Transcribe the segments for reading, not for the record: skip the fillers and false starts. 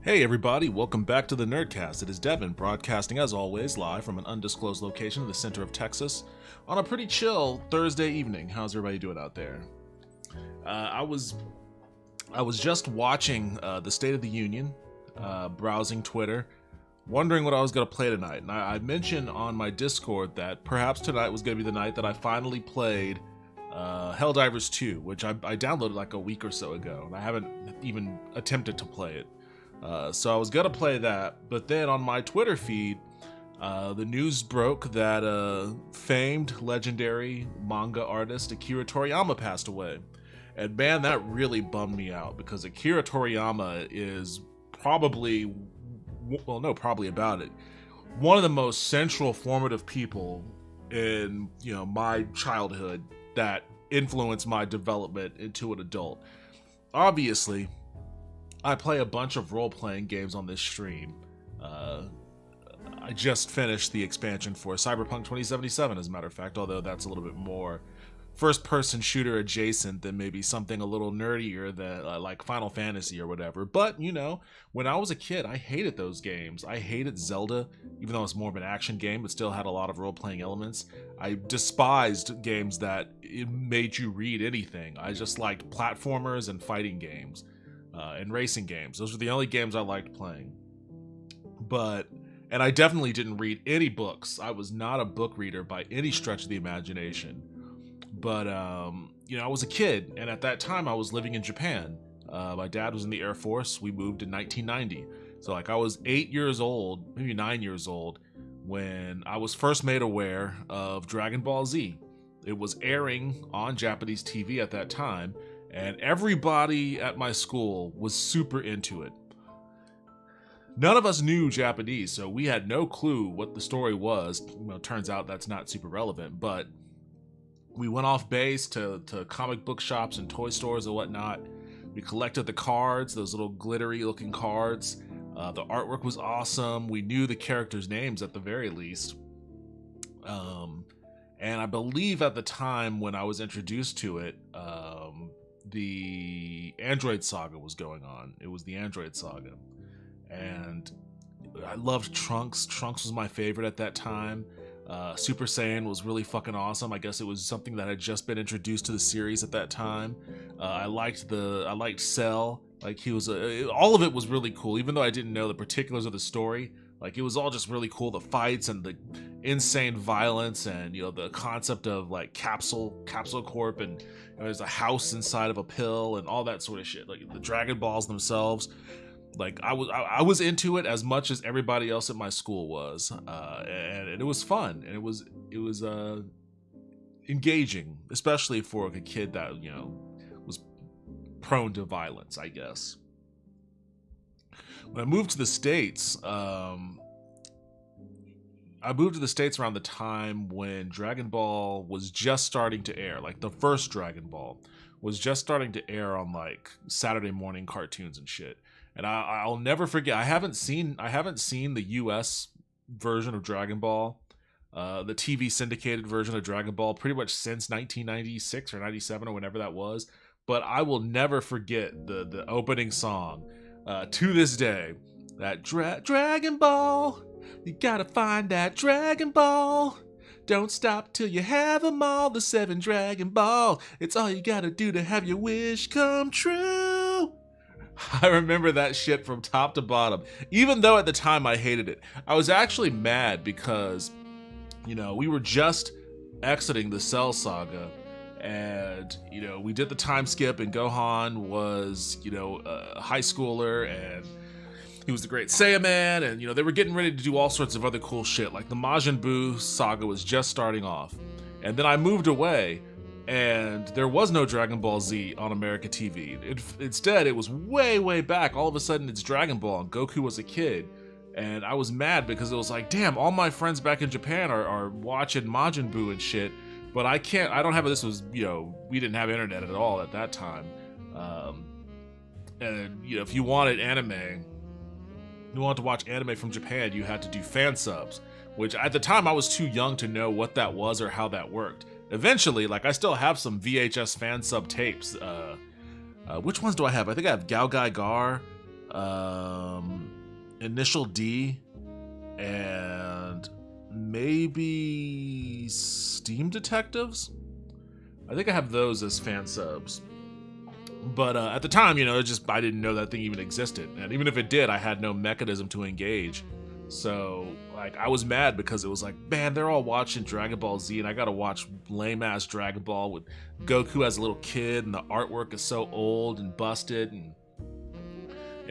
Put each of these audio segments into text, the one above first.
Hey everybody, welcome back to the Nerdcast. It is Devin, broadcasting as always live from an undisclosed location in the center of Texas on a pretty chill Thursday evening. How's everybody doing out there? I was just watching the State of the Union, browsing Twitter, wondering what I was going to play tonight. And I mentioned on my Discord that perhaps tonight was going to be the night that I finally played Helldivers 2, which I downloaded like a week or so ago, and I haven't even attempted to play it. So I was gonna play that, but then on my Twitter feed, the news broke that famed, legendary manga artist Akira Toriyama passed away. And man, that really bummed me out, because Akira Toriyama is probably about it, one of the most central formative people in, my childhood that influenced my development into an adult. Obviously, I play a bunch of role-playing games on this stream. I just finished the expansion for Cyberpunk 2077, as a matter of fact, although that's a little bit more first-person shooter adjacent than maybe something a little nerdier than like Final Fantasy or whatever. But, when I was a kid, I hated those games. I hated Zelda, even though it's more of an action game, but still had a lot of role-playing elements. I despised games that it made you read anything. I just liked platformers and fighting games. And racing games. Those were the only games I liked playing. And I definitely didn't read any books. I was not a book reader by any stretch of the imagination. But, I was a kid, and at that time I was living in Japan. My dad was in the Air Force. We moved in 1990. So, I was 8 years old, maybe 9 years old, when I was first made aware of Dragon Ball Z. It was airing on Japanese TV at that time, and everybody at my school was super into it. None of us knew Japanese, so we had no clue what the story was. Turns out that's not super relevant, but we went off base to comic book shops and toy stores and whatnot. We collected the cards, those little glittery looking cards. The artwork was awesome. We knew the characters' names at the very least. And I believe at the time when I was introduced to it, the Android Saga was going on. It was the Android Saga. And I loved Trunks. Trunks was my favorite at that time. Super Saiyan was really fucking awesome. I guess it was something that had just been introduced to the series at that time. I liked Cell. Like, he was all of it was really cool, even though I didn't know the particulars of the story. Like, it was all just really cool. The fights and the insane violence, and the concept of like Capsule Corp, and there's a house inside of a pill and all that sort of shit. Like the Dragon Balls themselves. Like, I was into it as much as everybody else at my school was, and it was fun, and it was engaging, especially for a kid that was prone to violence, I guess. When I moved to the States, around the time when Dragon Ball was just starting to air. Like, the first Dragon Ball was just starting to air on like Saturday morning cartoons and shit. And I'll never forget. I haven't seen the U.S. version of Dragon Ball, the TV syndicated version of Dragon Ball, pretty much since 1996 or 97 or whenever that was. But I will never forget the opening song. To this day, that Dragon Ball, you gotta find that Dragon Ball. Don't stop till you have them all, the 7 Dragon Ball. It's all you gotta do to have your wish come true. I remember that shit from top to bottom. Even though at the time I hated it, I was actually mad because, we were just exiting the Cell Saga. And, we did the time skip, and Gohan was, a high schooler, and he was the Great Saiyaman, and, they were getting ready to do all sorts of other cool shit. Like, the Majin Buu saga was just starting off. And then I moved away, and there was no Dragon Ball Z on America TV. Instead, it was way, way back. All of a sudden, it's Dragon Ball, and Goku was a kid. And I was mad because it was like, damn, all my friends back in Japan are watching Majin Buu and shit. But I don't have, this was, we didn't have internet at all at that time. And, if you wanted to watch anime from Japan, you had to do fan subs, which at the time I was too young to know what that was or how that worked. Eventually, like, I still have some VHS fan sub tapes. Which ones do I have? I think I have Gao Gai Gar, Initial D, and maybe Steam Detectives. I think I have those as fan subs. But at the time, I didn't know that thing even existed. And even if it did, I had no mechanism to engage. So, like, I was mad because it was like, man, they're all watching Dragon Ball Z, and I gotta watch lame-ass Dragon Ball with Goku as a little kid, and the artwork is so old and busted, and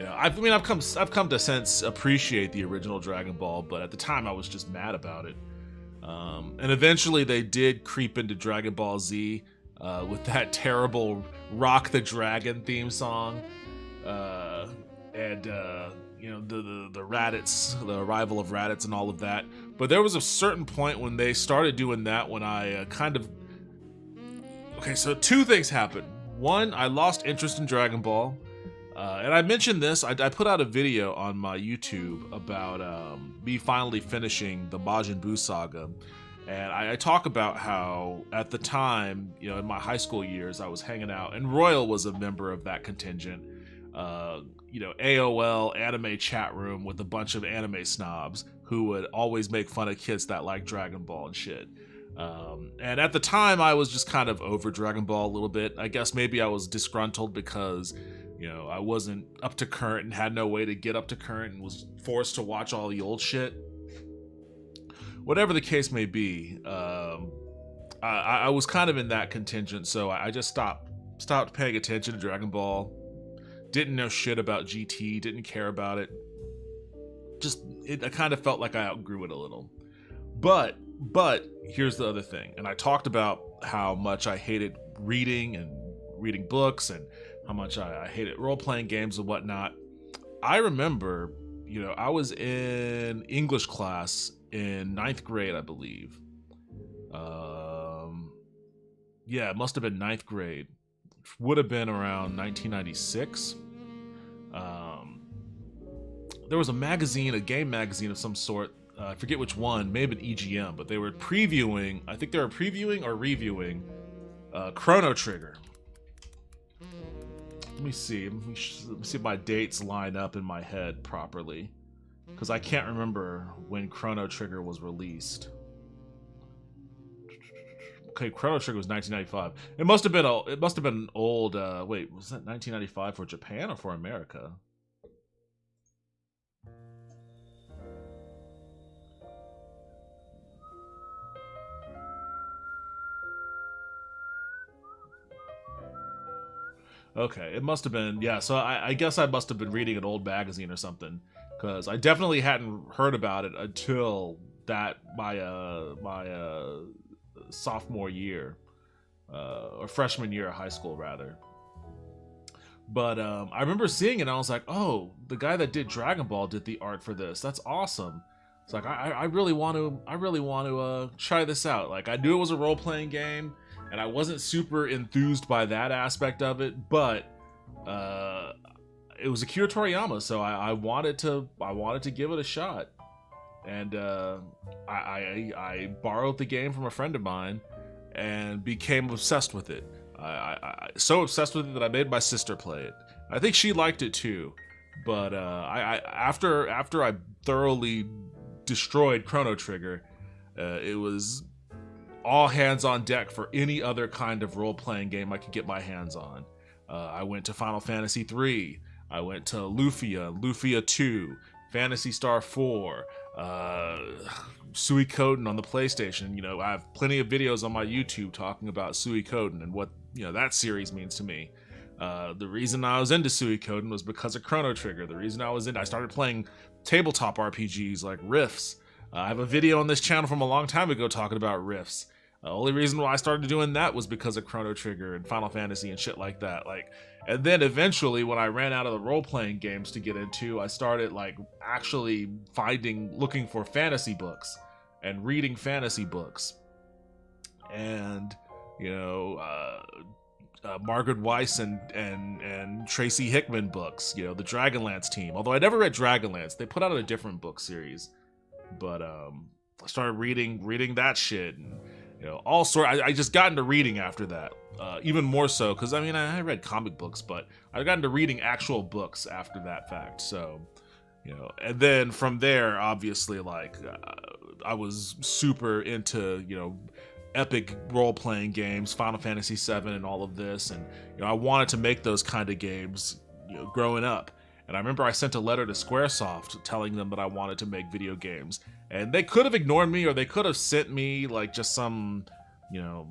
I've come to since appreciate the original Dragon Ball, but at the time I was just mad about it. And eventually they did creep into Dragon Ball Z with that terrible Rock the Dragon theme song, and the Raditz, the arrival of Raditz, and all of that. But there was a certain point when they started doing that when I okay, so two things happened. One, I lost interest in Dragon Ball. And I mentioned this, I put out a video on my YouTube about me finally finishing the Majin Buu saga. And I talk about how, at the time, in my high school years, I was hanging out, and Royal was a member of that contingent. AOL anime chat room with a bunch of anime snobs who would always make fun of kids that like Dragon Ball and shit. And at the time, I was just kind of over Dragon Ball a little bit. I guess maybe I was disgruntled because I wasn't up to current and had no way to get up to current and was forced to watch all the old shit. Whatever the case may be, I was kind of in that contingent, so I just stopped paying attention to Dragon Ball. Didn't know shit about GT, didn't care about it. I kind of felt like I outgrew it a little. But here's the other thing, and I talked about how much I hated reading books, and how much I hated role-playing games and whatnot. I remember, I was in English class in 9th grade, I believe. Yeah, it must have been 9th grade. Would have been around 1996. There was a magazine, a game magazine of some sort. I forget which one, maybe an EGM, but they were previewing, I think they were previewing or reviewing Chrono Trigger. Let me see if my dates line up in my head properly, because I can't remember when Chrono Trigger was released. Okay, Chrono Trigger was 1995. It must have been an old. Wait, was that 1995 for Japan or for America? Okay, it must have been, yeah, so I guess I must have been reading an old magazine or something, because I definitely hadn't heard about it until my sophomore year, or freshman year of high school, rather. But I remember seeing it, and I was like, oh, the guy that did Dragon Ball did the art for this. That's awesome. It's like, I really want to try this out. Like, I knew it was a role-playing game, and I wasn't super enthused by that aspect of it, but it was Akira Toriyama, so I wanted to give it a shot. And I borrowed the game from a friend of mine and became obsessed with it. I so obsessed with it that I made my sister play it. I think she liked it too, but after I thoroughly destroyed Chrono Trigger, it was all hands on deck for any other kind of role-playing game I could get my hands on. I went to Final Fantasy III, I went to Lufia 2, Phantasy Star 4, Suikoden on the PlayStation. I have plenty of videos on my YouTube talking about Suikoden and what that series means to me. The reason I was into Suikoden was because of Chrono Trigger. The reason I started playing tabletop RPGs like Rifts. I have a video on this channel from a long time ago talking about Rifts. The only reason why I started doing that was because of Chrono Trigger and Final Fantasy and shit like that. And then eventually, when I ran out of the role-playing games to get into, I started actually looking for fantasy books and reading fantasy books. And Margaret Weiss and Tracy Hickman books. The Dragonlance team. Although I never read Dragonlance, they put out a different book series. But I started reading that shit, and all sort. I just got into reading after that. even more so because I mean I read comic books, but I got into reading actual books after that fact. So, you know, and then from there, obviously, like I was super into, you know, epic role-playing games, Final Fantasy VII, and all of this, and you know, I wanted to make those kind of games, you know, growing up. And I remember I sent a letter to Squaresoft telling them that I wanted to make video games, and they could have ignored me, or they could have sent me like just some, you know,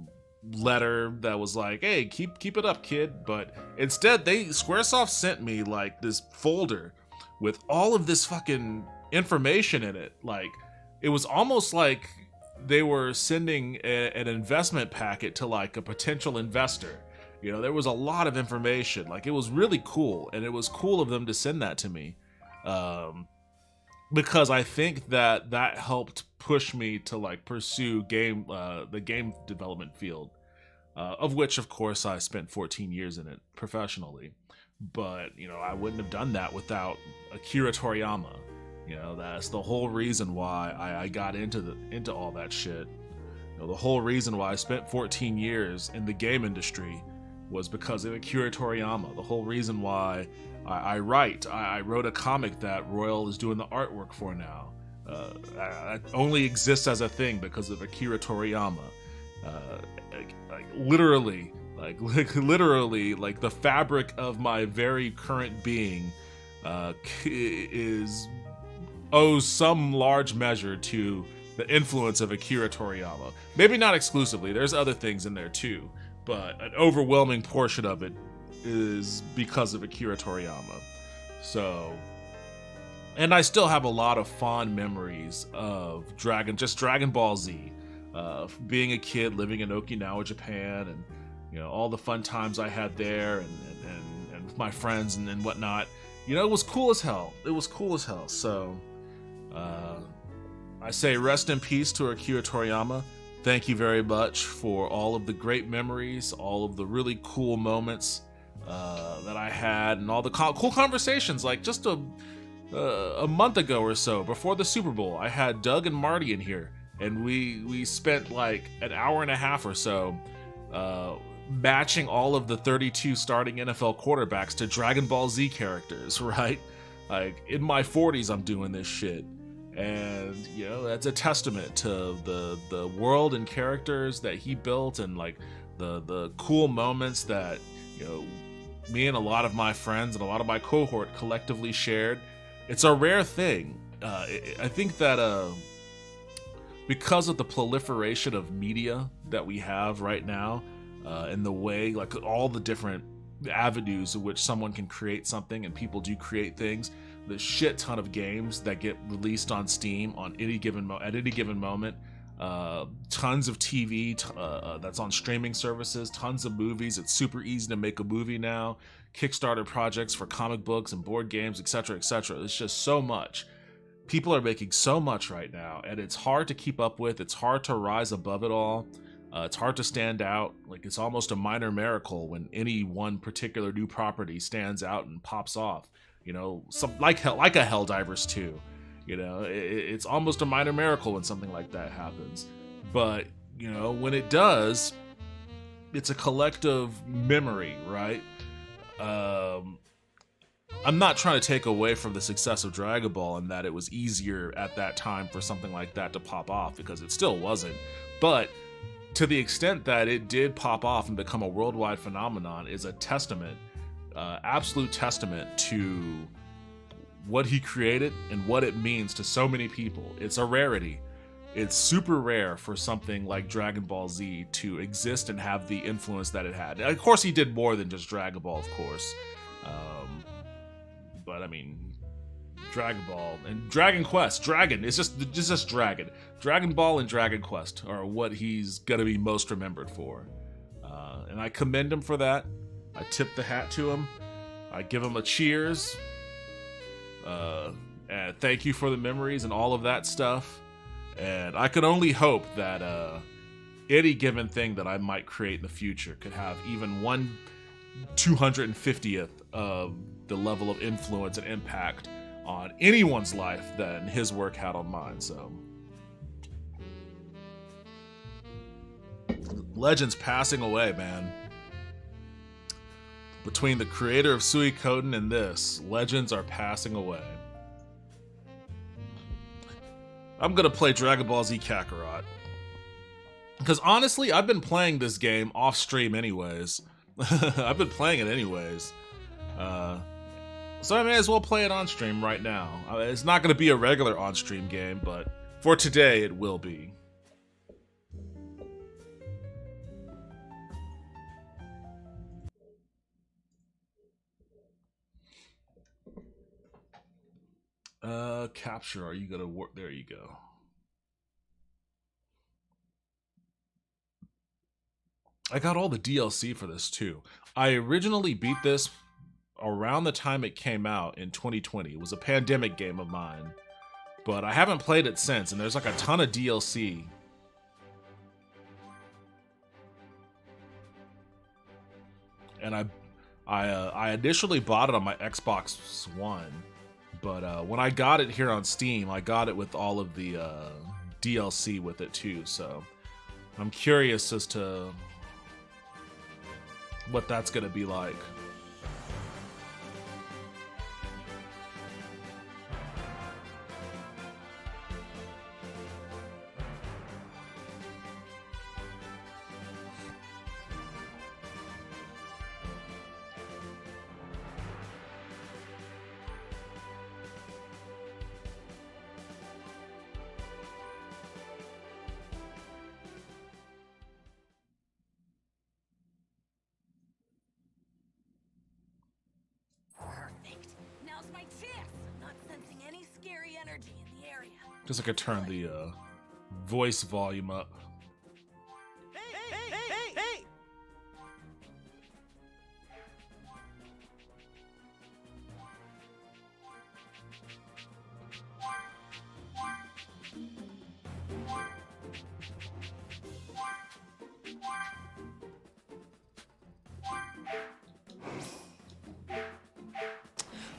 letter that was like, hey, keep it up, kid. But instead, Squaresoft sent me like this folder with all of this fucking information in it. Like, it was almost like they were sending an investment packet to like a potential investor. You know, there was a lot of information. Like, it was really cool, and it was cool of them to send that to me, because I think that helped push me to like pursue the game development field, of which, of course, I spent 14 years in it professionally. But you know, I wouldn't have done that without Akira Toriyama. You know, that's the whole reason why I got into all that shit. You know, the whole reason why I spent 14 years in the game industry was because of Akira Toriyama. The whole reason why I wrote a comic that Royal is doing the artwork for now. That only exists as a thing because of Akira Toriyama. Literally, the fabric of my very current being owes some large measure to the influence of Akira Toriyama. Maybe not exclusively, there's other things in there too, but an overwhelming portion of it is because of Akira Toriyama. So, and I still have a lot of fond memories of Dragon Ball Z, being a kid living in Okinawa, Japan, and you know, all the fun times I had there, and with my friends and whatnot. You know, it was cool as hell. So, I say rest in peace to Akira Toriyama. Thank you very much for all of the great memories, all of the really cool moments that I had, and all the cool conversations. Like just a month ago or so, before the Super Bowl, I had Doug and Marty in here, and we spent like an hour and a half or so matching all of the 32 starting NFL quarterbacks to Dragon Ball Z characters, right? Like, in my 40s, I'm doing this shit. And, you know, that's a testament to the world and characters that he built, and, like, the cool moments that, you know, me and a lot of my friends and a lot of my cohort collectively shared. It's a rare thing. I think that because of the proliferation of media that we have right now, and the way, like, all the different avenues in which someone can create something, and people do create things, the shit ton of games that get released on Steam on at any given moment, tons of TV that's on streaming services, tons of movies. It's super easy to make a movie now, Kickstarter projects for comic books and board games, etc., etc. It's just so much. People are making so much right now, and it's hard to keep up with. It's hard to rise above it all. It's hard to stand out. Like, it's almost a minor miracle when any one particular new property stands out and pops off. You know, like a Helldivers 2. You know, it's almost a minor miracle when something like that happens. But, you know, when it does, it's a collective memory, right? I'm not trying to take away from the success of Dragon Ball and that it was easier at that time for something like that to pop off, because it still wasn't. But to the extent that it did pop off and become a worldwide phenomenon is a testament, absolute testament to what he created and what it means to so many people. It's a rarity. It's super rare for something like Dragon Ball Z to exist and have the influence that it had. And of course, he did more than just Dragon Ball, of course. But I mean, Dragon Ball and Dragon Quest. It's just Dragon. Dragon Ball and Dragon Quest are what he's gonna be most remembered for. And I commend him for that. I tip the hat to him. I give him a cheers. And thank you for the memories and all of that stuff. And I can only hope that any given thing that I might create in the future could have even 1/250th of the level of influence and impact on anyone's life than his work had on mine. So, legends passing away, man. Between the creator of Suikoden and this, legends are passing away. I'm gonna play Dragon Ball Z Kakarot. Because honestly, I've been playing this game off stream anyways. I've been playing it anyways. So I may as well play it on stream right now. It's not gonna be a regular on stream game, but for today it will be. Capture, are you gonna work? There you go. I got all the DLC for this too. I originally beat this around the time it came out in 2020. It was a pandemic game of mine, but I haven't played it since, and there's like a ton of DLC. And I initially bought it on my Xbox One, but when I got it here on Steam, I got it with all of the DLC with it too. So I'm curious as to what that's gonna be like. Guess I could turn the voice volume up. Hey!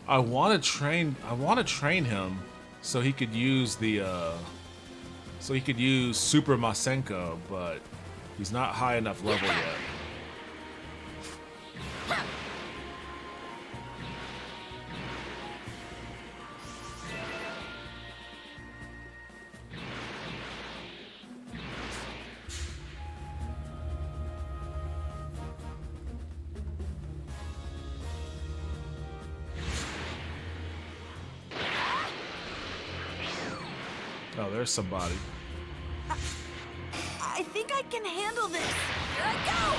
I want to train him so he could use the Super Masenko, but he's not high enough level yet. Oh, there's somebody. I think I can handle this. Here I go!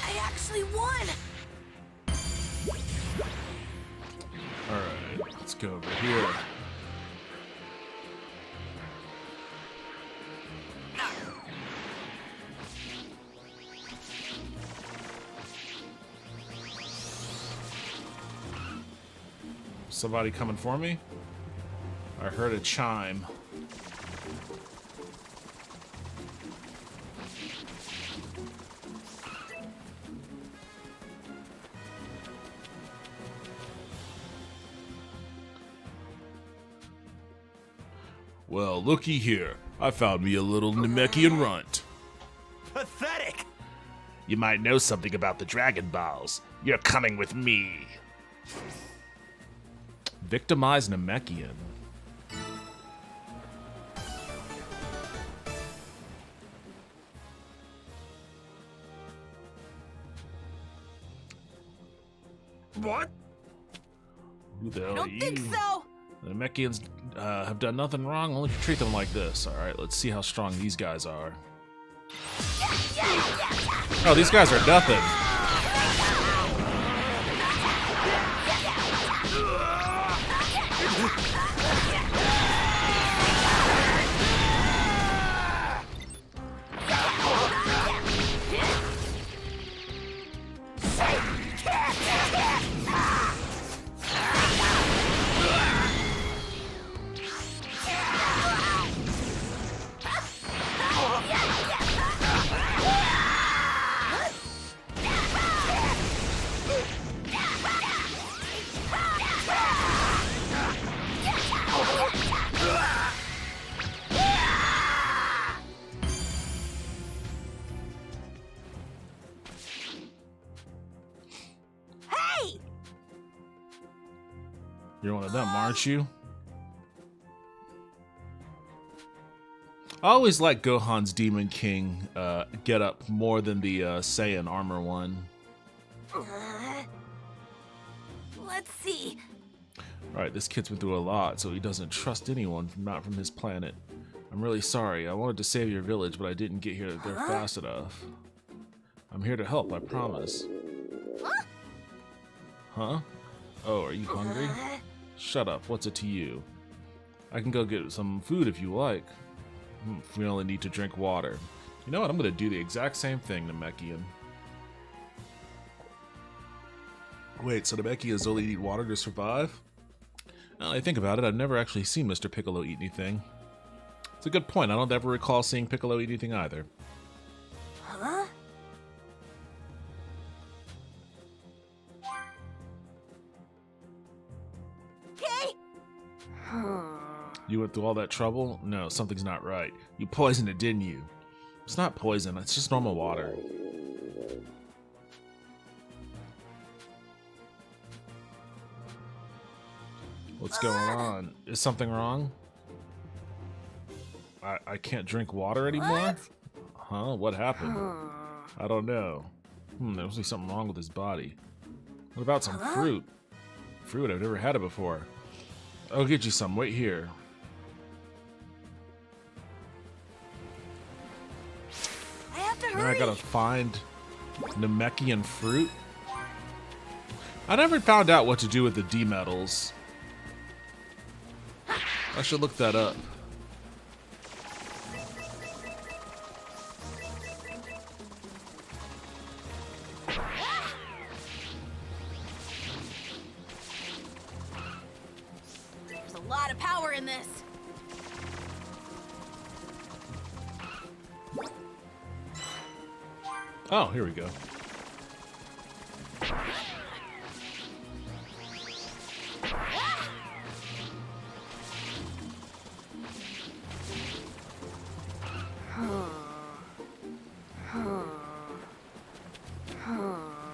I actually won! Alright, let's go over here. Somebody coming for me? I heard a chime. Well, looky here. I found me a little Namekian runt. Pathetic! You might know something about the Dragon Balls. You're coming with me. Victimized Namekian. What? Who the hell I are don't you? think so! The Namekians have done nothing wrong, only if you treat them like this. Alright, let's see how strong these guys are. Oh, these guys are nothing. You're one of them, aren't you? I always like Gohan's Demon King get up more than the Saiyan armor one. Let's see. Alright, this kid's been through a lot, so he doesn't trust anyone not from his planet. I'm really sorry. I wanted to save your village, but I didn't get here there fast enough. I'm here to help, I promise. Huh? Oh, are you hungry? Shut up. What's it to you? I can go get some food if you like. We only need to drink water. You know what? I'm going to do the exact same thing, Namekian. Wait, so Namekians only need water to survive? Now I think about it, I've never actually seen Mr. Piccolo eat anything. It's a good point. I don't ever recall seeing Piccolo eat anything either. Huh? Okay. You went through all that trouble? No, something's not right. You poisoned it, didn't you? It's not poison, it's just normal water. What's going on? Is something wrong? I can't drink water anymore? What? Huh? What happened? I don't know. There must be something wrong with his body. What about some fruit? Fruit? I've never had it before. I'll get you some. Wait here. I have to Now hurry. I gotta find Namekian fruit. I never found out what to do with the D metals. I should look that up. There's a lot of power in this. Oh, here we go.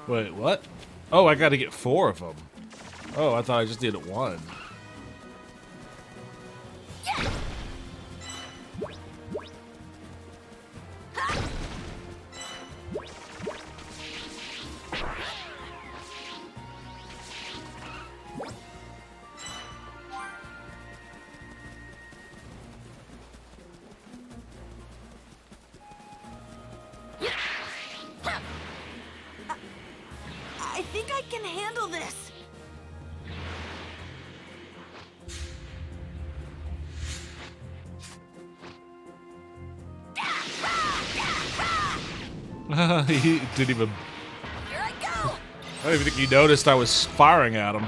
Wait, what? Oh, I gotta get 4 of them. Oh, I thought I just did it 1. I think I can handle this. He didn't even... Here I go. I don't even think he noticed I was firing at him.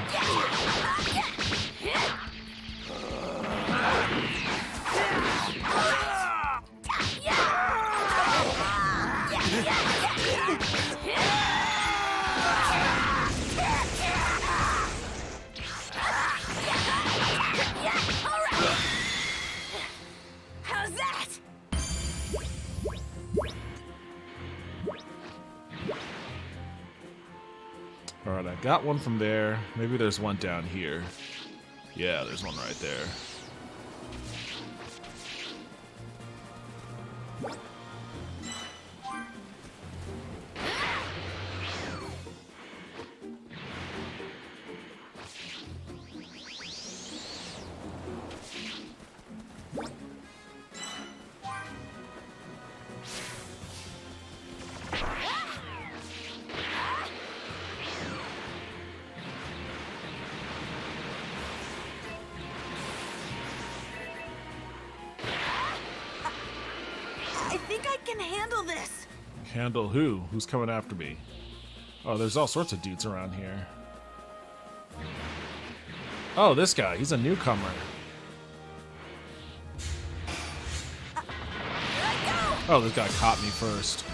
How's that? Alright, I got one from there. Maybe there's one down here. Yeah, there's one right there. I think I can handle this. Handle who? Who's coming after me? Oh, there's all sorts of dudes around here. Oh, this guy. He's a newcomer. Oh, this guy caught me first.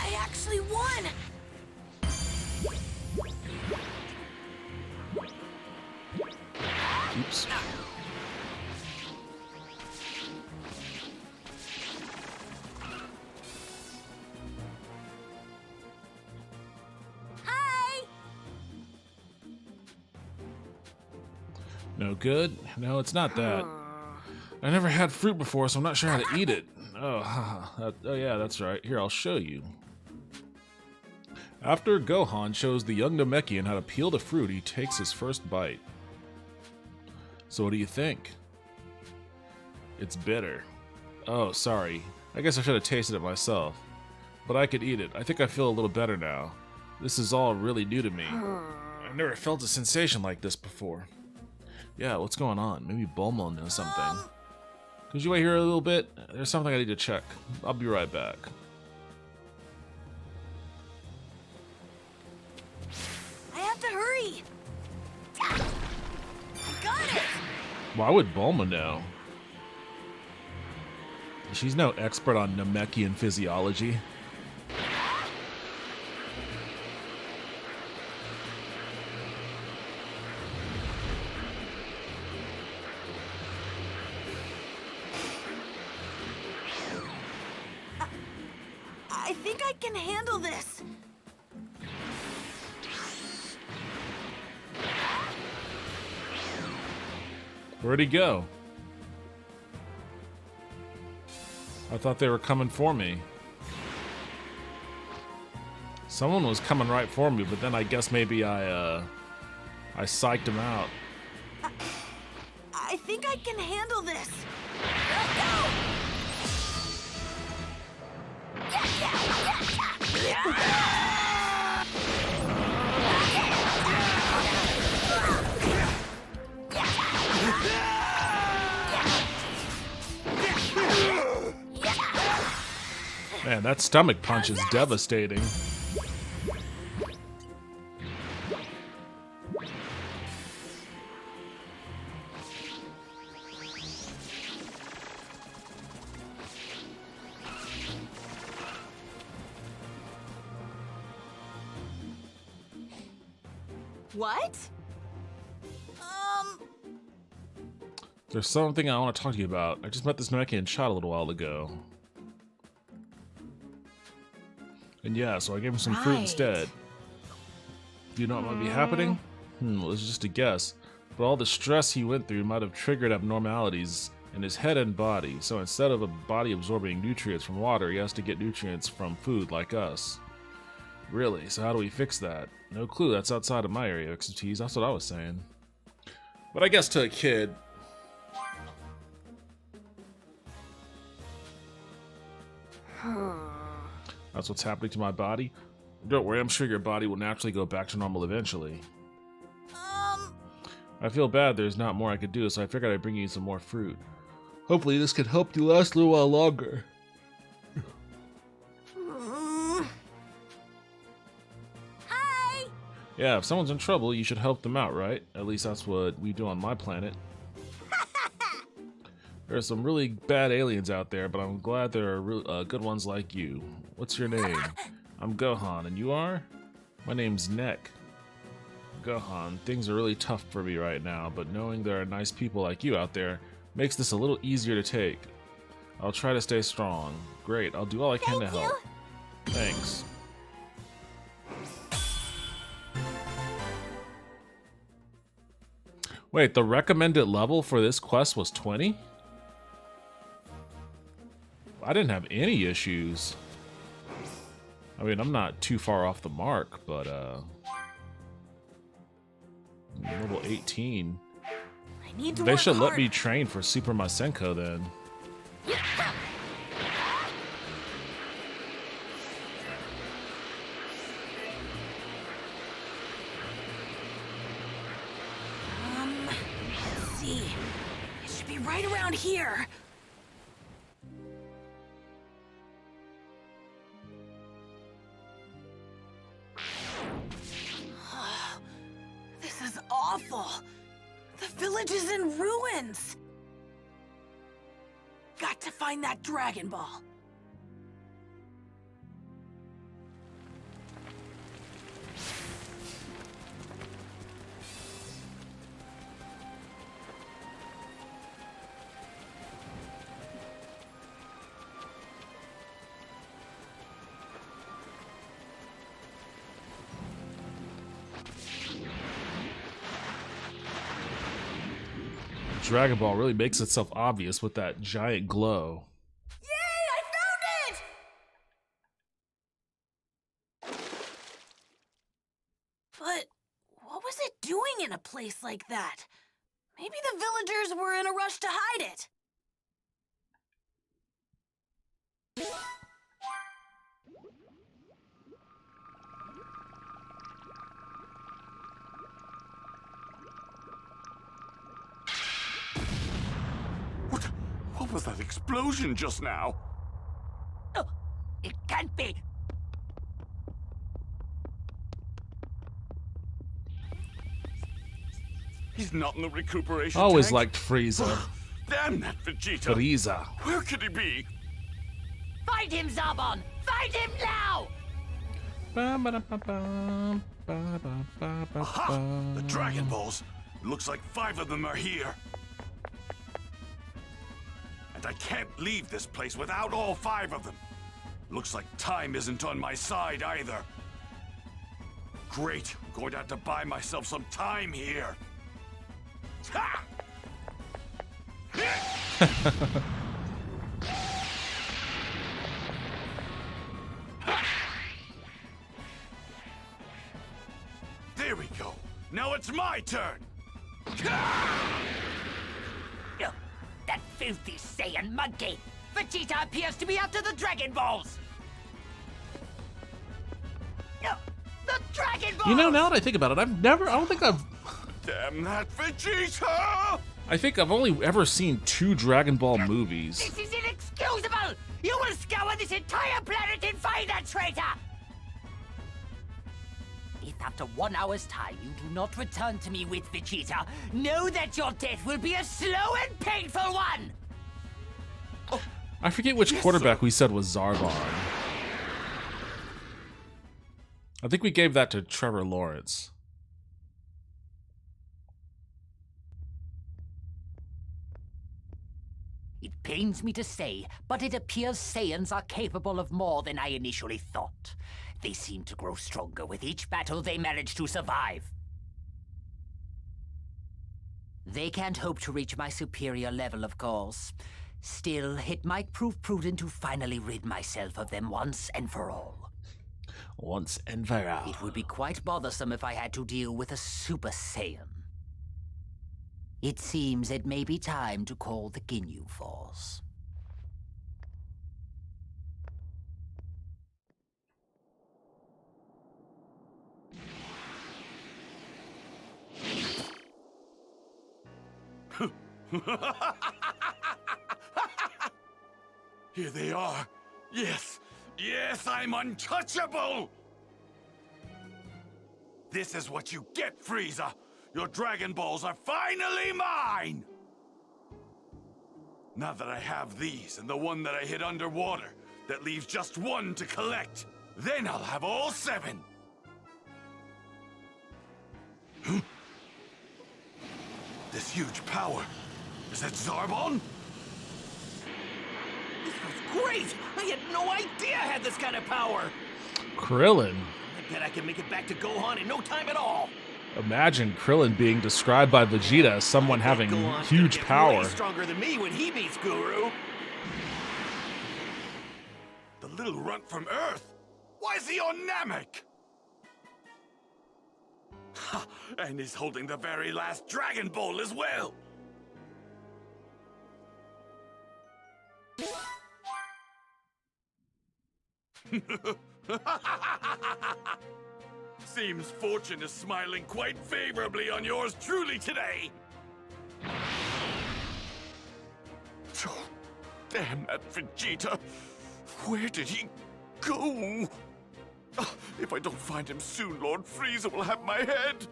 I actually won. No good? No, it's not that. I never had fruit before, so I'm not sure how to eat it. Oh, oh yeah, that's right. Here, I'll show you. After Gohan shows the young Namekian how to peel the fruit, he takes his first bite. So what do you think? It's bitter. Oh, sorry. I guess I should have tasted it myself. But I could eat it. I think I feel a little better now. This is all really new to me. I've never felt a sensation like this before. Yeah, what's going on? Maybe Bulma knows something. Could you wait here a little bit? There's something I need to check. I'll be right back. I have to hurry. I got it. Why would Bulma know? She's no expert on Namekian physiology. I think I can handle this. Where'd he go? I thought they were coming for me. Someone was coming right for me, but then I guess maybe I psyched him out. I think I can handle this. Let's go! Man, that stomach punch is devastating. What? There's something I want to talk to you about. I just met this Namekian child a little while ago. And yeah, so I gave him some fruit instead. Do you know what might be happening? Well, it's just a guess. But all the stress he went through might have triggered abnormalities in his head and body. So instead of a body absorbing nutrients from water, he has to get nutrients from food like us. Really? So how do we fix that? No clue. That's outside of my area of expertise. That's what I was saying. But I guess to a kid... That's what's happening to my body? Don't worry, I'm sure your body will naturally go back to normal eventually. I feel bad there's not more I could do, so I figured I'd bring you some more fruit. Hopefully this could help you last a little while longer. Hi! Yeah, if someone's in trouble, you should help them out, right? At least that's what we do on my planet. There are some really bad aliens out there, but I'm glad there are good ones like you. What's your name? I'm Gohan, and you are? My name's Neck. Gohan, things are really tough for me right now, but knowing there are nice people like you out there makes this a little easier to take. I'll try to stay strong. Great, I'll do all I can to help. Thanks. Wait, the recommended level for this quest was 20? I didn't have any issues. I mean, I'm not too far off the mark, but level 18. I need to They work should let hard. me train for Super Masenko then. Let's see. It should be right around here. This is awful. The village is in ruins. Got to find that Dragon Ball. Dragon Ball really makes itself obvious with that giant glow. Yay! I found it! But what was it doing in a place like that? Maybe the villagers were in a rush to hide it. What was that explosion just now? Oh, it can't be. He's not in the recuperation Always tank. liked Frieza. Damn that Vegeta! Frieza. Where could he be? Find him, Zarbon! Find him now! Aha! The Dragon Balls. Looks like 5 of them are here. And I can't leave this place without all 5 of them. Looks like time isn't on my side either. Great. I'm going to have to buy myself some time here. Ha! There we go. Now it's my turn. No, that filthy Saiyan monkey! Vegeta appears to be after the Dragon Balls! No, the Dragon Balls! You know, now that I think about it, I don't think I've only ever seen 2 Dragon Ball movies. This is inexcusable! You will scour this entire planet and find that traitor! If after 1 hour's time you do not return to me with Vegeta, know that your death will be a slow and painful one! I forget which quarterback we said was Zarbon. I think we gave that to Trevor Lawrence. It pains me to say, but it appears Saiyans are capable of more than I initially thought. They seem to grow stronger with each battle they manage to survive. They can't hope to reach my superior level, of course. Still, it might prove prudent to finally rid myself of them once and for all. Once and for all. It would be quite bothersome if I had to deal with a Super Saiyan. It seems it may be time to call the Ginyu Force. Here they are. Yes, yes, I'm untouchable! This is what you get, Frieza! Your Dragon Balls are finally mine! Now that I have these and the one that I hid underwater, that leaves just 1 to collect, then I'll have all 7! Huh? This huge power, is that Zarbon? This was great! I had no idea I had this kind of power! Krillin. I bet I can make it back to Gohan in no time at all! Imagine Krillin being described by Vegeta as someone having Gohan's huge gonna get power. way stronger than me when he meets Guru! The little runt from Earth? Why is he on Namek? Ha! And he's holding the very last Dragon Ball as well! Seems fortune is smiling quite favorably on yours truly today! Oh, damn that Vegeta! Where did he go? If I don't find him soon, Lord Frieza will have my head!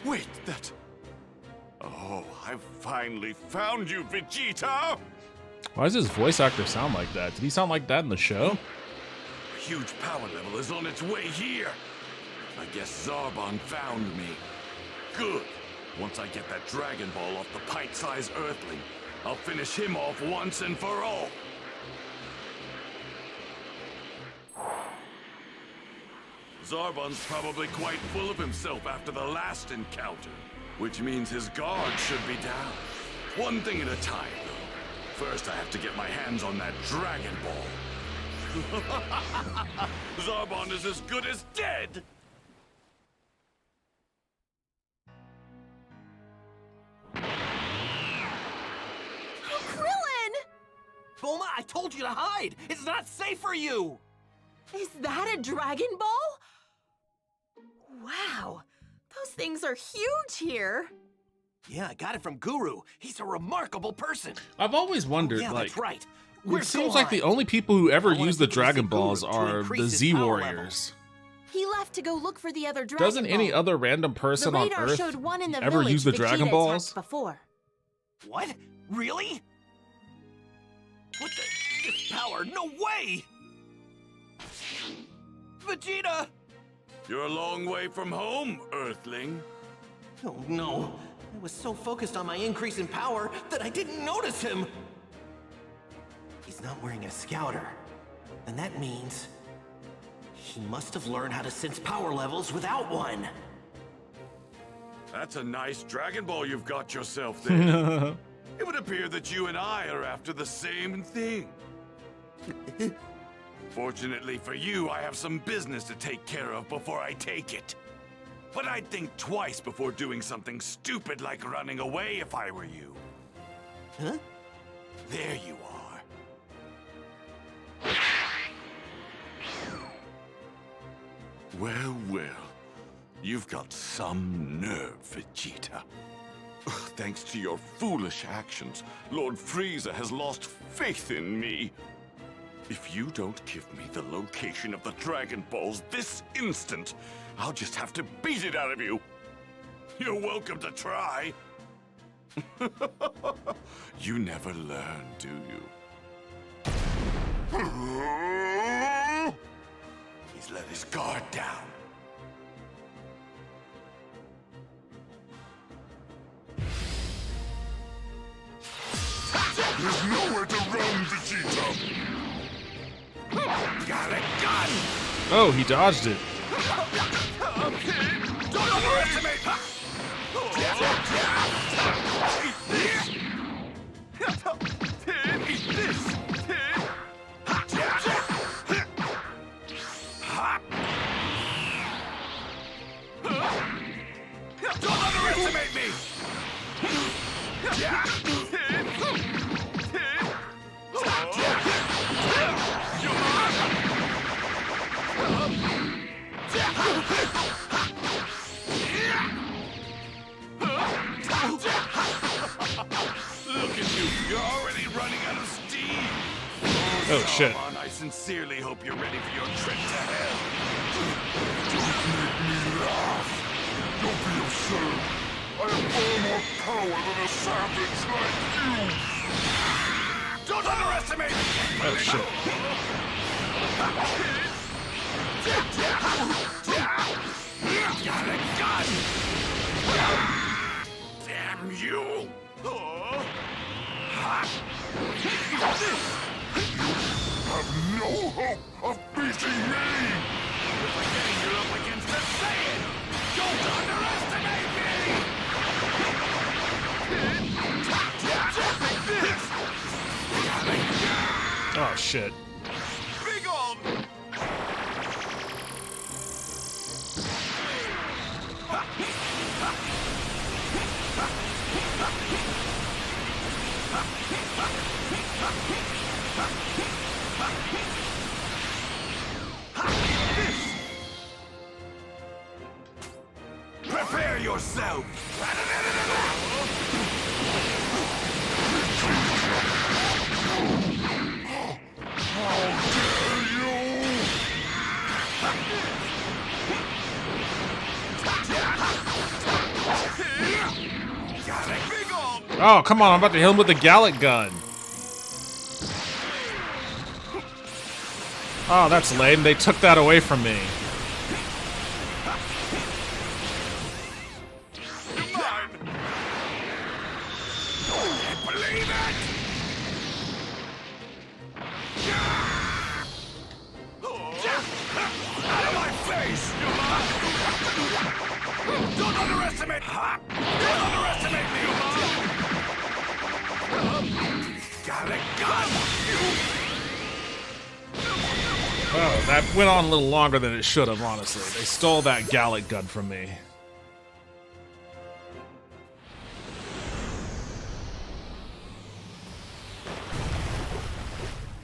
Wait, that... Oh, I've finally found you, Vegeta! Why does his voice actor sound like that? Did he sound like that in the show? A huge power level is on its way here. I guess Zarbon found me. Good. Once I get that Dragon Ball off the pint-sized Earthling, I'll finish him off once and for all. Zarbon's probably quite full of himself after the last encounter. Which means his guard should be down. One thing at a time, though. First, I have to get my hands on that Dragon Ball. Zarbon is as good as dead! Krillin! Bulma, I told you to hide! It's not safe for you! Is that a Dragon Ball? Wow, those things are huge here. Yeah, I got it from Guru. He's a remarkable person. I've always wondered, Yeah, like, that's right. it Where's seems like the Gohan? only people who ever I wanna use the take him to see Dragon Balls Guru to are increase the his Z power Warriors. He left to go look for the other Dragon Doesn't any Ball. other random person the on radar Earth showed one in the ever village use the Vegeta Dragon attacked Balls? before. What? Really? What the? This power? No way! Vegeta! You're a long way from home, Earthling. Oh no. I was so focused on my increase in power that I didn't notice him. He's not wearing a scouter. And that means he must have learned how to sense power levels without one. That's a nice Dragon Ball you've got yourself there. It would appear that you and I are after the same thing. Fortunately for you, I have some business to take care of before I take it. But I'd think twice before doing something stupid like running away if I were you. Huh? There you are. Well, well. You've got some nerve, Vegeta. Thanks to your foolish actions, Lord Frieza has lost faith in me. If you don't give me the location of the Dragon Balls this instant, I'll just have to beat it out of you. You're welcome to try. You never learn, do you? He's let his guard down. There's nowhere to run, Vegeta! Got a gun! Oh, he dodged it. Don't underestimate! Eat this! Don't underestimate me! Look at you, you're already running out of steam. Oh, shit. Zarbon, I sincerely hope you're ready for your trip to hell. Don't be absurd. I have far more power than a savage like you. Don't underestimate me. Oh, shit. Got a gun. Damn you. Have no hope of beating me! If again you're up against a Saiyan, don't underestimate me! Oh, shit. Big on! Prepare yourself! Oh, come on, I'm about to hit him with the Gallic gun. Oh, that's lame. They took that away from me. Believe it! Out of my face! Don't underestimate! Oh, that went on a little longer than it should have, honestly. They stole that Gallic gun from me.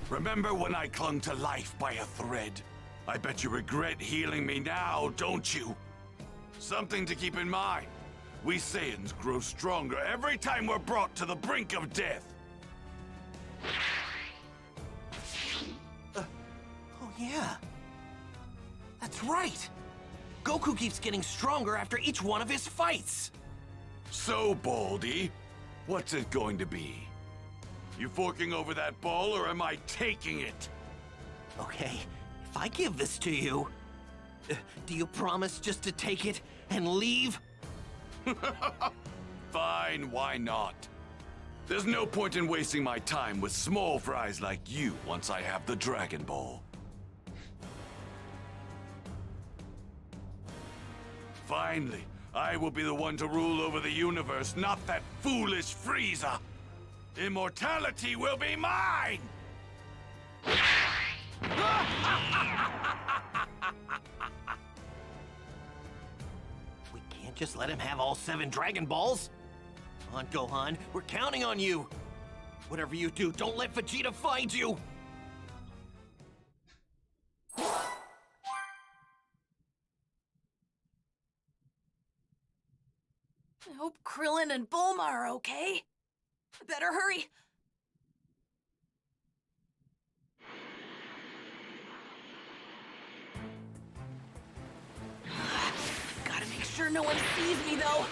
Remember when I clung to life by a thread? I bet you regret healing me now, don't you? Something to keep in mind. We Saiyans grow stronger every time we're brought to the brink of death. Oh yeah. That's right. Goku keeps getting stronger after each one of his fights. So, Baldy, what's it going to be? You forking over that ball, or am I taking it? Okay, if I give this to you, do you promise just to take it and leave? Fine, why not? There's no point in wasting my time with small fries like you once I have the Dragon Ball. Finally, I will be the one to rule over the universe, not that foolish Frieza. Immortality will be mine! We can't just let him have all 7 Dragon Balls. Come on, Gohan, we're counting on you. Whatever you do, don't let Vegeta find you. I hope Krillin and Bulma are okay. Better hurry. Gotta make sure no one sees me, though.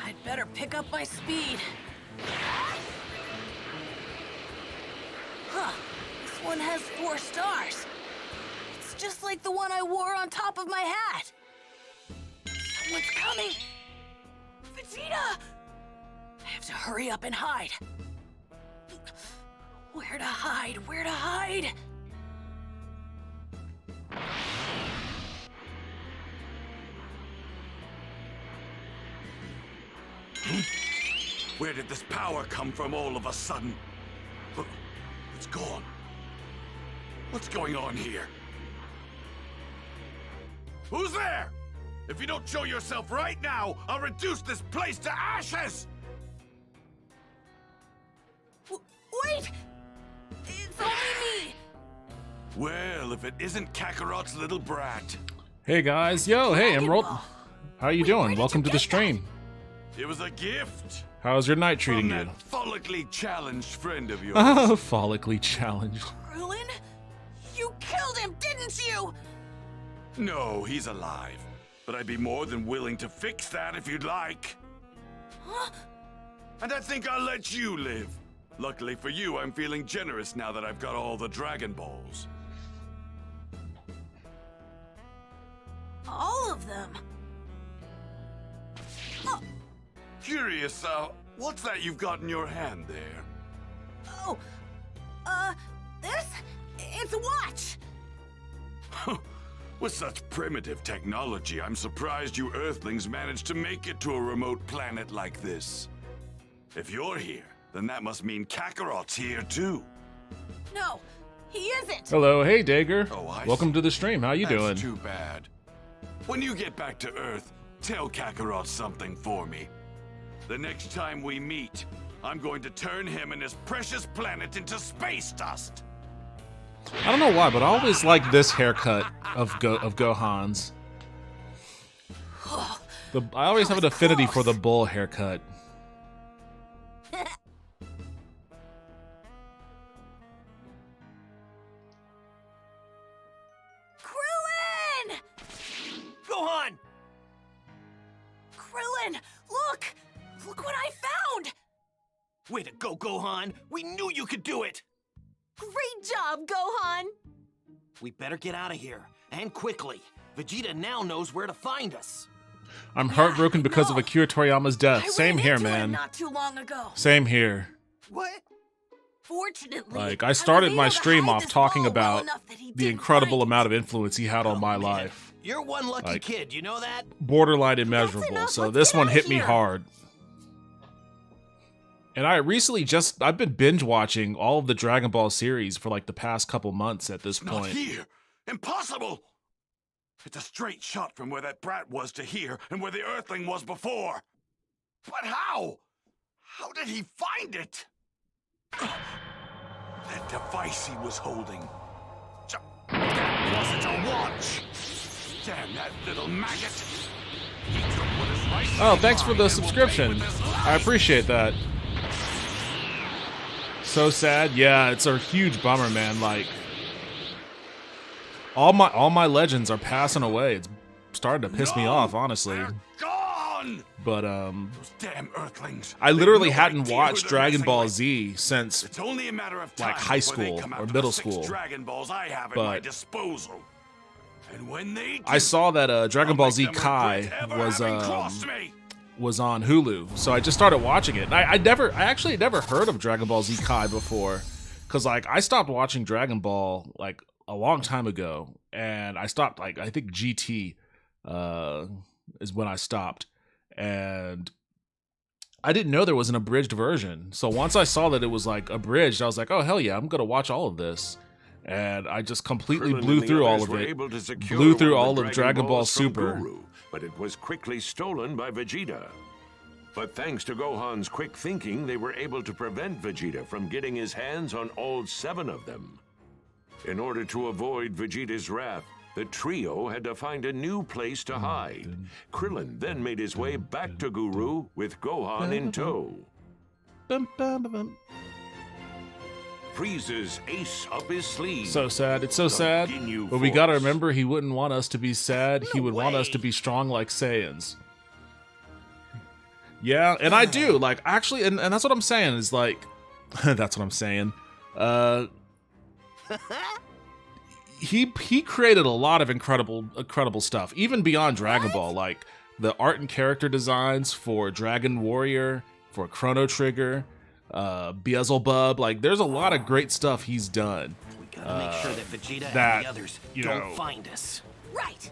I'd better pick up my speed. Huh. This one has 4 stars. It's just like the one I wore on top of my hat. Someone's coming! Vegeta! I have to hurry up and hide. Where to hide? Where to hide? Where did this power come from all of a sudden? It's gone. What's going on here? Who's there? If you don't show yourself right now, I'll reduce this place to ashes! Wait! It's only me! Well, if it isn't Kakarot's little brat. Hey guys, yo, hey Emerald. Ball. How you Wait, doing? where did Welcome you to the get stream. It was a gift How's your night from treating you? that follically challenged friend of yours. Oh, follically challenged. Krillin? You killed him, didn't you? No, he's alive. But I'd be more than willing to fix that if you'd like. Huh? And I think I'll let you live. Luckily for you, I'm feeling generous now that I've got all the Dragon Balls. All of them? Oh, Curious, what's that you've got in your hand there? oh, this? It's a watch! With such primitive technology, I'm surprised you Earthlings managed to make it to a remote planet like this. If you're here, then that must mean Kakarot's here too. No, he isn't! Hello, hey Dagger. Oh, I Welcome see. to the stream. How you That's doing? too bad. When you get back to Earth, tell Kakarot something for me. The next time we meet, I'm going to turn him and his precious planet into space dust. I don't know why, but I always like this haircut of Gohan's. I always have an affinity for the bull haircut. Krillin! Gohan! Krillin, look! Look what I found! Way to go, Gohan! We knew you could do it! Great job, Gohan! We better get out of here, and quickly. Vegeta now knows where to find us. I'm heartbroken because of no. Akira Toriyama's death. I Same ran here, into him man. not too long ago. Same here. What? Fortunately, Like, I was started my able to stream hide off this talking ball well about enough that he the didn't incredible find it. amount of influence he had on my Oh, man. life. You're one lucky Like- kid, you know that? Borderline immeasurable. enough, So let's this get one out hit of me here. hard. And I recently I've been binge watching all of the Dragon Ball series for like the past couple months at this Not point. here! Impossible! It's a straight shot from where that brat was to here and where the Earthling was before. But how? How did he find it? That device he was holding. That wasn't a watch! Damn that little maggot! He took what is right. Oh, thanks for the subscription. I appreciate that. So sad. Yeah, it's a huge bummer, man. Like all my legends are passing away. It's starting to piss me off, honestly. They're gone! But Those damn Earthlings. I literally They have no hadn't idea watched who they're Dragon messing Ball with. Z since It's only a matter of time like high before they school come or after the middle 6 school. Dragon Balls I have at But my disposal. And when they do, I saw that Dragon I'll Ball make Z them Kai regret ever having crossed me. was on Hulu, so I just started watching it. And I actually never heard of Dragon Ball Z Kai before, because like I stopped watching Dragon Ball like a long time ago, and I stopped like I think GT is when I stopped, and I didn't know there was an abridged version. So once I saw that it was like abridged, I was like, oh hell yeah, I'm gonna watch all of this. And I just completely blew through all of it. Blew through all of Dragon Ball Super. Guru, but it was quickly stolen by Vegeta. But thanks to Gohan's quick thinking, they were able to prevent Vegeta from getting his hands on all 7 of them. In order to avoid Vegeta's wrath, the trio had to find a new place to hide. Krillin then made his way back to Guru with Gohan in tow. Frieza's ace up his sleeve. So sad. It's so sad. Ginyu But we gotta Force. remember, he wouldn't want us to be sad. He would want us to be strong like Saiyans. Yeah, and I do. Like, actually, and that's what I'm saying, is like, that's what I'm saying. He created a lot of incredible stuff, even beyond Dragon Ball. Like, the art and character designs for Dragon Warrior, for Chrono Trigger, Beelzebub. Like, there's a lot of great stuff he's done. We gotta make sure that Vegeta that, and the others you don't know, find us. Right.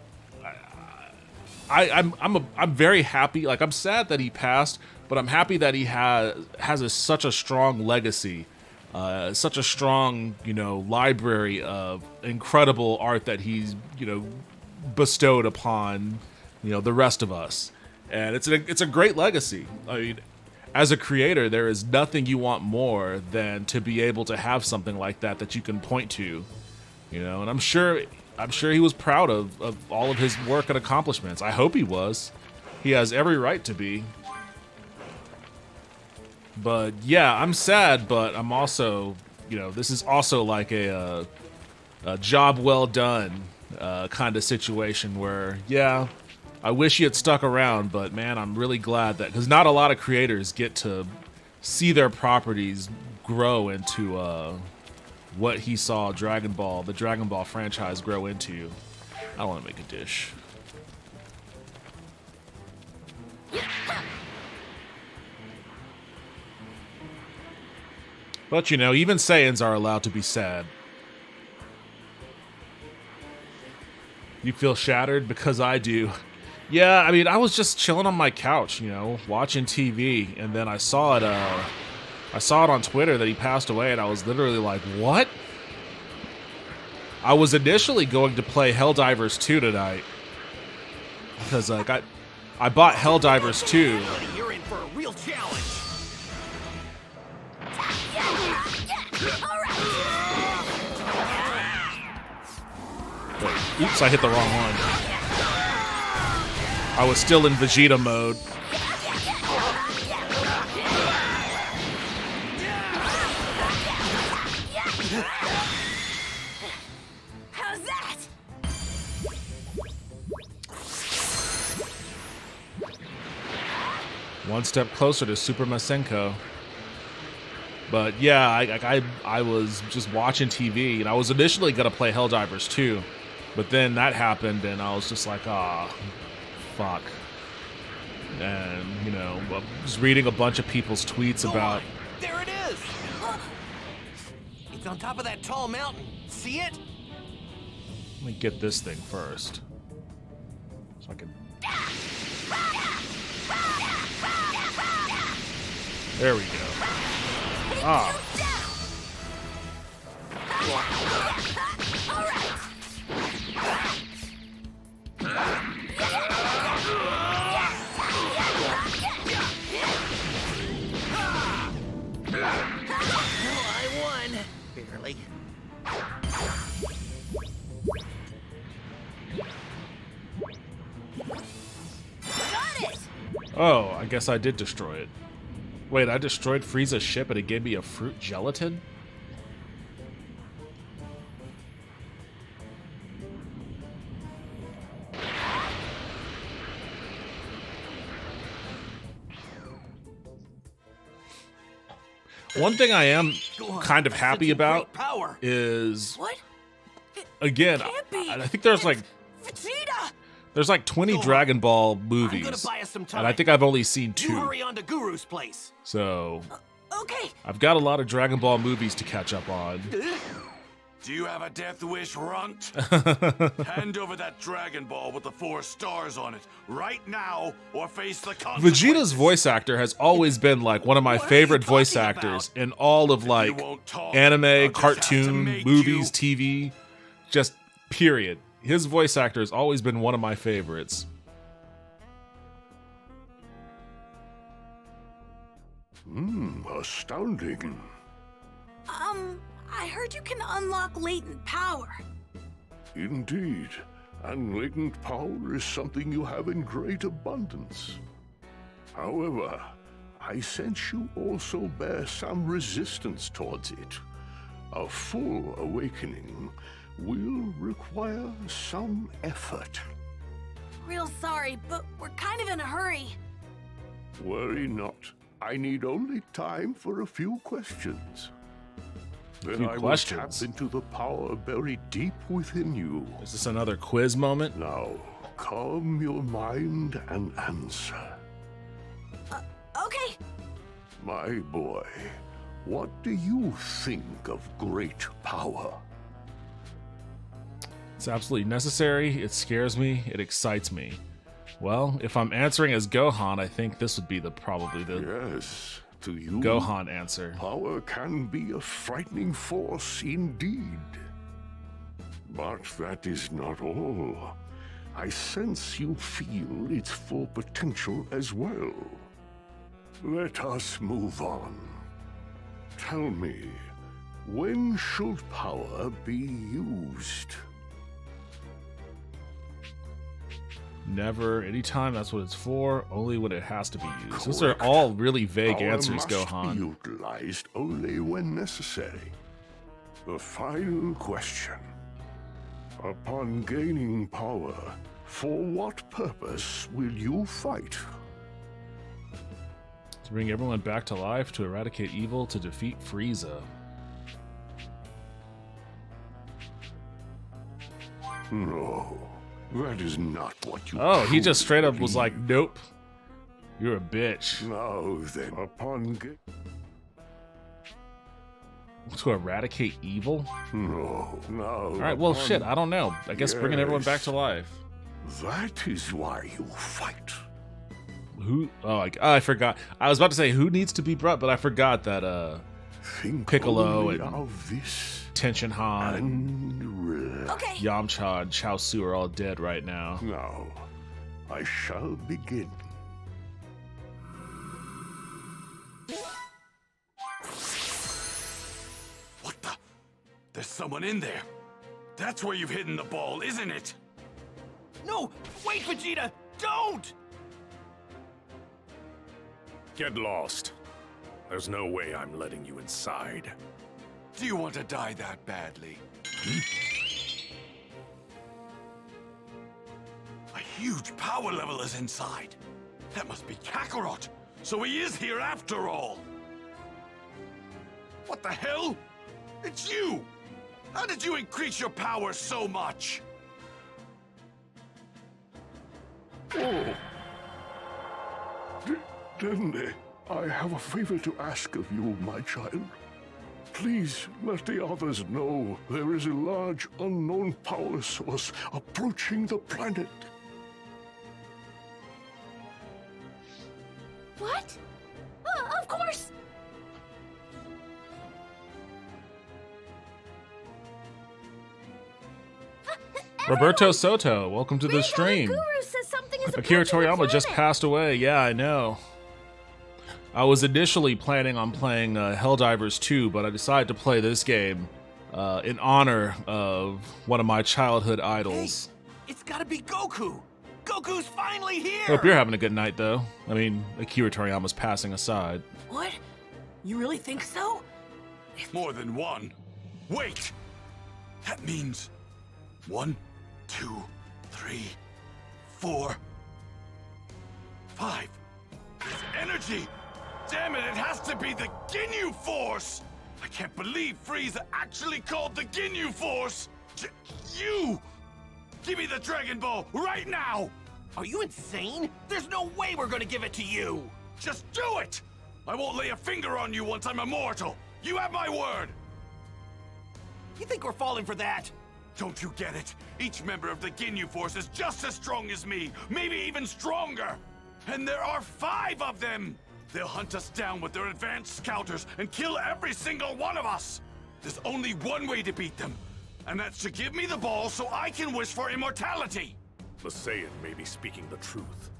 I'm very happy. Like, I'm sad that he passed, but I'm happy that he has such a strong legacy, such a strong, you know, library of incredible art that he's, you know, bestowed upon, you know, the rest of us. And it's a great legacy. I mean, as a creator, there is nothing you want more than to be able to have something like that you can point to, you know. And I'm sure he was proud of all of his work and accomplishments. I hope he was. He has every right to be. But yeah, I'm sad, but I'm also, you know, this is also like a job well done kind of situation where, yeah, I wish he had stuck around, but man, I'm really glad that, because not a lot of creators get to see their properties grow into what he saw the Dragon Ball franchise grow into. I don't want to make a dish. But you know, even Saiyans are allowed to be sad. You feel shattered? Because I do. Yeah, I mean, I was just chilling on my couch, you know, watching TV, and then I saw it on Twitter that he passed away, and I was literally like, what? I was initially going to play Helldivers 2 tonight. Because, like, I bought Helldivers 2. You're in for a real challenge. Wait, oops, I hit the wrong one. I was still in Vegeta mode. How's that? One step closer to Super Masenko. But yeah, I was just watching TV, and I was initially going to play Helldivers 2, but then that happened, and I was just like, ah, fuck. And, you know, I was reading a bunch of people's tweets about... There it is! It's on top of that tall mountain. See it? Let me get this thing first. So I can... There we go. Ah. I won. Barely. Got it! Oh, I guess I did destroy it. Wait, I destroyed Frieza's ship and it gave me a fruit gelatin? One thing I am kind of happy about Power. is, What? again, Can't be. I think there's like Vegeta! 20 Go on. Dragon Ball I'm movies, gonna buy us some time. and I think I've only seen You 2. hurry on to Guru's place. So Okay. I've got a lot of Dragon Ball movies to catch up on. Do you have a death wish, Runt? Hand over that Dragon Ball with the 4 stars on it right now, or face the consequences. Vegeta's voice actor has always been like one of my What are favorite you voice talking actors about? in all of like won't talk, anime, I'll just have to cartoon, make movies, TV, just period. His voice actor has always been one of my favorites. Astounding. I heard you can unlock latent power. Indeed. And latent power is something you have in great abundance. However, I sense you also bear some resistance towards it. A full awakening will require some effort. Real sorry, but we're kind of in a hurry. Worry not. I need only time for a few questions. Then Few I questions? will tap into the power buried deep within you. Is this another quiz moment? Now, calm your mind and answer. Okay. My boy, what do you think of great power? It's absolutely necessary, it scares me, it excites me. Well, if I'm answering as Gohan, I think this would be probably the Yes, to you, Gohan answer. power can be a frightening force indeed. But that is not all. I sense you feel its full potential as well. Let us move on. Tell me, when should power be used? Never, anytime, that's what it's for, only when it has to be used. Those are all really vague Power answers, must Gohan. be utilized only when necessary. The final question. Upon gaining power, for what purpose will you fight? To bring everyone back to life, to eradicate evil, to defeat Frieza. No, that is not what you Oh, he just truly straight up was believe. like, nope. You're a bitch. Now then, upon To eradicate evil? no. Alright, well, shit, I don't know. I guess bringing everyone back to life. That is why you fight. Who? Oh, I forgot. I was about to say who needs to be brought, but I forgot that Think Piccolo only and- of this Tenshin Han, and relax. Okay. Yamcha, and Chaozu are all dead right now. Now, I shall begin. What the? There's someone in there. That's where you've hidden the ball, isn't it? No! Wait, Vegeta! Don't! Get lost. There's no way I'm letting you inside. Do you want to die that badly? A huge power level is inside. That must be Kakarot. So he is here after all. What the hell? It's you! How did you increase your power so much? Oh. Dende, I have a favor to ask of you, my child. Please let the others know there is a large unknown power source approaching the planet. What? Of course. Roberto Soto, welcome to the stream. Guru says something is Akira approaching the Toriyama just planet. passed away. Yeah, I know. I was initially planning on playing Helldivers 2, but I decided to play this game in honor of one of my childhood idols. Hey, it's gotta be Goku! Goku's finally here! Hope you're having a good night, though. I mean, Akira Toriyama's passing aside. What? You really think so? More than one. Wait! That means 1, 2, 3, 4, 5. His energy! Damn it, it has to be the Ginyu Force! I can't believe Frieza actually called the Ginyu Force! You! Give me the Dragon Ball right now! Are you insane? There's no way we're gonna give it to you! Just do it! I won't lay a finger on you once I'm immortal! You have my word! You think we're falling for that? Don't you get it? Each member of the Ginyu Force is just as strong as me, maybe even stronger! And there are 5 of them! They'll hunt us down with their advanced scouters and kill every single one of us! There's only one way to beat them, and that's to give me the ball so I can wish for immortality! The Saiyan may be speaking the truth.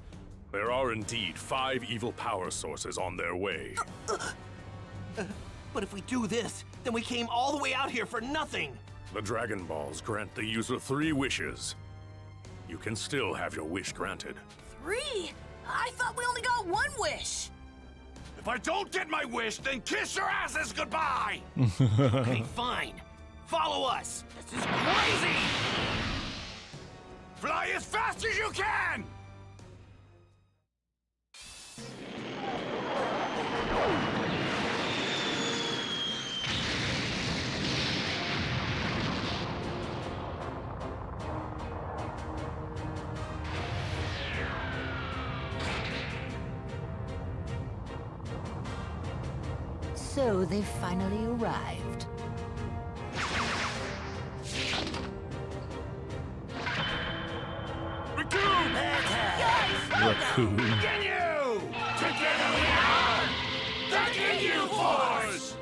There are indeed 5 evil power sources on their way. But if we do this, then we came all the way out here for nothing! The Dragon Balls grant the user 3 wishes. You can still have your wish granted. 3? I thought we only got 1 wish. If I don't get my wish, then kiss your asses goodbye! Okay, fine. Follow us! This is crazy! Fly as fast as you can! So they've finally arrived. Raccoon. Ginyu! Together we are the Ginyu Force!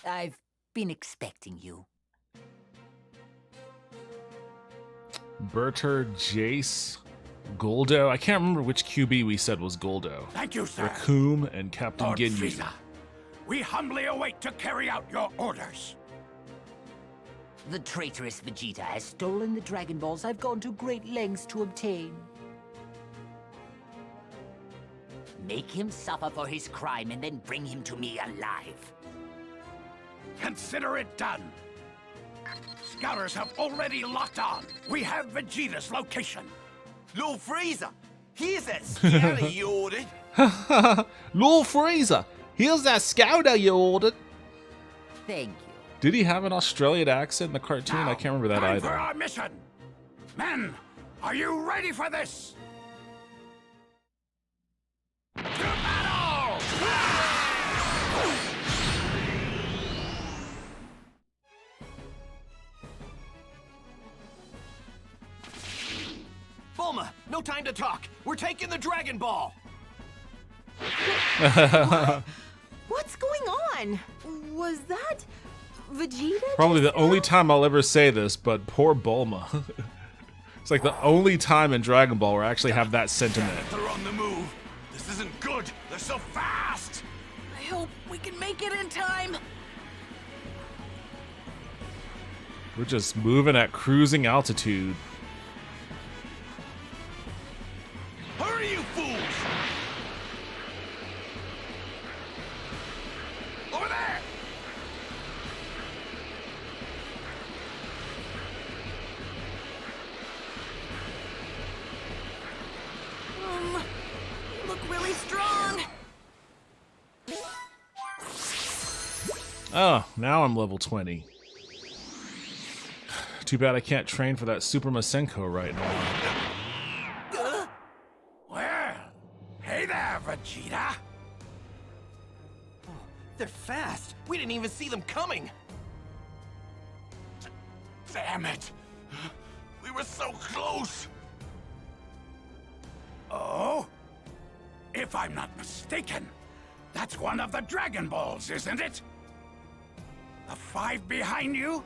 I've been expecting you. Berter, Jace, Goldo. I can't remember which QB we said was Goldo. Thank you, sir. Raccoon and Captain Lord Ginyu. Frieza, we humbly await to carry out your orders. The traitorous Vegeta has stolen the Dragon Balls I've gone to great lengths to obtain. Make him suffer for his crime and then bring him to me alive. Consider it done. Scouters have already locked on. We have Vegeta's location. Lord Frieza! Here's that scanner you ordered! Lord Frieza, here's that scouter you ordered. Thank you. Did he have an Australian accent in the cartoon? I can't remember that time either. for our mission. Men, are you ready for this? To battle! Bulma, no time to talk! We're taking the Dragon Ball! What's going on? Was that Vegeta? Probably just the only now? time I'll ever say this, but poor Bulma. It's like the only time in Dragon Ball where I actually have that sentiment. They're on the move. This isn't good. They're so fast. I hope we can make it in time. We're just moving at cruising altitude. Hurry, you fools! Over there! You look really strong. Oh, now I'm level 20. Too bad I can't train for that Super Masenko right now. Well, hey there, Vegeta. They're fast! We didn't even see them coming! Damn it! We were so close! Oh? If I'm not mistaken, That's one of the Dragon Balls, isn't it? The 5 behind you,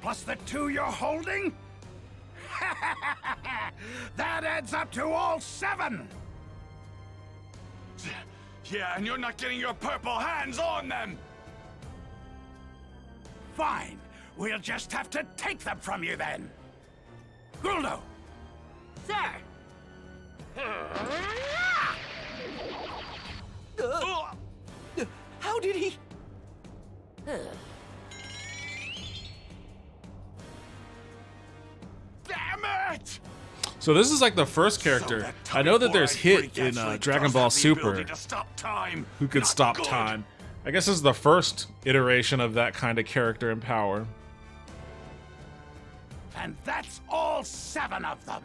plus the 2 you're holding? That adds up to all 7! Yeah, and you're not getting your purple hands on them! Fine. We'll just have to take them from you then. Guldo! Sir! How did he? Damn it! So this is like the first character. I know that there's Hit in Dragon Ball Super who could stop time. I guess this is the first iteration of that kind of character in power. And that's all 7 of them.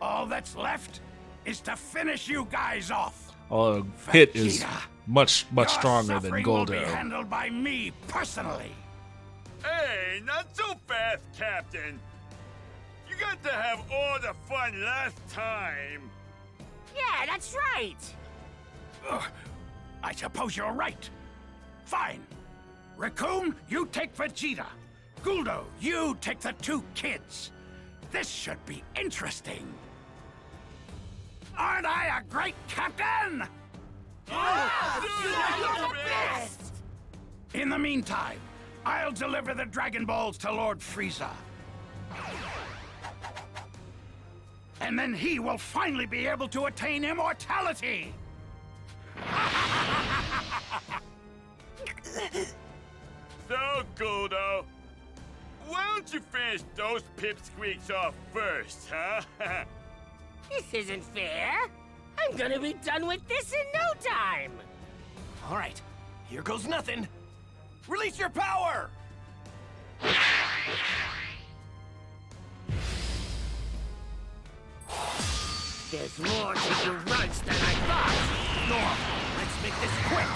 All that's left is to finish you guys off. Although Hit is Vegeta, much your stronger than suffering will be Guldo. handled by me personally. Hey, not so fast, Captain. You got to have all the fun last time. Yeah, that's right! Ugh, I suppose you're right. Fine. Raccoon, you take Vegeta. Guldo, you take the 2 kids. This should be interesting. Aren't I a great captain? You're the best! In the meantime, I'll deliver the Dragon Balls to Lord Frieza. And then he will finally be able to attain immortality! So, Guldo, why don't you finish those pipsqueaks off first, huh? This isn't fair! I'm gonna be done with this in no time! All right, here goes nothing. Release your power! There's more to your runs than I thought! Norm, let's make this quick.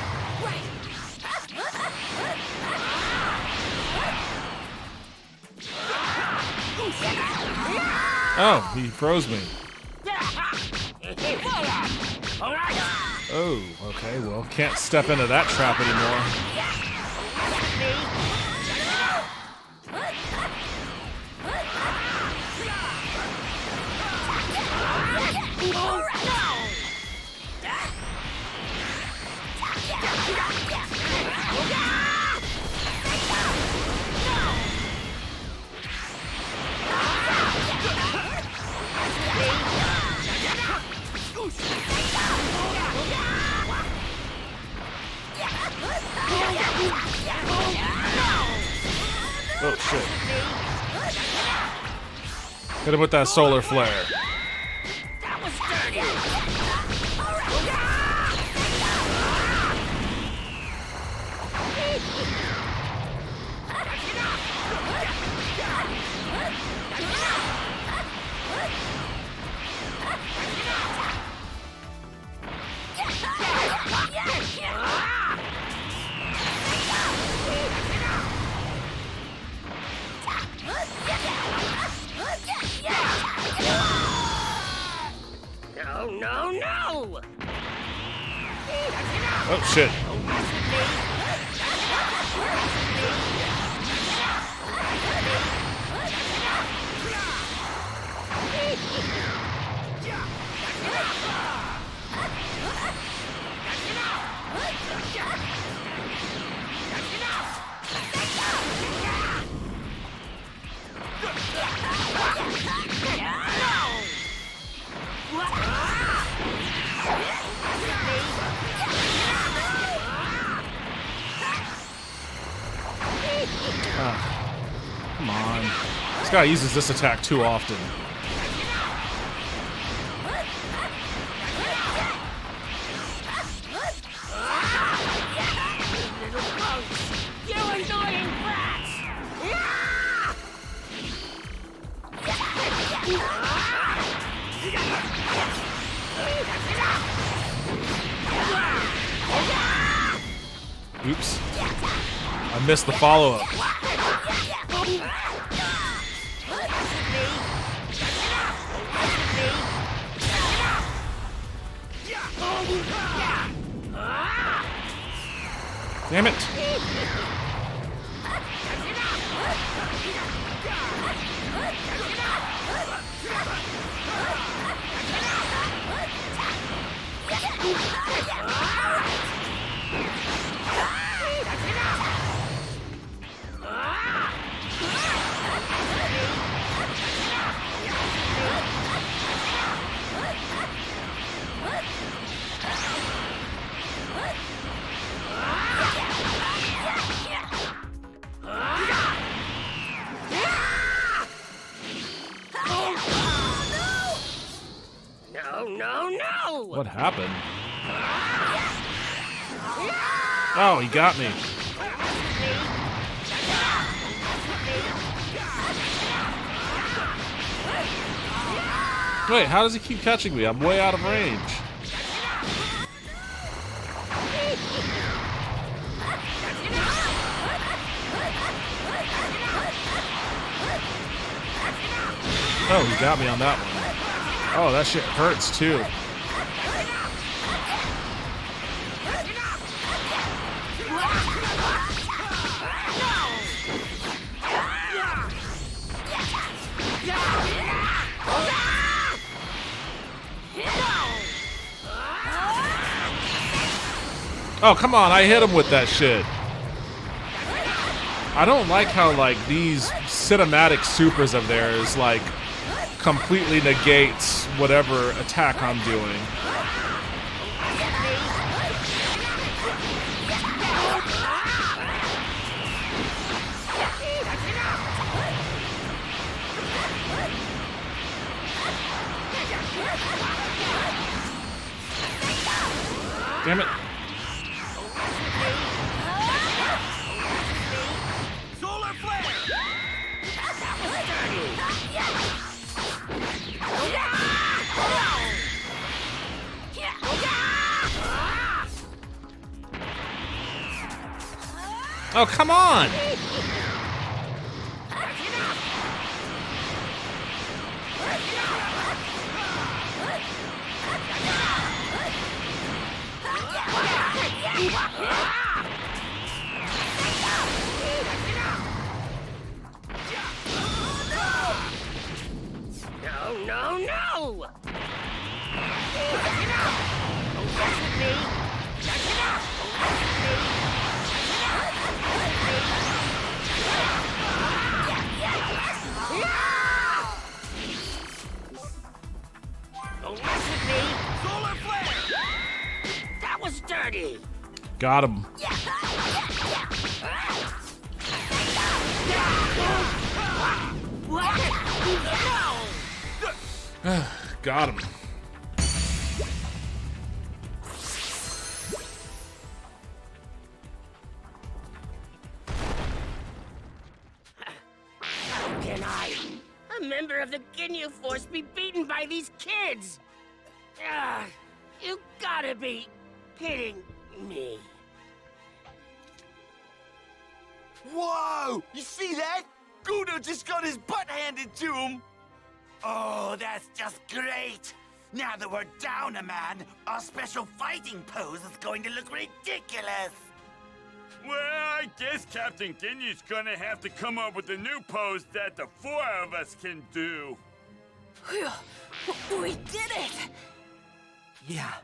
Oh, he froze me. Alright! Oh, okay, well, can't step into that trap anymore. Oh, shit. Hit him with that solar flare. That was dirty! No, no, no! Oh, shit. Come on. This guy uses this attack too often. You annoying brats! Oops. I missed the follow-up. Yeah! Damn it! No! What happened? Oh, he got me. Wait, how does he keep catching me? I'm way out of range. Oh, he got me on that one. Oh, that shit hurts too. Oh, come on, I hit him with that shit. I don't like how, like, these cinematic supers of theirs, like, completely negates whatever attack I'm doing. Damn it. Solar flare! Oh, come on! No! Solar flare! That was dirty! Got him. Got him. How can I, a member of the Ginyu Force, be beaten by these kids? You gotta be kidding me. Whoa! You see that? Guldo just got his butt handed to him! Oh, that's just great! Now that we're down a man, our special fighting pose is going to look ridiculous! Well, I guess Captain Ginyu's gonna have to come up with a new pose that the four of us can do. We did it! Yeah,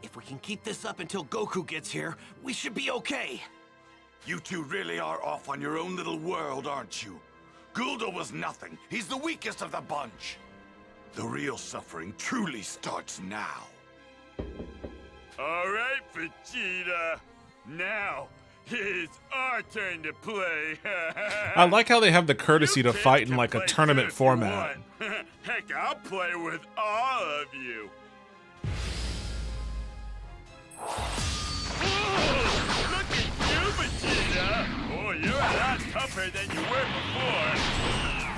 if we can keep this up until Goku gets here, we should be okay. You two really are off on your own little world, aren't you? Guldo was nothing. He's the weakest of the bunch. The real suffering truly starts now. All right, Vegeta. Now, it's our turn to play. I like how they have the courtesy to fight in like a tournament format. Heck, I'll play with all of you. Look at you, Vegeta! Oh, you're a lot tougher than you were before.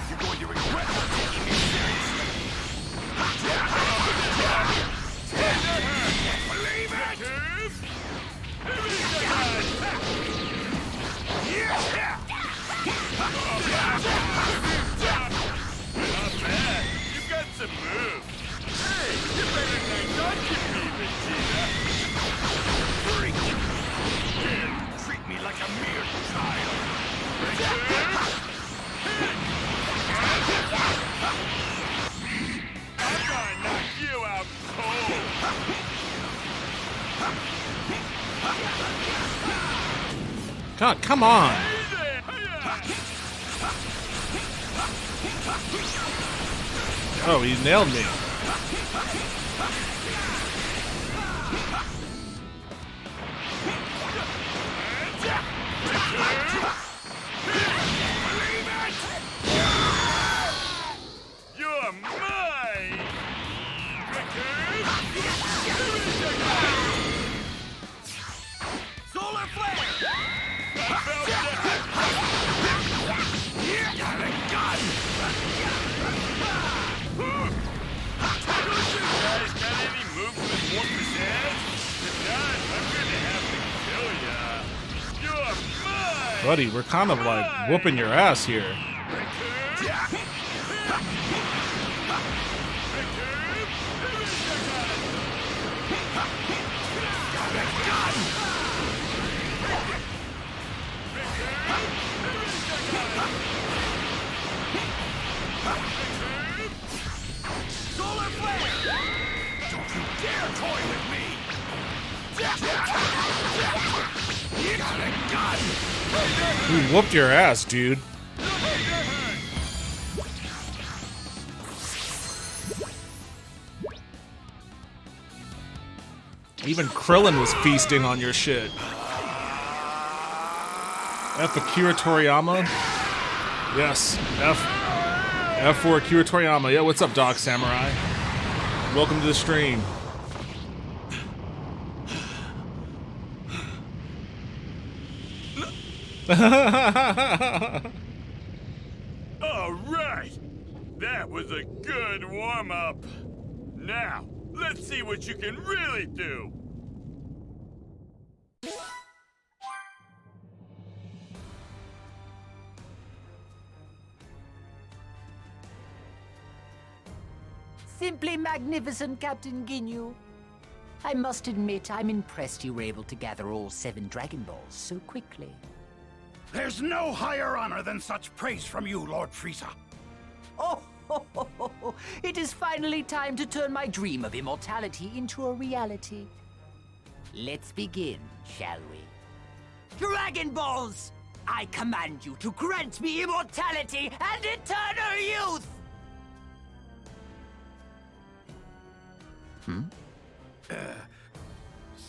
You're going to regret not taking me seriously. Believe it! Not bad. You got some moves. Hey, you better not dodge me, Vegeta. Treat me God, come on! Oh, he nailed me. You're mine! Solar flare! Got a gun! You guys got any moves with 1%? If not, I'm gonna have to kill ya. You're mine! Buddy, we're kind of like whooping your ass here. Solar flare! Don't you dare toy with me! You got a gun! We whooped your ass, dude. Even Krillin was feasting on your shit. F Akira Toriyama? Yes, F for Akira Toriyama. Yeah, what's up, Dog Samurai? Welcome to the stream. All right! That was a good warm-up. Now, let's see what you can really do. Simply magnificent, Captain Ginyu. I must admit, I'm impressed you were able to gather all 7 Dragon Balls so quickly. There's no higher honor than such praise from you, Lord Frieza. Oh, it is finally time to turn my dream of immortality into a reality. Let's begin, shall we? Dragon Balls! I command you to grant me immortality and eternal youth!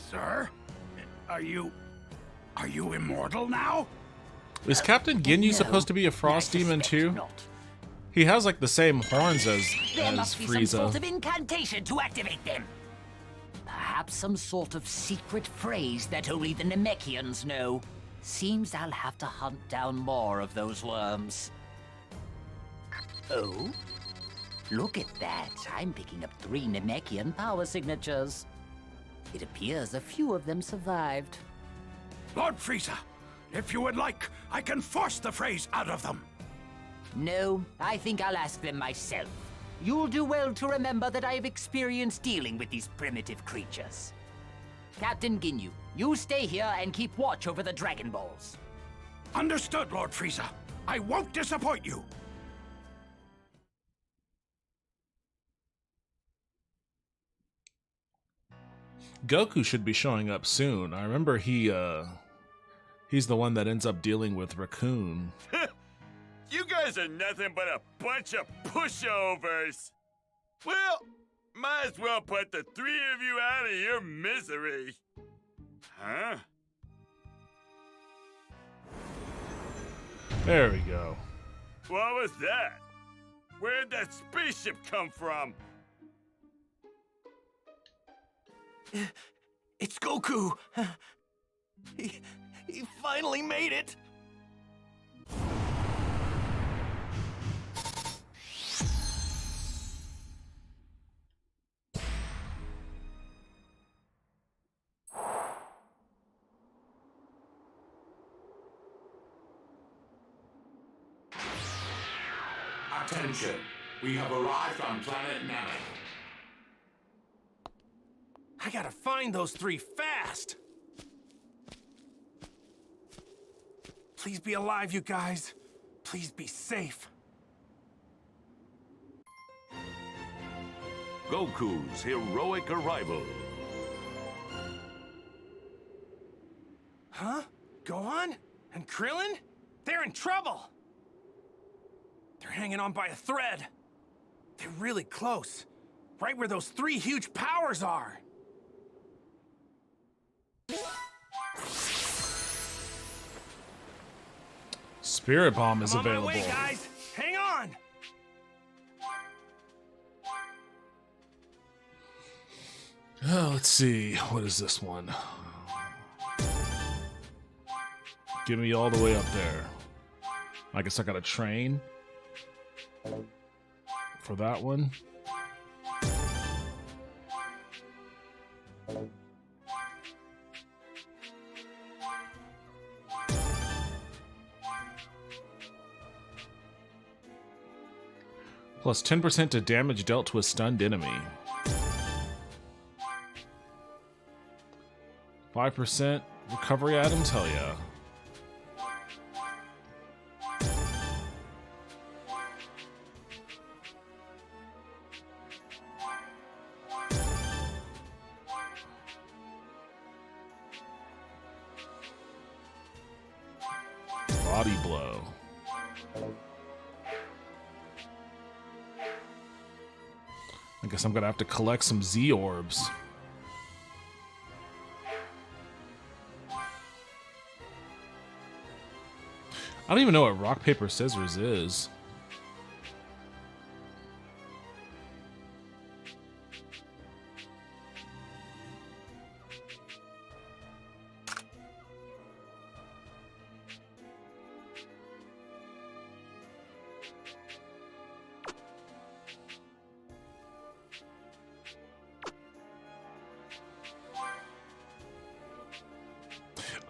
Sir? Are you immortal now? Is Captain Ginyu supposed to be a frost demon too? Not. He has like the same horns as There must be some sort of Frieza. incantation to activate them. Perhaps some sort of secret phrase that only the Namekians know. Seems I'll have to hunt down more of those worms. Oh? Look at that. I'm picking up 3 Namekian power signatures. It appears a few of them survived. Lord Frieza, if you would like, I can force the phrase out of them. No, I think I'll ask them myself. You'll do well to remember that I have experience dealing with these primitive creatures. Captain Ginyu, you stay here and keep watch over the Dragon Balls. Understood, Lord Frieza. I won't disappoint you. Goku should be showing up soon. I remember he's the one that ends up dealing with Raccoon. You guys are nothing but a bunch of pushovers. Well, might as well put the 3 of you out of your misery. Huh? There we go. What was that? Where'd that spaceship come from? It's Goku! He finally made it! Attention! We have arrived on planet Namek. I gotta find those 3 fast! Please be alive, you guys. Please be safe. Goku's heroic arrival. Huh? Gohan? And Krillin? They're in trouble! They're hanging on by a thread. They're really close. Right where those 3 huge powers are. Spirit Bomb is I'm on available. my way, guys. Hang on. Oh, let's see. What is this one? Get me all the way up there. I guess I got a train for that one. Plus 10% to damage dealt to a stunned enemy. 5% recovery items? Hell yeah. Body blow. I guess I'm gonna have to collect some Z orbs. I don't even know what rock, paper, scissors is.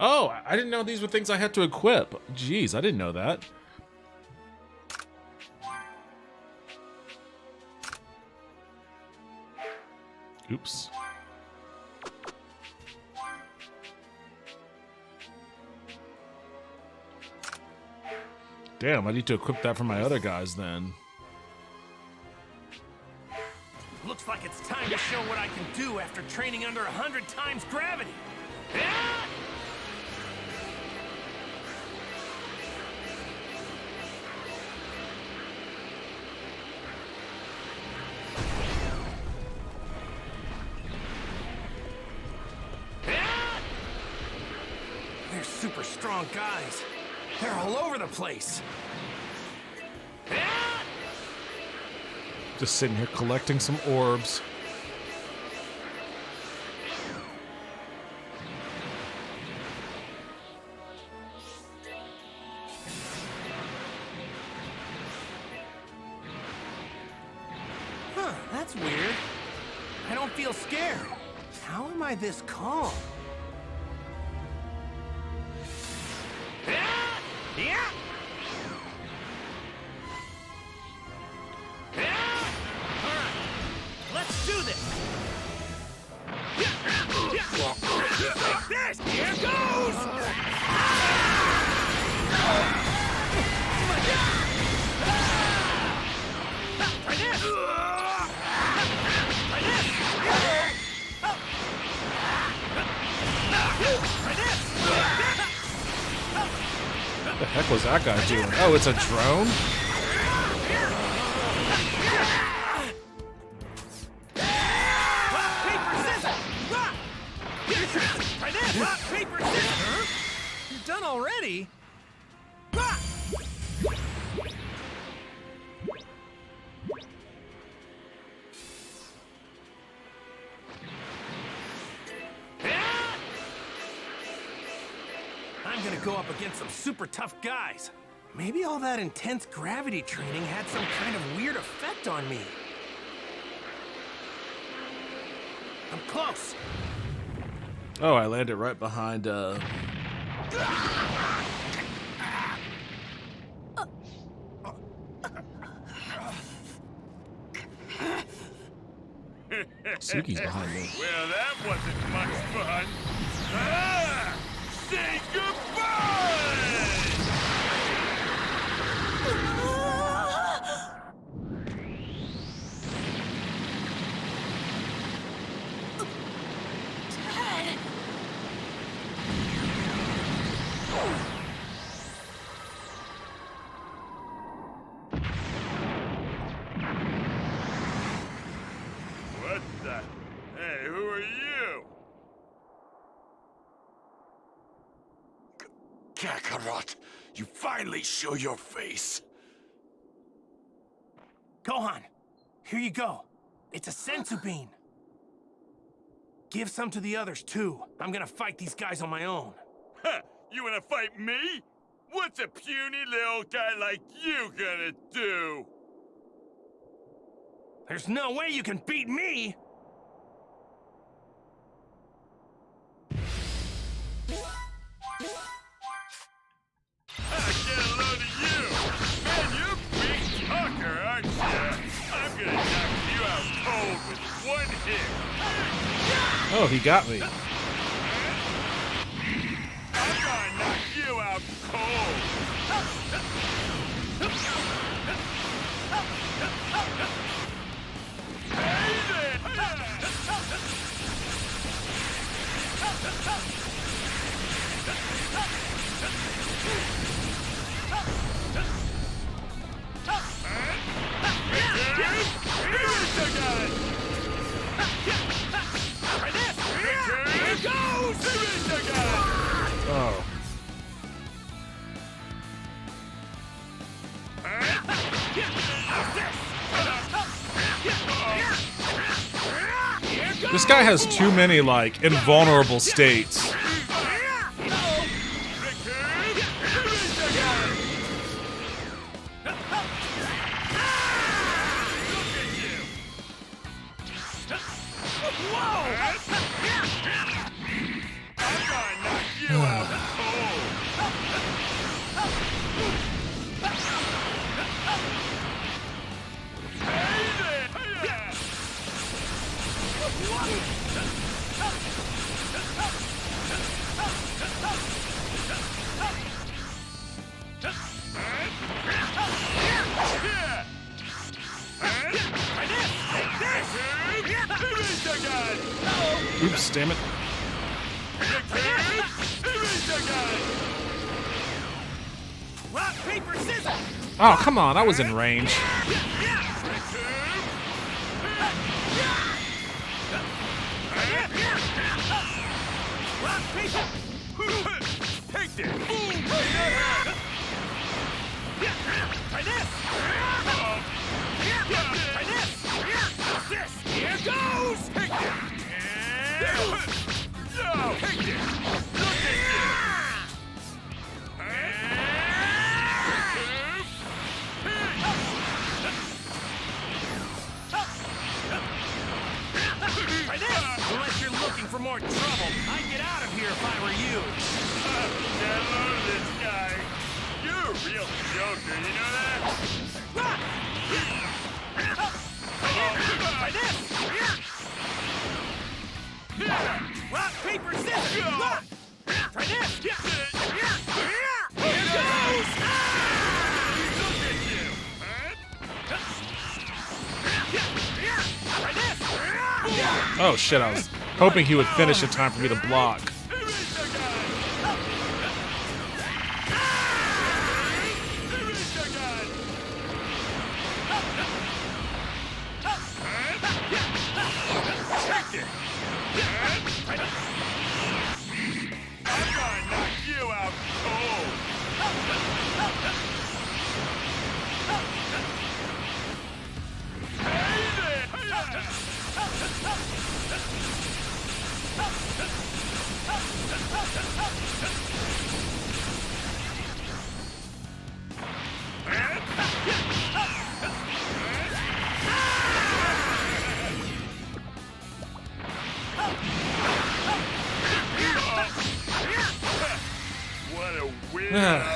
Oh, I didn't know these were things I had to equip. Jeez, I didn't know that. Oops. Damn, I need to equip that for my other guys then. Looks like it's time to show what I can do after training under 100 times gravity. Yeah! They're super strong guys. They're all over the place. Just sitting here collecting some orbs. Huh, that's weird. I don't feel scared. How am I this calm? Yeah! Let's do this! Like this! Here goes! Try this! Try this! Try this! What the heck was that guy doing? Oh, it's a drone? Try this! Rock, paper, scissors! You're done already? I'm gonna go up against some super tough guys. Maybe all that intense gravity training had some kind of weird effect on me. I'm close. Oh, I landed right behind, Suki's behind me. Well, that wasn't much fun. Ah! Say goodbye! Dad! Kakarot, you finally show your face. Gohan, here you go. It's a sensu bean. Give some to the others, too. I'm gonna fight these guys on my own. Huh, you wanna fight me? What's a puny little guy like you gonna do? There's no way you can beat me! I get a load of you! Man, you're a big talker, aren't you? I'm gonna knock you out cold with one hit. Oh, he got me. I'm gonna knock you out cold. Hey there! Oh. This guy has too many, like, invulnerable states. Oops, damn it. Rock, paper, scissors! Oh, come on, I was in range. Rock, paper! Take this! Try this! Try this! What's this? Here goes! Take this! No! Take this! Look at you! Try this! Unless you're looking for more trouble, I'd get out of here if I were you. Get a load of this guy. You're a real joker, you know that? Try this! Rock, paper, scissors! Rock! Try this! Here goes! Look at you! Try this! Oh shit, I was hoping he would finish in time for me to block. I'm gonna knock you out cold! What a weirdo!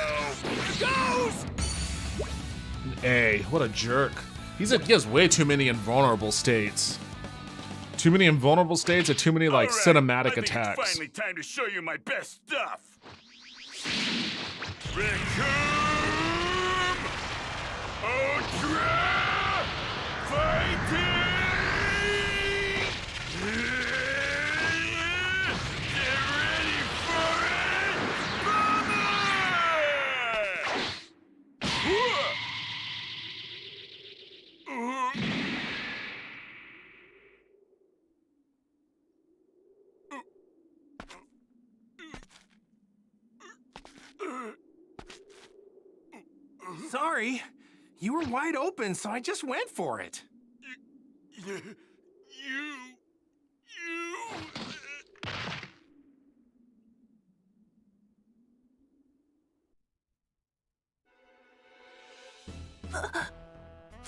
A, what a jerk. He has way too many invulnerable states. Too many invulnerable states and too many, like, All right, cinematic I think attacks. It's finally time to show you my best stuff. Raccoon! Ultra! Fighting! Get ready for it! Sorry. You were wide open, so I just went for it. You...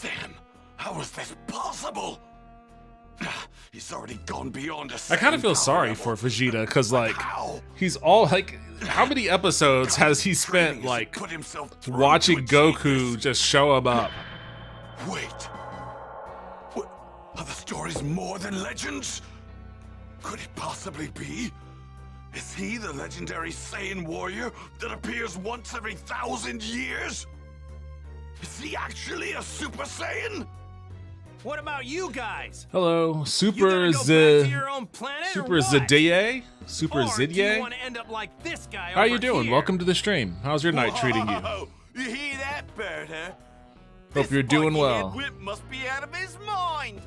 Damn, how is this possible? He's already gone beyond a I kind of feel sorry for Vegeta, because, like, he's all, like, how many episodes has he spent, like, watching Goku just show him up? Wait. What? Are the stories more than legends? Could it possibly be? Is he the legendary Saiyan warrior that appears once every 1,000 years? Is he actually a Super Saiyan? What about you guys? Hello, Super Zidye? Super Zidye? Like how you doing? Here? Welcome to the stream. How's your night treating you? You hear that, bird, huh? Hope you're doing well. Whip must be out of his mind.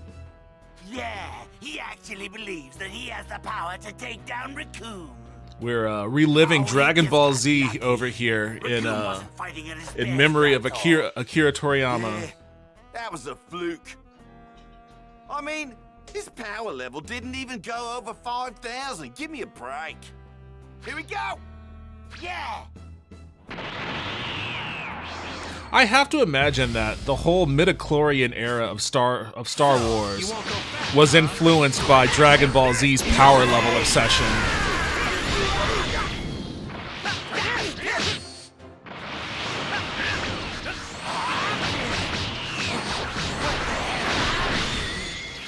Yeah, he actually believes that he has the power to take down Raccoon. We're reliving Dragon Ball Z over here in memory of Akira Toriyama. Yeah, that was a fluke. I mean, his power level didn't even go over 5,000. Give me a break. Here we go. Yeah. I have to imagine that the whole midichlorian era of Star Wars was influenced by Dragon Ball Z's power level obsession.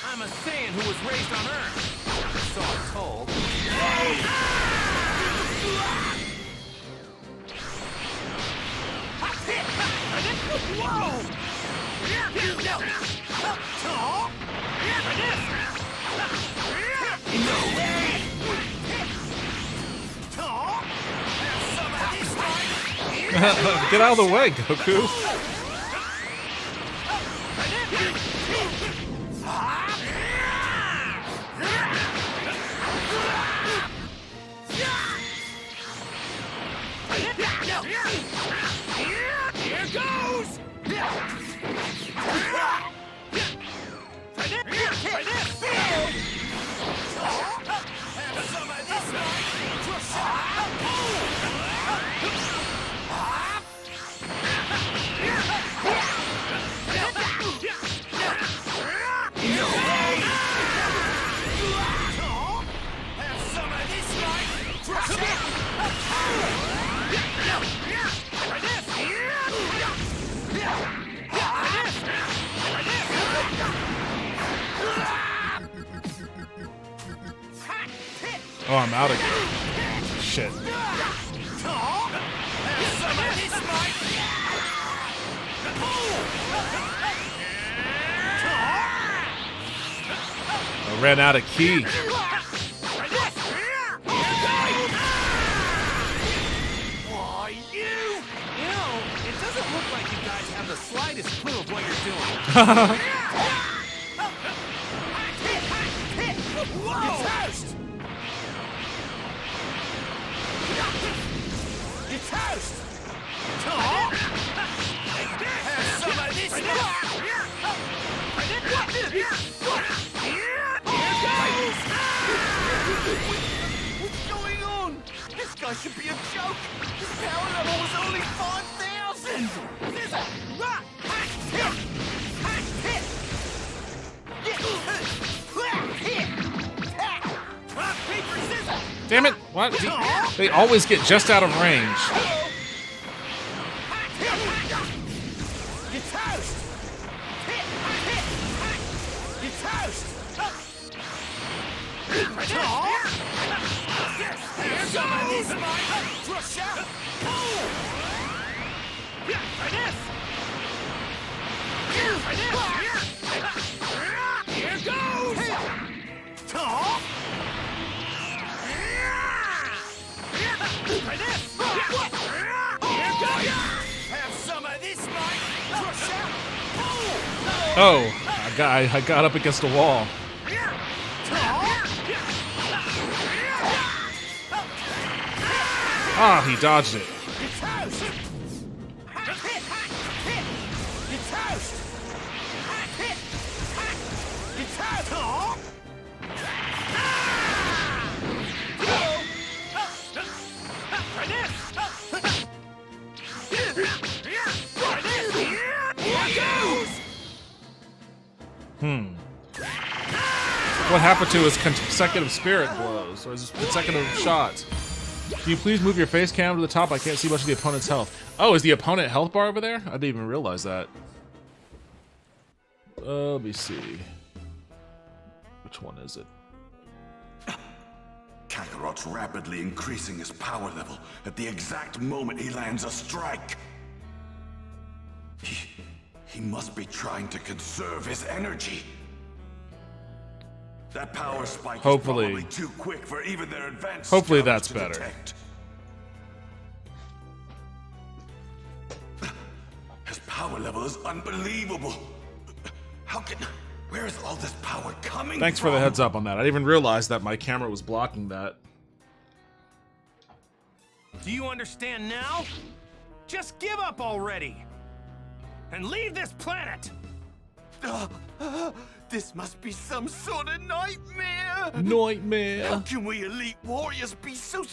I'm a Saiyan who was raised on Earth. So I'm told. Whoa! Get out of the way, Goku. Here goes! Oh, I'm out of here. Shit. I ran out of ki. Why, you know, it doesn't look like you guys have the slightest clue of what you're doing. Whoa! Toast! It's toast! Have some of this What's going on? This guy should be a joke! His power level was only 5,000! Damn it! What? They always get just out of range. It's toast! It's toast! Here goes! Have some of this, Oh, I got up against a wall. Ah, he dodged it. What happened to his consecutive spirit blows, or his consecutive shots? Can you please move your face cam to the top? I can't see much of the opponent's health. Oh, is the opponent health bar over there? I didn't even realize that. Let me see. Which one is it? Kakarot's rapidly increasing his power level at the exact moment he lands a strike. He must be trying to conserve his energy. That power spike is probably too quick for even their advanced hopefully that's to better. Detect. His power level is unbelievable. Where is all this power coming Thanks from? for the heads up on that. I didn't even realize that my camera was blocking that. Do you understand now? Just give up already! And leave this planet! This must be some sort of nightmare! Nightmare! How can we elite warriors be so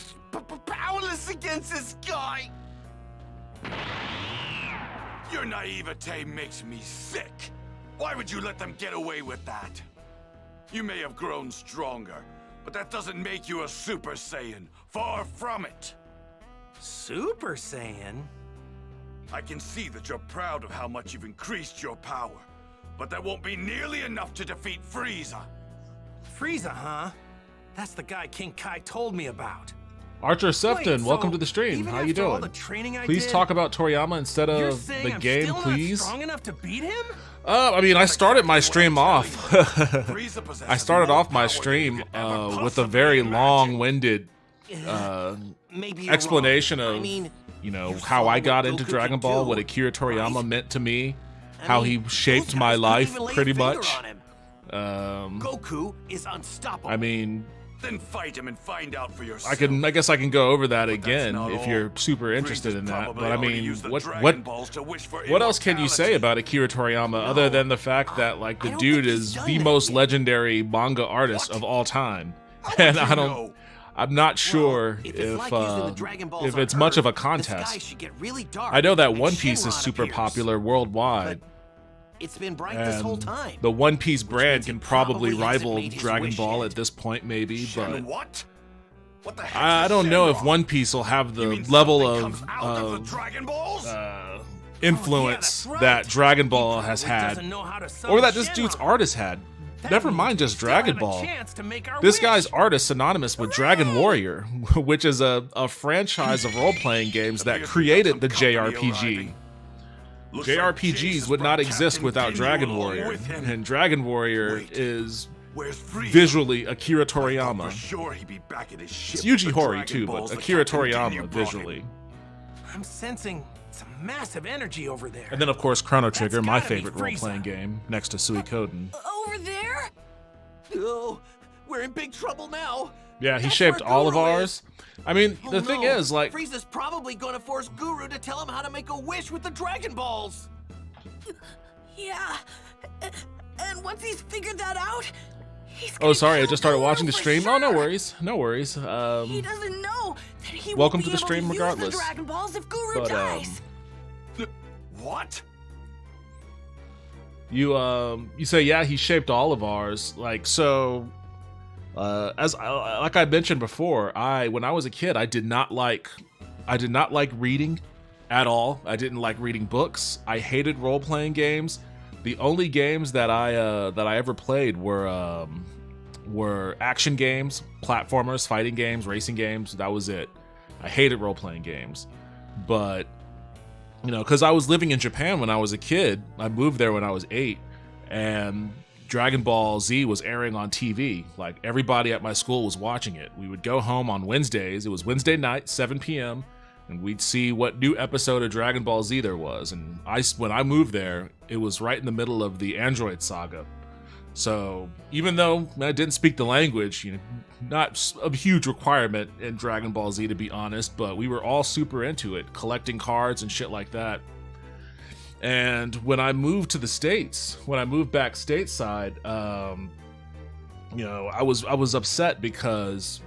powerless against this guy? Your naivete makes me sick. Why would you let them get away with that? You may have grown stronger, but that doesn't make you a Super Saiyan. Far from it. Super Saiyan? I can see that you're proud of how much you've increased your power, but that won't be nearly enough to defeat Frieza. Frieza, huh? That's the guy King Kai told me about. Archer Sefton, Wait, welcome so to the stream. even How you after all doing? the training I Please did, talk about Toriyama instead you're of saying the I'm game, still please. Not strong enough to beat him? I mean, I started my stream off. I started off my stream with a very long-winded explanation of, you know, how I got into Dragon Ball, what Akira Toriyama meant to me, how he shaped my life, pretty much. Goku is unstoppable. I mean, then fight him and find out for yourself. I guess I can go over that again if you're super interested in that. But I mean, what else can you say about Akira Toriyama other than the fact that like the dude is the most legendary manga artist of all time? And I'm not sure if it's much of a contest. I know that One Piece is super popular worldwide. It's been bright this whole time. The One Piece brand can probably rival Dragon Ball at this point, maybe, but I don't know if One Piece will have the level of influence that Dragon Ball has had, or that this dude's artist had. Never mind just Dragon Ball. This guy's art is synonymous with Dragon Warrior, which is a franchise of role-playing games that created the JRPG. JRPGs would not exist without Dragon Warrior, and Dragon Warrior is visually Akira Toriyama. It's Yuji Horii too, but Akira Toriyama visually. I'm sensing some massive energy over there. And then of course Chrono Trigger, my favorite role-playing game, next to Suikoden. Over there? Oh, we're in big trouble now. Yeah, he shaped all of ours. I mean, the thing is, like, Frieza's probably gonna force Guru to tell him how to make a wish with the Dragon Balls. Yeah. And once he's figured that out, oh, sorry, I just started watching the stream. Oh, no worries, no worries. he doesn't know that he welcome won't to be the able stream, to regardless. use the Dragon Balls if Guru But, dies. What? You say, yeah, he shaped all of ours. Like, so, like I mentioned before, when I was a kid, I did not like reading at all. I didn't like reading books. I hated role-playing games. The only games that I ever played were action games, platformers, fighting games, racing games. That was it. I hated role-playing games. But, you know, because I was living in Japan when I was a kid. I moved there when I was 8, and Dragon Ball Z was airing on TV. Like, everybody at my school was watching it. We would go home on Wednesdays. It was Wednesday night, 7 p.m., and we'd see what new episode of Dragon Ball Z there was. And when I moved there, it was right in the middle of the Android saga. So even though I didn't speak the language, you know, not a huge requirement in Dragon Ball Z, to be honest, but we were all super into it, collecting cards and shit like that. And when I moved to the States, when I moved back stateside, you know, I was upset because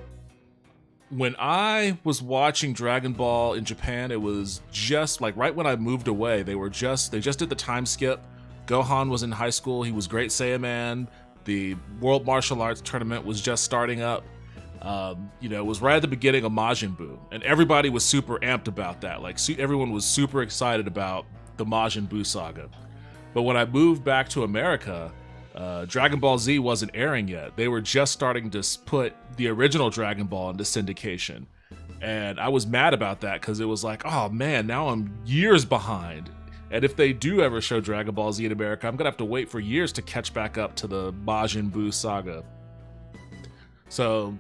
when I was watching Dragon Ball in Japan, it was just like right when I moved away, they just did the time skip Gohan was in high school. He was Great Saiyaman. The World Martial Arts Tournament was just starting up. You know, it was right at the beginning of Majin Buu, and everybody was super amped about that. Like, everyone was super excited about the Majin Buu saga. But when I moved back to America, Dragon Ball Z wasn't airing yet. They were just starting to put the original Dragon Ball into syndication. And I was mad about that because it was like, oh man, now I'm years behind. And if they do ever show Dragon Ball Z in America, I'm going to have to wait for years to catch back up to the Majin Buu saga. So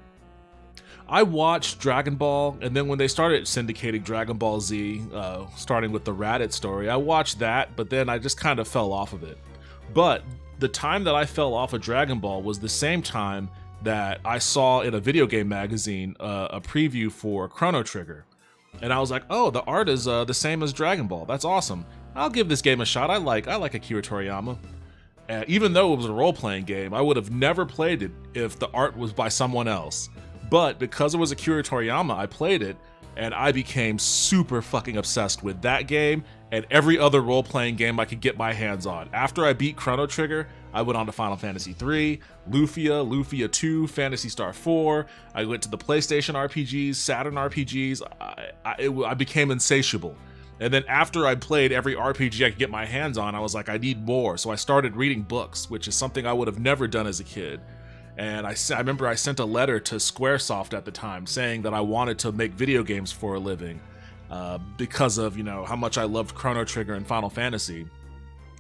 I watched Dragon Ball, and then when they started syndicating Dragon Ball Z, starting with the Raditz story, I watched that, but then I just kind of fell off of it. But the time that I fell off of Dragon Ball was the same time that I saw in a video game magazine a preview for Chrono Trigger. And I was like, oh, the art is the same as Dragon Ball. That's awesome. I'll give this game a shot. I like Akira Toriyama. Even though it was a role-playing game, I would have never played it if the art was by someone else. But because it was Akira Toriyama, I played it, and I became super fucking obsessed with that game and every other role-playing game I could get my hands on. After I beat Chrono Trigger, I went on to Final Fantasy III, Lufia 2, Phantasy Star 4. I went to the PlayStation RPGs, Saturn RPGs. I became insatiable. And then after I played every RPG I could get my hands on, I was like, I need more. So I started reading books, which is something I would have never done as a kid. And I remember I sent a letter to Squaresoft at the time saying that I wanted to make video games for a living because of, you know, how much I loved Chrono Trigger and Final Fantasy.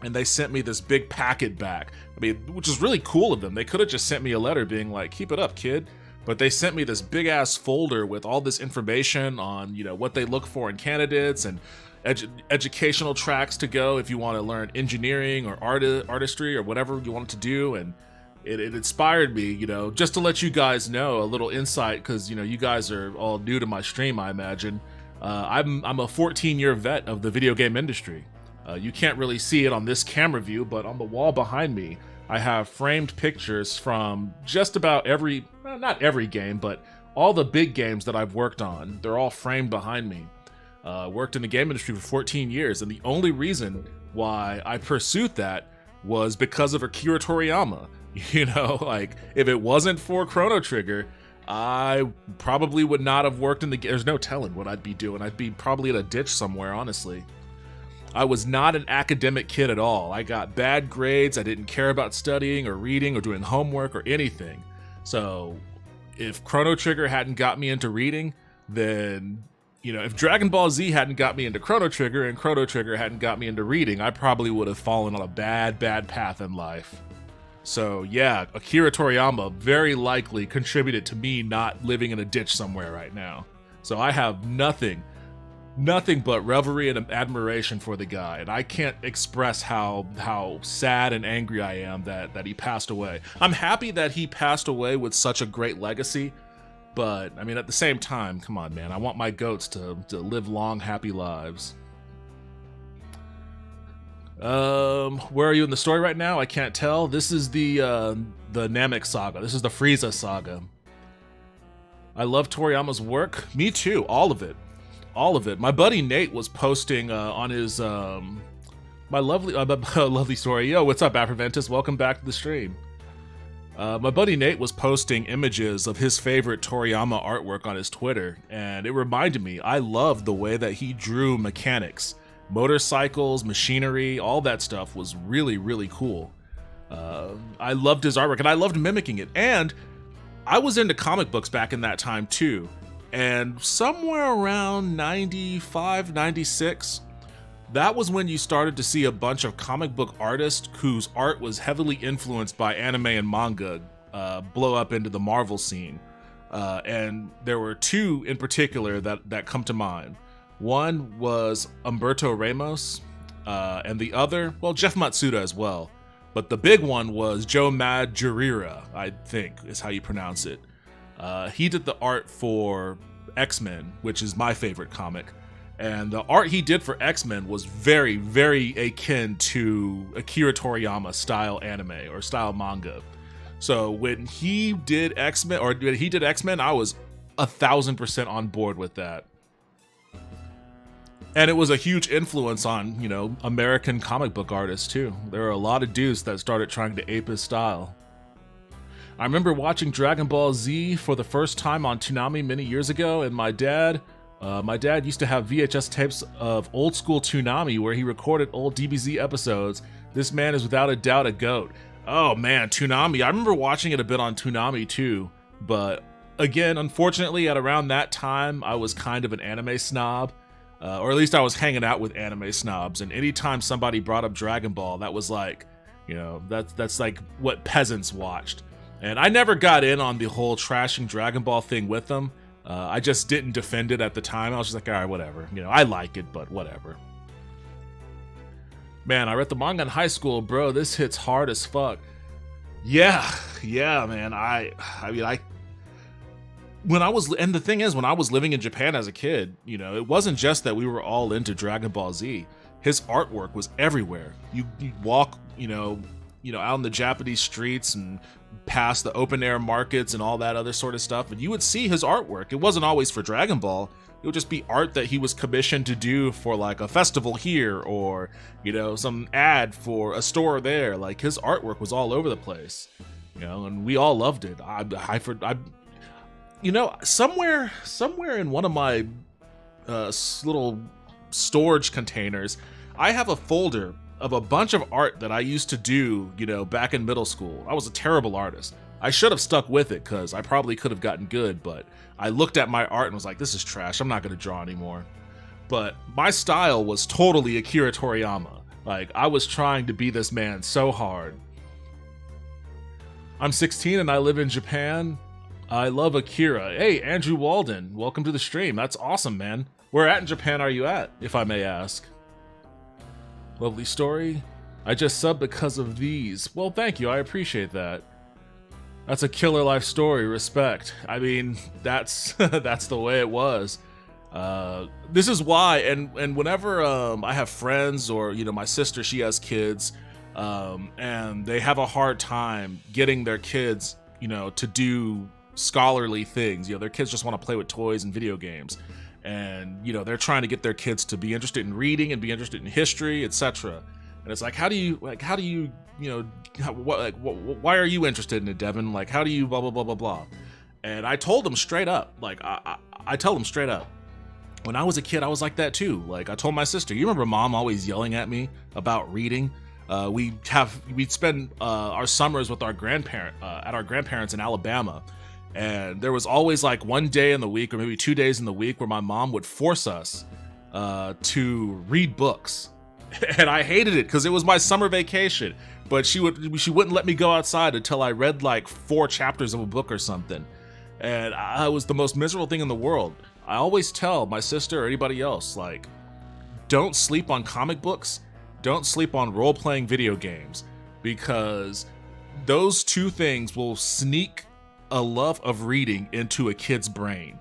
And they sent me this big packet back. I mean, which is really cool of them. They could have just sent me a letter being like, keep it up, kid. But they sent me this big ass folder with all this information on, you know, what they look for in candidates and educational tracks to go if you want to learn engineering or artistry or whatever you want to do. And it inspired me, you know, just to let you guys know a little insight, because, you know, you guys are all new to my stream, I imagine. I'm a 14-year vet of the video game industry. You can't really see it on this camera view, but on the wall behind me, I have framed pictures from just about every, well, not every game, but all the big games that I've worked on. They're all framed behind me. Worked in the game industry for 14 years, and the only reason why I pursued that was because of Akira Toriyama. You know, like, if it wasn't for Chrono Trigger, I probably would not have worked in the game. There's no telling what I'd be doing. I'd be probably in a ditch somewhere, honestly. I was not an academic kid at all. I got bad grades. I didn't care about studying or reading or doing homework or anything. So if Chrono Trigger hadn't got me into reading, then, you know, if Dragon Ball Z hadn't got me into Chrono Trigger and Chrono Trigger hadn't got me into reading, I probably would have fallen on a bad path in life. So yeah, Akira Toriyama very likely contributed to me not living in a ditch somewhere right now. So I have nothing but revelry and admiration for the guy, and I can't express how sad and angry I am that he passed away. I'm happy that he passed away with such a great legacy, but I mean, at the same time, come on, man, I want my goats to live long, happy lives. Where are you in the story right now? I can't tell. This is the Namek saga. This is the Frieza saga. I love Toriyama's work. Me too. All of it. My buddy Nate was posting on his my lovely story. Yo, what's up, Aphroventus? Welcome back to the stream. My buddy Nate was posting images of his favorite Toriyama artwork on his Twitter, and it reminded me, I loved the way that he drew mechanics. Motorcycles, machinery, all that stuff was really, really cool. I loved his artwork, and I loved mimicking it. And I was into comic books back in that time too. And somewhere around 95, 96, that was when you started to see a bunch of comic book artists whose art was heavily influenced by anime and manga blow up into the Marvel scene. And there were two in particular that come to mind. One was Humberto Ramos, and the other, well, Jeff Matsuda as well. But the big one was Joe Madureira, I think is how you pronounce it. He did the art for X-Men, which is my favorite comic. And the art he did for X-Men was very, very akin to Akira Toriyama style anime or style manga. So when he did X-Men, I was 1000% on board with that. And it was a huge influence on, you know, American comic book artists too. There were a lot of dudes that started trying to ape his style. I remember watching Dragon Ball Z for the first time on Toonami many years ago, and my dad used to have VHS tapes of old school Toonami where he recorded old DBZ episodes. This man is without a doubt a GOAT. Oh man, Toonami. I remember watching it a bit on Toonami too, but again, unfortunately, at around that time, I was kind of an anime snob. Or at least I was hanging out with anime snobs, and anytime somebody brought up Dragon Ball, that was like, you know, that's like what peasants watched. And I never got in on the whole trashing Dragon Ball thing with them. I just didn't defend it at the time. I was just like, all right, whatever. You know, I like it, but whatever. Man, I read the manga in high school, bro. This hits hard as fuck. Yeah, man. And the thing is, when I was living in Japan as a kid, you know, it wasn't just that we were all into Dragon Ball Z. His artwork was everywhere. You walk, you know, out in the Japanese streets and past the open air markets and all that other sort of stuff, and you would see his artwork. It wasn't always for Dragon Ball. It would just be art that he was commissioned to do for like a festival here, or, you know, some ad for a store there. Like, his artwork was all over the place, you know, and we all loved it. You know, somewhere in one of my little storage containers, I have a folder of a bunch of art that I used to do, you know, back in middle school. I was a terrible artist. I should have stuck with it because I probably could have gotten good, but I looked at my art and was like, this is trash. I'm not going to draw anymore. But my style was totally Akira Toriyama. Like, I was trying to be this man so hard. I'm 16 and I live in Japan. I love Akira. Hey, Andrew Walden, welcome to the stream. That's awesome, man. Where at in Japan are you at, if I may ask? Lovely story. I just subbed because of these. Well, thank you. I appreciate that. That's a killer life story. Respect. I mean, that's that's the way it was. This is why, and whenever I have friends, or, you know, my sister, she has kids, and they have a hard time getting their kids, you know, to do scholarly things. You know, their kids just want to play with toys and video games, and, you know, they're trying to get their kids to be interested in reading and be interested in history, etc. And it's like, how do you you know, why are you interested in it, Devin? Like, how do you blah blah blah blah blah? And I told them straight up, like, I tell them straight up, when I was a kid, I was like that too. Like, I told my sister, you remember Mom always yelling at me about reading? We'd spend our summers with our grandparents in Alabama. And there was always like one day in the week, or maybe 2 days in the week, where my mom would force us to read books. And I hated it because it was my summer vacation. But she wouldn't let me go outside until I read like 4 chapters of a book or something. And it was the most miserable thing in the world. I always tell my sister or anybody else, like, don't sleep on comic books. Don't sleep on role-playing video games. Because those two things will sneak a love of reading into a kid's brain.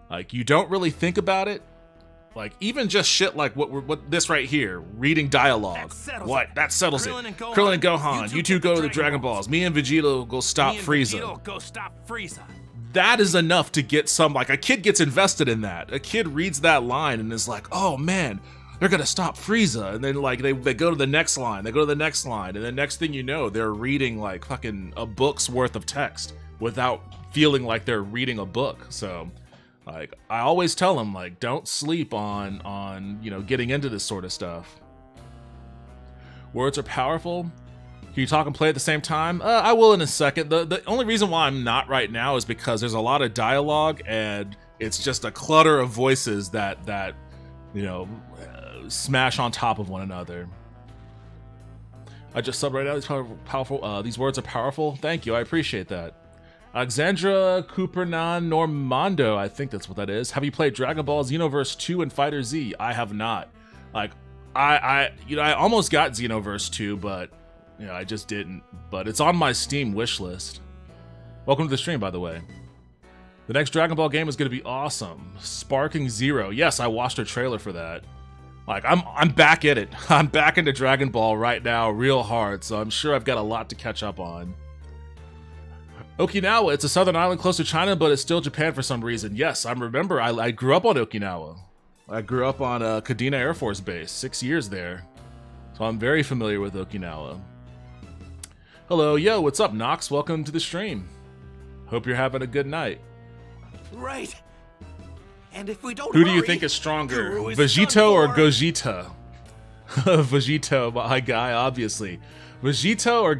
Like, you don't really think about it. Like, even just shit like what this right here, reading dialogue. That settles it. Krillin and Gohan, you two go to the Dragon Balls. Me and Vegeta will go stop Frieza. That is enough to get some, like, a kid gets invested in that. A kid reads that line and is like, oh man, they're gonna stop Frieza. And then, like, they go to the next line, they go to the next line, and the next thing you know, they're reading like fucking a book's worth of text without feeling like they're reading a book. So, like, I always tell them, like, don't sleep on you know, getting into this sort of stuff. Words are powerful. Can you talk and play at the same time? I will in a second. The only reason why I'm not right now is because there's a lot of dialogue, and it's just a clutter of voices that you know, smash on top of one another. I just subbed right now. These powerful. These words are powerful. Thank you. I appreciate that. Alexandra Coopernan Normando, I think that's what that is. Have you played Dragon Ball Xenoverse 2 and Fighter Z? I have not. Like, I almost got Xenoverse 2, but, you know, I just didn't. But it's on my Steam wish list. Welcome to the stream, by the way. The next Dragon Ball game is going to be awesome. Sparking Zero. Yes, I watched a trailer for that. Like, I'm back at it. I'm back into Dragon Ball right now real hard, so I'm sure I've got a lot to catch up on. Okinawa, it's a southern island close to China, but it's still Japan for some reason. Yes, I remember. I grew up on Okinawa. I grew up on Kadena Air Force Base, 6 years there. So I'm very familiar with Okinawa. Hello, yo, what's up, Nox? Welcome to the stream. Hope you're having a good night. Right. And if we don't Who do you hurry, think is stronger, Guru is Vegito done or for. Gogeta? Vegito, my guy, obviously. Vegito or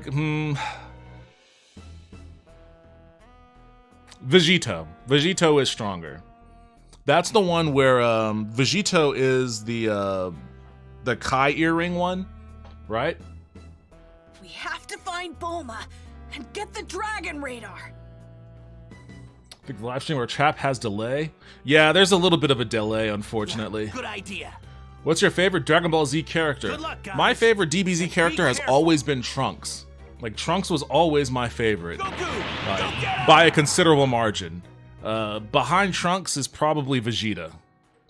Vegito. Vegito is stronger. That's the one where Vegito is the Kai earring one, right? We have to find Bulma and get the dragon radar. I think the live stream where chat has delay. Yeah, there's a little bit of a delay, unfortunately. Good idea. What's your favorite Dragon Ball Z character? Good luck, guys. My favorite DBZ character has careful. always been Trunks. Like, Trunks was always my favorite. Goku, By a considerable margin. Behind Trunks is probably Vegeta.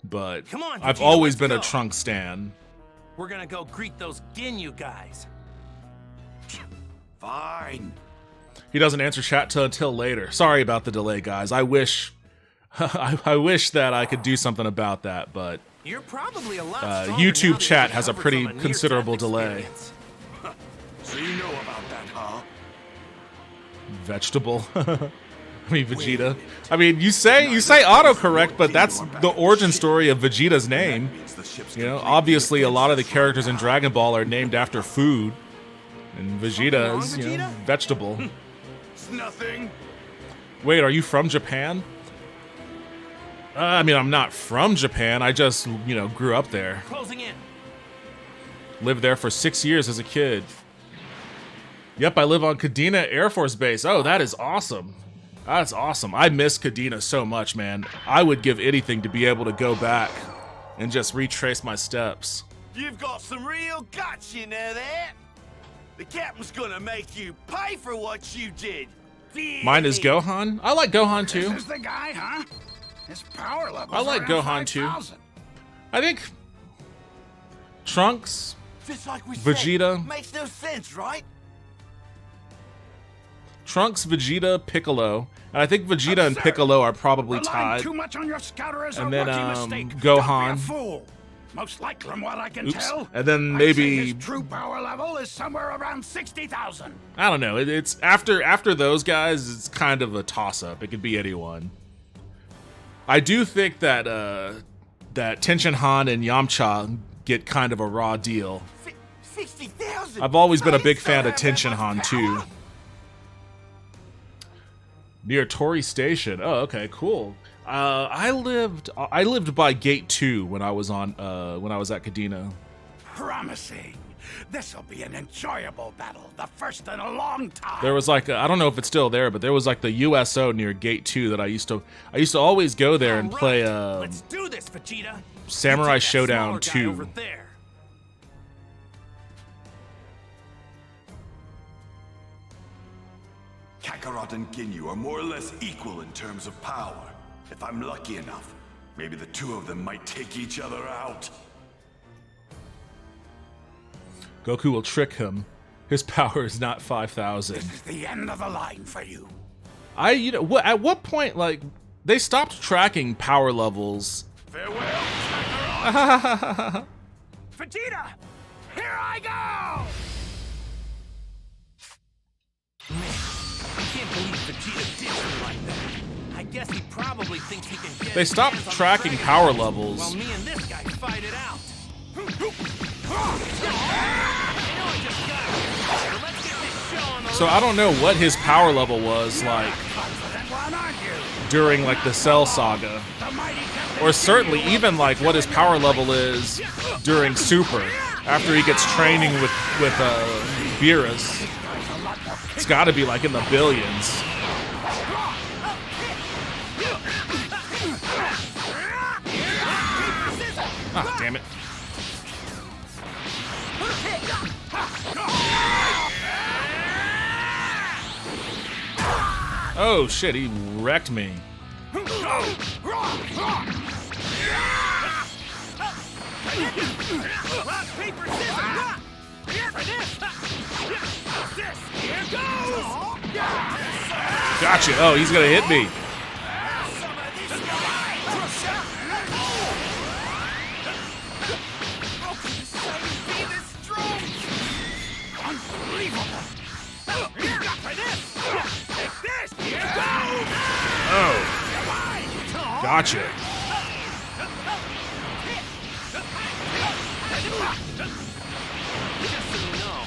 But Come on, I've Vegeta, always let's been a go. Trunks stan. We're gonna go greet those Ginyu guys. Fine. He doesn't answer chat until later. Sorry about the delay, guys. I wish... I wish that I could do something about that, but... You're probably a lot stronger now YouTube that chat you've has a recovered pretty from a considerable near-death delay. experience. So you know about that, huh? Vegetable. I mean Vegeta. I mean you say autocorrect, but that's the origin story of Vegeta's name. You know, obviously a lot of the characters in Dragon Ball are named after food, and Vegeta is, you know, vegetable. It's nothing. Wait, are you from Japan? I mean, I'm not from Japan. I just, you know, grew up there. Closing in. Lived there for 6 years as a kid. Yep, I live on Kadena Air Force Base. Oh, that is awesome. That's awesome. I miss Kadena so much, man. I would give anything to be able to go back and just retrace my steps. You've got some real guts, you know that? The captain's gonna make you pay for what you did. Mine is Gohan. I like Gohan too. This is the guy, huh? His power level. I like Gohan too. I think Trunks, Just like we Vegeta. said. Makes no sense, right? Trunks, Vegeta, Piccolo, and I think Vegeta and Piccolo are probably Relying tied. too much on your scouter is And a then, rookie mistake. Gohan. Don't be a fool. Most likely, from what I can Oops. tell, And then I'd maybe- say his true power level is somewhere around 60,000. I don't know. It's after those guys, it's kind of a toss-up. It could be anyone. I do think that that Tenshin Han and Yamcha get kind of a raw deal. 60,000. I've always been a big fan of Tenshin Han too. Near Tori Station. Oh, okay, cool. I lived by Gate 2 when I was at Kadena. Promising. This'll be an enjoyable battle, the first in a long time. There was like I don't know if it's still there, but there was like the USO near Gate 2 that I used to always go there and play Let's do this, Vegeta. Samurai You take that Showdown smaller guy 2. over there. Kakarot and Ginyu are more or less equal in terms of power. If I'm lucky enough, maybe the two of them might take each other out. Goku will trick him. His power is not 5,000. This is the end of the line for you. At what point, like, they stopped tracking power levels? Farewell, Kakarot. Vegeta, here I go! I can't believe Vegeta did me like that. I guess he probably thinks he can get They his stopped hands on the tracking Dragon power Balls levels. while me and this guy fight it out. So I don't know what his power level was like during like the Cell Saga, or certainly even like what his power level is during Super after he gets training with Beerus. It's got to be like in the billions. Ah, damn it. Oh shit, he wrecked me. Gotcha. Oh, he's gonna hit me. Gotcha. Just so you know,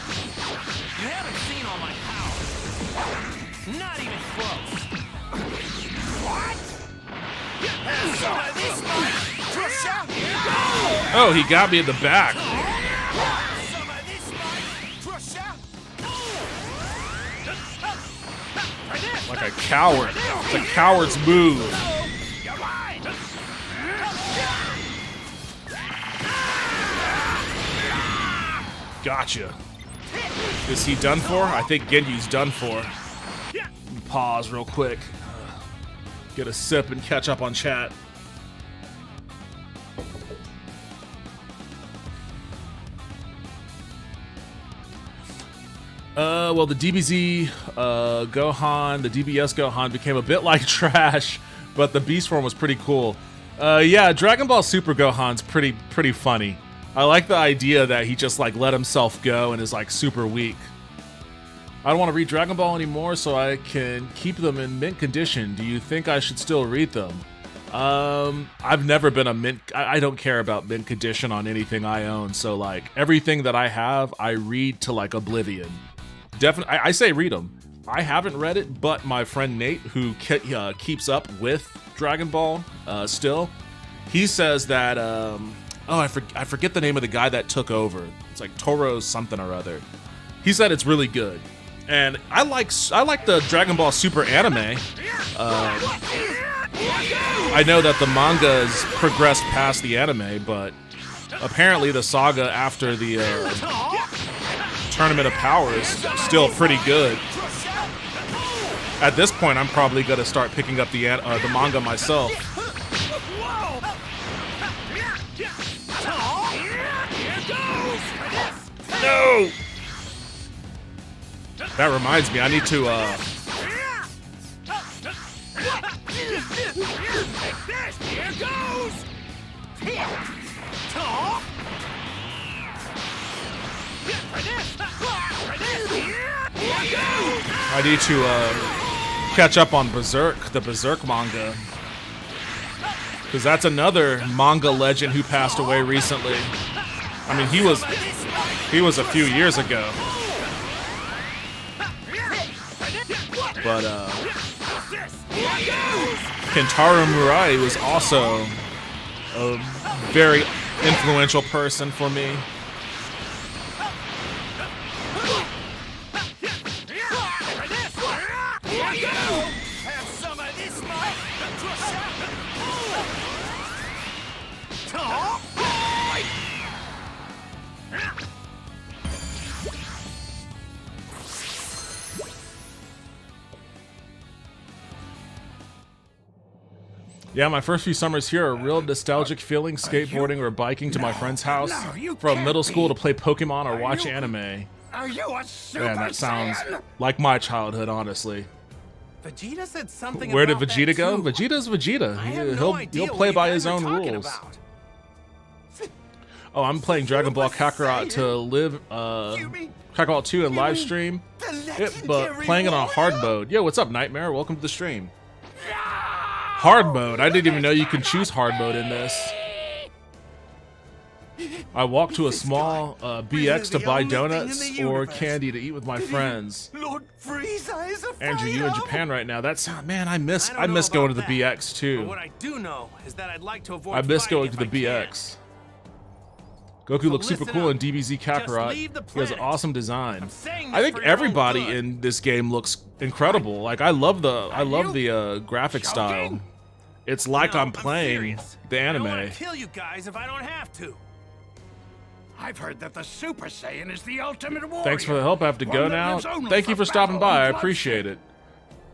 you haven't seen all my power. Not even close. What? Oh, he got me in the back. Like a coward. It's a coward's move. Gotcha. Is he done for? I think Genyu's done for. Pause real quick. Get a sip and catch up on chat. Well, the DBZ Gohan, the DBS Gohan became a bit like trash, but the Beast form was pretty cool. Yeah, Dragon Ball Super Gohan's pretty funny. I like the idea that he just like let himself go and is like super weak. I don't want to read Dragon Ball anymore, so I can keep them in mint condition. Do you think I should still read them? I've never been a mint. I don't care about mint condition on anything I own. So like everything that I have, I read to like oblivion. Definitely, I say read them. I haven't read it, but my friend Nate, who keeps up with Dragon Ball still, he says that. I forget the name of the guy that took over. It's like Toro something or other. He said it's really good. And I like the Dragon Ball Super anime. I know that the manga's progressed past the anime, but apparently the saga after the Tournament of Power is still pretty good. At this point, I'm probably gonna start picking up the manga myself. No! That reminds me, I need to, catch up on Berserk, the Berserk manga. Because that's another manga legend who passed away recently. I mean, he was a few years ago. But Kentaro Murai was also a very influential person for me. Yeah, my first few summers here are a real nostalgic feeling, skateboarding or biking to my friend's house from middle school to play Pokemon or watch anime. Are you a Super Man, that sounds Saiyan? like my childhood, honestly. Vegeta said something Where did about Vegeta that go? too. Vegeta's Vegeta. I have no idea He'll what play you by guys his are own talking rules. about. Oh, I'm playing Dragon Ball Kakarot to live Kakarot 2 and live stream. But playing it on hard mode. Yo, what's up, Nightmare? Welcome to the stream. Hard mode. I didn't even know you can choose hard mode in this. I walked to a small BX to buy donuts or candy to eat with my friends. Lord Frieza is a Andrew, you in Japan right now? That's man. I miss I don't know going to about the that, BX But too. what I do know is that I'd like to avoid I miss fighting going to if the I can. BX. Goku looks super listen cool up. in DBZ Just Kakarot. leave the He has an planet. awesome design. saying I this think for your own everybody good. in this game looks incredible. Like I love the graphic style. It's like No, I'm playing serious. the I don't anime. want to kill you guys if I don't have to. I've heard that the Super Saiyan is the ultimate warrior. Thanks for the help. I have to One go that now. lives only Thank you for stopping battle by. I and appreciate it.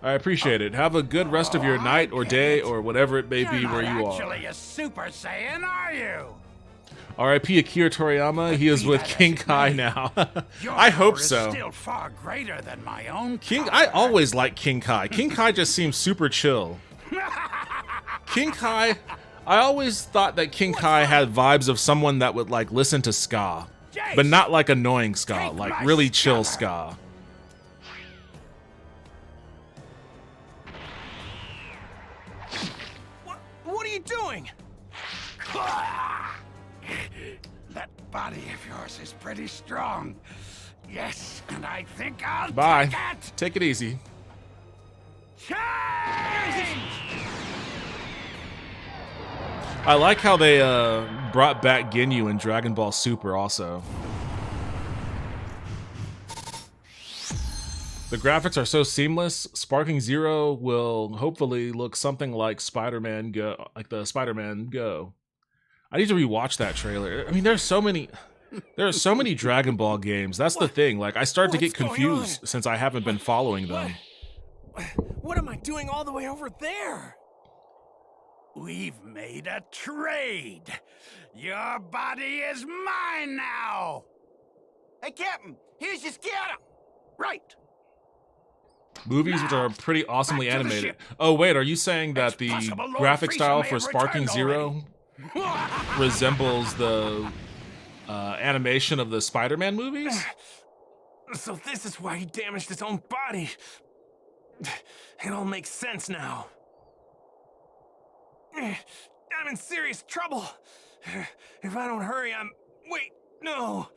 I appreciate it. Have a good rest of your night or day or whatever it may You're be not where you are. actually a Super Saiyan, are you? R.I.P. Akira Toriyama. He is with King Kai now. I hope Power is so. Still far greater than my own. I always like King Kai. King Kai just seems super chill. King Kai, I always thought that King Kai had vibes of someone that would like listen to ska, but not like annoying ska, like really chill ska. What are you doing? That body of yours is pretty strong. Yes, and I think I'll Bye. take it. Take it easy. Change! I like how they brought back Ginyu in Dragon Ball Super also. The graphics are so seamless. Sparking Zero will hopefully look something like Spider-Man Go, like the Spider-Man Go. I need to rewatch that trailer. I mean, there are so many Dragon Ball games. That's the thing. Like, I start to get confused since I haven't been following them. What am I doing all the way over there? We've made a trade. Your body is mine now. Hey, Captain, here's your scatter. Right. Movies which are pretty awesomely back to the animated. ship. Oh wait, are you saying that the possible Lord graphic Frieza style may for have Sparking returned Zero resembles the animation of the Spider-Man movies? So this is why he damaged his own body. It all makes sense now. I'm in serious trouble. If I don't hurry, Wait, no.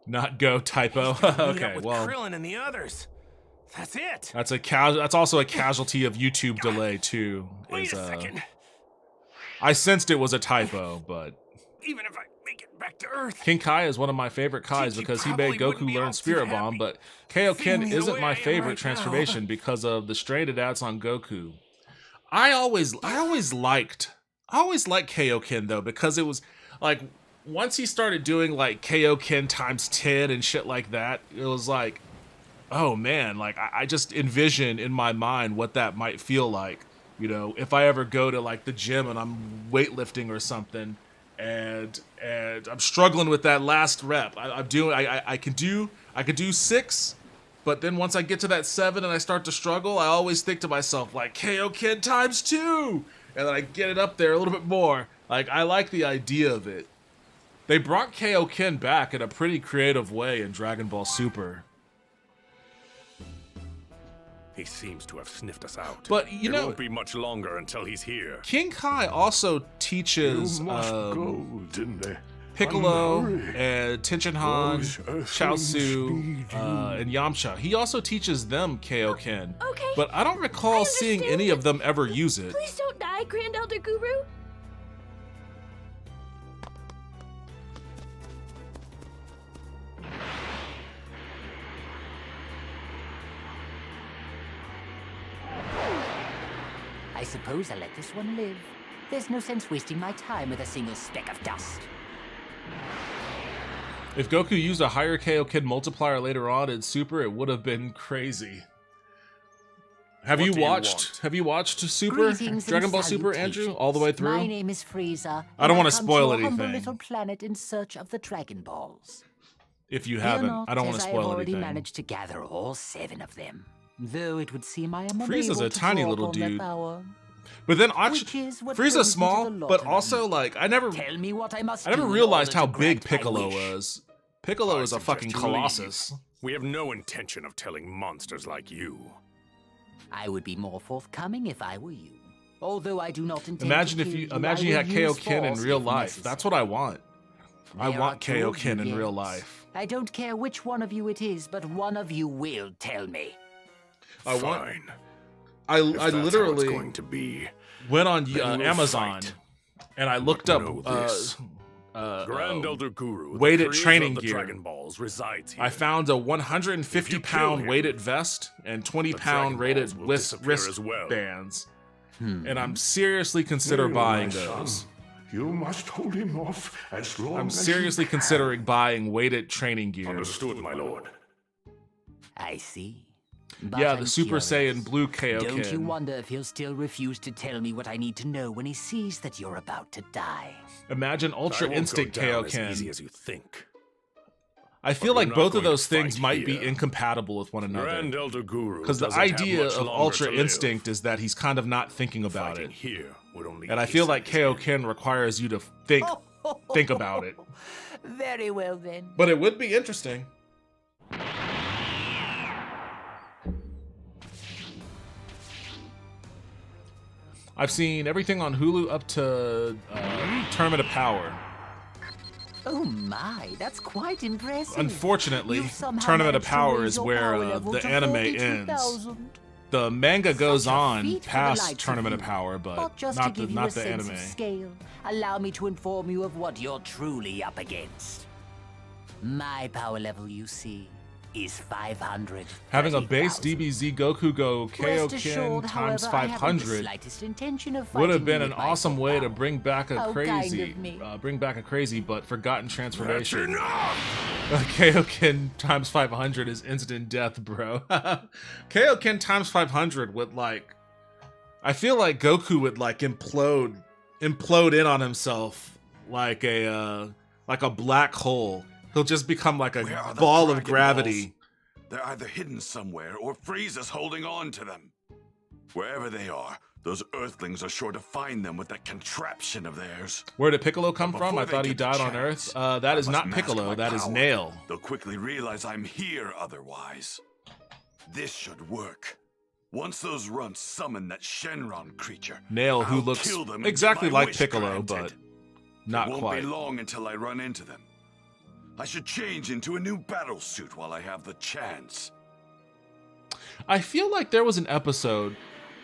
Not Go typo. Meet up Okay, with well, Krillin and the others. That's it. that's also a casualty of YouTube delay too. Wait a second. I sensed it was a typo, but Even if I make it back to Earth, King Kai is one of my favorite Kais Chi-Chi because he probably made wouldn't Goku be all learn too Spirit Bomb, happy but seeing Kaioken me the isn't way my I am favorite right now. transformation because of the stranded ads on Goku. I always liked Kaioken though, because it was like once he started doing like Kaioken times 10 and shit like that, it was like, oh man, like I just envision in my mind what that might feel like, you know, if I ever go to like the gym and I'm weightlifting or something, and I'm struggling with that last rep. I can do 6, but then once I get to that 7 and I start to struggle, I always think to myself like Kaioken times 2, and then I get it up there a little bit more. Like I like the idea of it. They brought Kaioken back in a pretty creative way in Dragon Ball Super. He seems to have sniffed us out. But, you know, it won't be much longer until he's here. King Kai also teaches go, didn't they? Piccolo Unhurry. and Tenshinhan, Those earthlings Chaozu, need you. and Yamcha. He also teaches them Kaioken. Okay. But I don't recall seeing understand, any of but them ever use it. Please don't die, Grand Elder Guru. I suppose I'll let this one live. There's no sense wasting my time with a single speck of dust. If Goku used a higher Kaioken multiplier later on in Super, it would have been crazy. Have you watched Super? Greetings Dragon and Ball Super, Andrew? All the way through? My name is Frieza. I don't want wanna to spoil Humble anything. little planet in search of the Dragon Balls. If you Fear haven't, not, I don't want as to I have spoil already anything. managed to gather all 7 of them. Though it would seem I am Frieza's unable a to tiny draw little upon their dude. power. But then Which actually, is what brings me Frieza's to small, the but lottery. also like I never Tell me what I must never do in realized order how to big grant my Piccolo wish. was. Piccolo is a fucking suggest you leave. colossus. We have no intention of telling monsters like you. I would be more forthcoming if I were you. Although I do not intend Imagine to if kill you I imagine you will had use Kaioken in force real if life. necessary. That's what I want. I There want are 2 of you Kaioken in real yet. life. I don't care which one of you it is, but one of you will tell me. I want. Fine. I If that's how it's literally going to be. went on Then we'll Amazon fight. and I looked Know up this. Grand Elder Guru, the weighted creator training of the gear. Dragon Balls, resides here. I found a If 150 you kill pound him, weighted vest and 20 the pound Dragon rated Balls will wrist disappear as well. bands. And I'm seriously consider Very buying well, those. son. You must hold him off as long I'm as you seriously can. considering buying weighted training gear. Understood, my lord. I see. But Yeah, I'm the Super curious. Saiyan Blue Don't you Kaioken. wonder if he'll still refuse to tell me what I need to know when he sees that you're about to die? Imagine Ultra I won't Instinct go down as easy Kaioken. as you think. I feel But like we're not both of going to those things fight might be here. incompatible with one another. Grand Elder Guru Because the doesn't have idea much of longer Ultra to live. Instinct is that he's kind of not thinking about Fighting it. here would only And I feel like hasten his Kaioken requires you to think about it. Very well then. But it would be interesting. I've seen everything on Hulu up to Tournament of Power. Oh my, that's quite impressive. Unfortunately, You've somehow Tournament of managed to Power raise is your where power level the to anime 42,000. ends. The manga goes Such a on feat for the past likes Tournament of of you. Power, but Just not to the give you not a the sense anime. of scale, allow me to inform you of what you're truly up against. My power level, you see, is 500. Having a base DBZ Goku Go Rest Kaioken assured, times however, I haven't the 500 slightest intention of would have fighting been you an with my awesome full way to power. bring back a How kind crazy, of me. but forgotten transformation. That's Kaioken times 500 is instant death, bro. Kaioken times 500 would like, I feel like Goku would like implode in on himself like a black hole. He'll just become like a Where are the ball of Dragon gravity. Balls? They're either hidden somewhere or Frieza's holding on to them. Wherever they are, those Earthlings are sure to find them with that contraption of theirs. Where did Piccolo come from? Before I they thought he get the died on chance, Earth. That I is must not mask Piccolo. my That is power. Nail. They'll quickly realize I'm here otherwise. This should work. Once those runts summon that Shenron creature, Nail, who I'll looks kill them and exactly get my like wish Piccolo, granted. but not It won't quite. be long until I run into them. I should change into a new battle suit while I have the chance. I feel like there was an episode,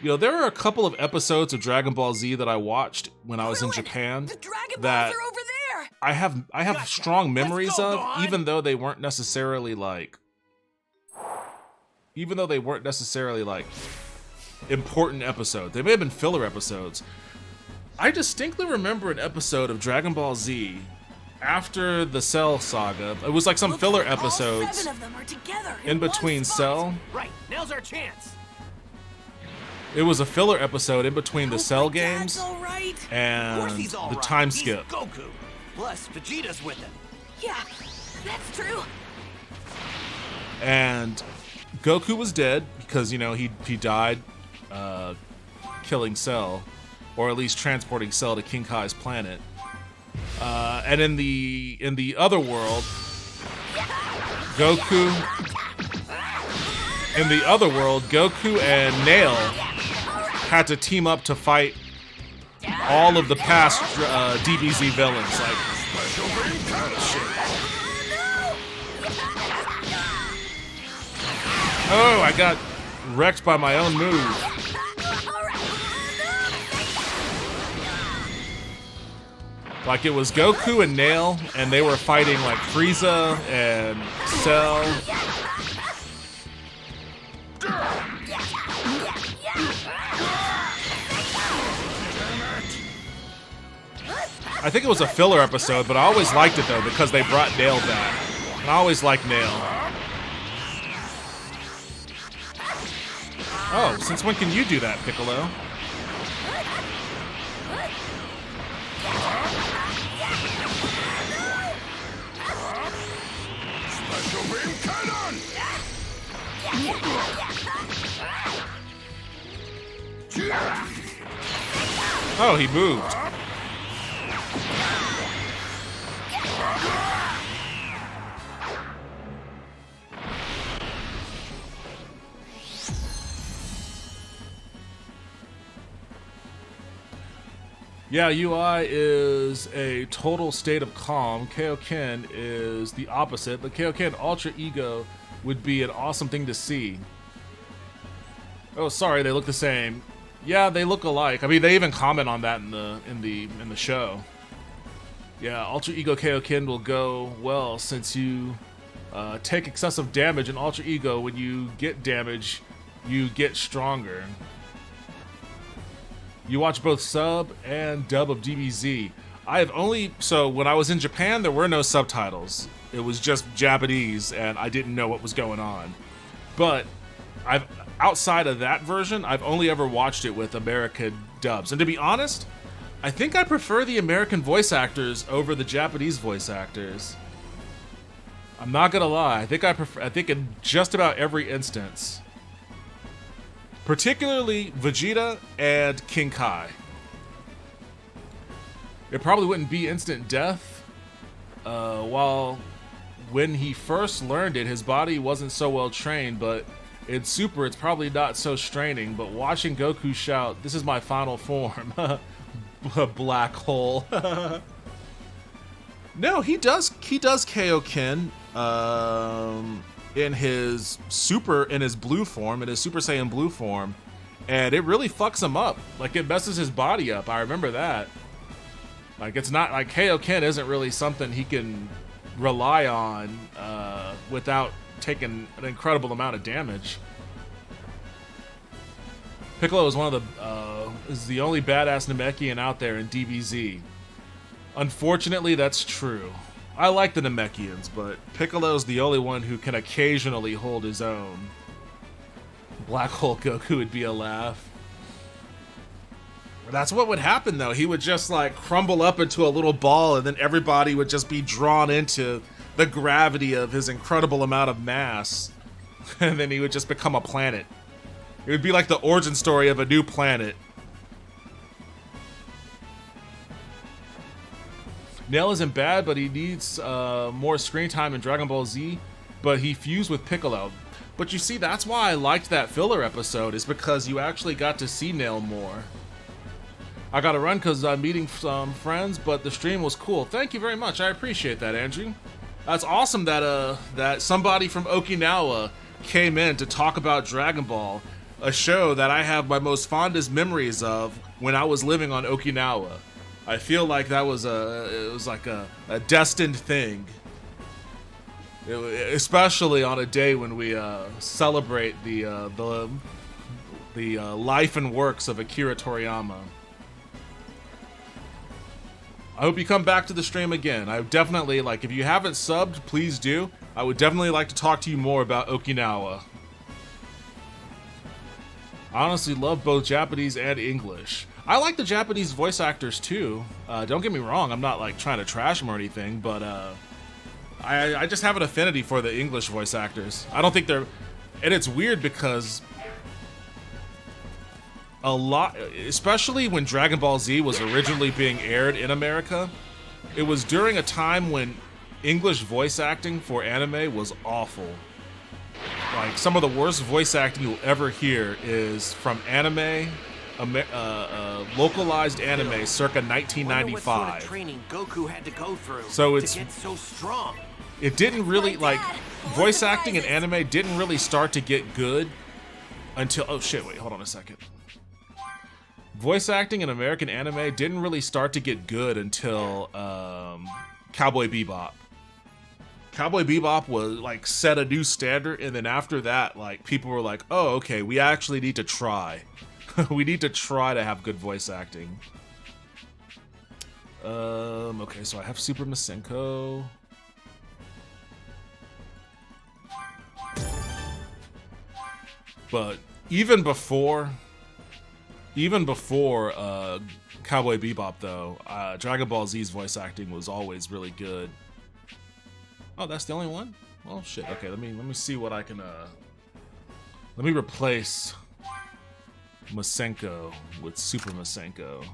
there are a couple of episodes of Dragon Ball Z that I watched when I was in Japan The Dragon that Balls are over there! I have strong memories go, of, Gohan! even though they weren't necessarily like important episodes. They may have been filler episodes. I distinctly remember an episode of Dragon Ball Z after the Cell saga. It was like some filler All episodes 7 of them are together in one between spot. Cell. Right, now's our chance. It was a filler episode in between the Hope Cell my dad's games all right. Of course and he's all the right. time He's skip. Goku. Plus, Vegeta's with him. Yeah, that's true. And Goku was dead because he died killing Cell, or at least transporting Cell to King Kai's planet. And in the other world, Goku and Nail had to team up to fight all of the past DBZ villains. Like, oh, I got wrecked by my own move. Like, it was Goku and Nail, and they were fighting like Frieza and Cell. I think it was a filler episode, but I always liked it though because they brought Nail back. And I always liked Nail. Oh, since when can you do that, Piccolo? Special beam cannon! Oh, he moved. Yeah, UI is a total state of calm. Kaioken is the opposite. The Kaioken Ultra Ego would be an awesome thing to see. Oh, sorry, they look the same. Yeah, they look alike. I mean, they even comment on that in the show. Yeah, Ultra Ego Kaioken will go well since you take excessive damage in Ultra Ego. When you get damage, you get stronger. You watch both sub and dub of DBZ. So when I was in Japan, there were no subtitles. It was just Japanese, and I didn't know what was going on. But outside of that version, I've only ever watched it with American dubs. And to be honest, I think I prefer the American voice actors over the Japanese voice actors. I'm not gonna lie. I think in just about every instance. Particularly Vegeta and King Kai. It probably wouldn't be instant death. While when he first learned it, his body wasn't so well trained, but In Super, it's probably not so straining, but watching Goku shout, "This is my final form," black hole. No, he does Kaioken in his blue form, in his Super Saiyan blue form, and it really fucks him up. Like, it messes his body up. I remember that. Like, it's not like Kaioken isn't really something he can rely on without taking an incredible amount of damage. Piccolo is is the only badass Namekian out there in DBZ. Unfortunately, that's true. I like the Namekians, but Piccolo's the only one who can occasionally hold his own. Black Hole Goku would be a laugh. That's what would happen, though. He would just, like, crumble up into a little ball, and then everybody would just be drawn into the gravity of his incredible amount of mass. And then he would just become a planet. It would be like the origin story of a new planet. Nail isn't bad, but he needs more screen time in Dragon Ball Z, but he fused with Piccolo. But you see, that's why I liked that filler episode, is because you actually got to see Nail more. I gotta run because I'm meeting some friends, but the stream was cool. Thank you very much. I appreciate that, Andrew. That's awesome that that somebody from Okinawa came in to talk about Dragon Ball, a show that I have my most fondest memories of when I was living on Okinawa. I feel like that was a destined thing. Especially on a day when we celebrate the life and works of Akira Toriyama. I hope you come back to the stream again. I definitely, like, if you haven't subbed, please do. I would definitely like to talk to you more about Okinawa. I honestly love both Japanese and English. I like the Japanese voice actors too. Don't get me wrong, I'm not like trying to trash them or anything, but I just have an affinity for the English voice actors. I don't think they're... And it's weird because a lot, especially when Dragon Ball Z was originally being aired in America, it was during a time when English voice acting for anime was awful. Like, some of the worst voice acting you'll ever hear is from anime, localized anime circa 1995. What sort of training Goku had to go through So it's, to get so strong. It didn't really, like, voice acting in anime didn't really start to get good until... Oh shit, wait, hold on a second. Voice acting in American anime didn't really start to get good until Cowboy Bebop. Cowboy Bebop was, like, set a new standard, and then after that, like, people were like, oh, okay, we actually need to try. We need to try to have good voice acting. Okay, so I have Super Masenko. But even before Cowboy Bebop, though, Dragon Ball Z's voice acting was always really good. Oh, that's the only one? Well, shit. Okay, let me see what I can. Let me replace Masenko with Super Masenko,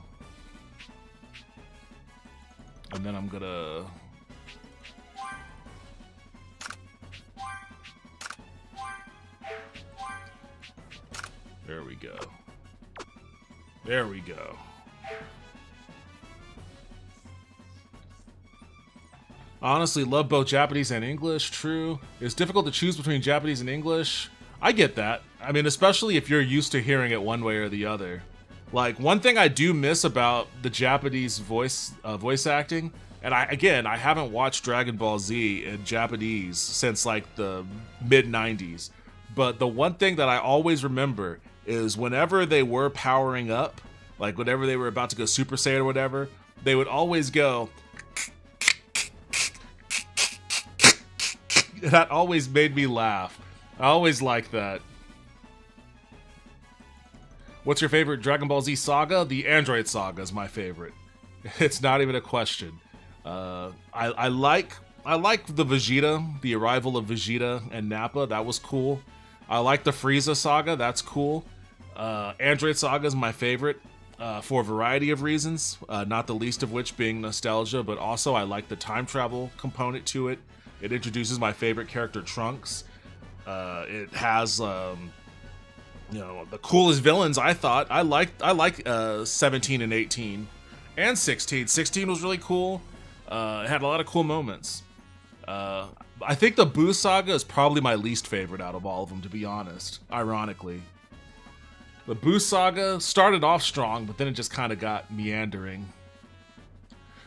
and then I'm gonna. There we go. There we go. I honestly love both Japanese and English, true. It's difficult to choose between Japanese and English. I get that. I mean, especially if you're used to hearing it one way or the other. Like, one thing I do miss about the Japanese voice acting, and I haven't watched Dragon Ball Z in Japanese since, like, the mid-90s. But the one thing that I always remember is whenever they were powering up, like whenever they were about to go Super Saiyan or whatever, they would always go... That always made me laugh. I always liked that. What's your favorite Dragon Ball Z saga? The Android Saga is my favorite. It's not even a question. I like the Vegeta, the arrival of Vegeta and Nappa. That was cool. I like the Frieza saga. That's cool. Android Saga is my favorite for a variety of reasons, not the least of which being nostalgia, but also I like the time travel component to it. It introduces my favorite character, Trunks. It has the coolest villains. I thought I like 17 and 18 and 16. 16 was really cool. It had a lot of cool moments. I think the Boo Saga is probably my least favorite out of all of them, to be honest. Ironically, the Boo Saga started off strong, but then it just kind of got meandering.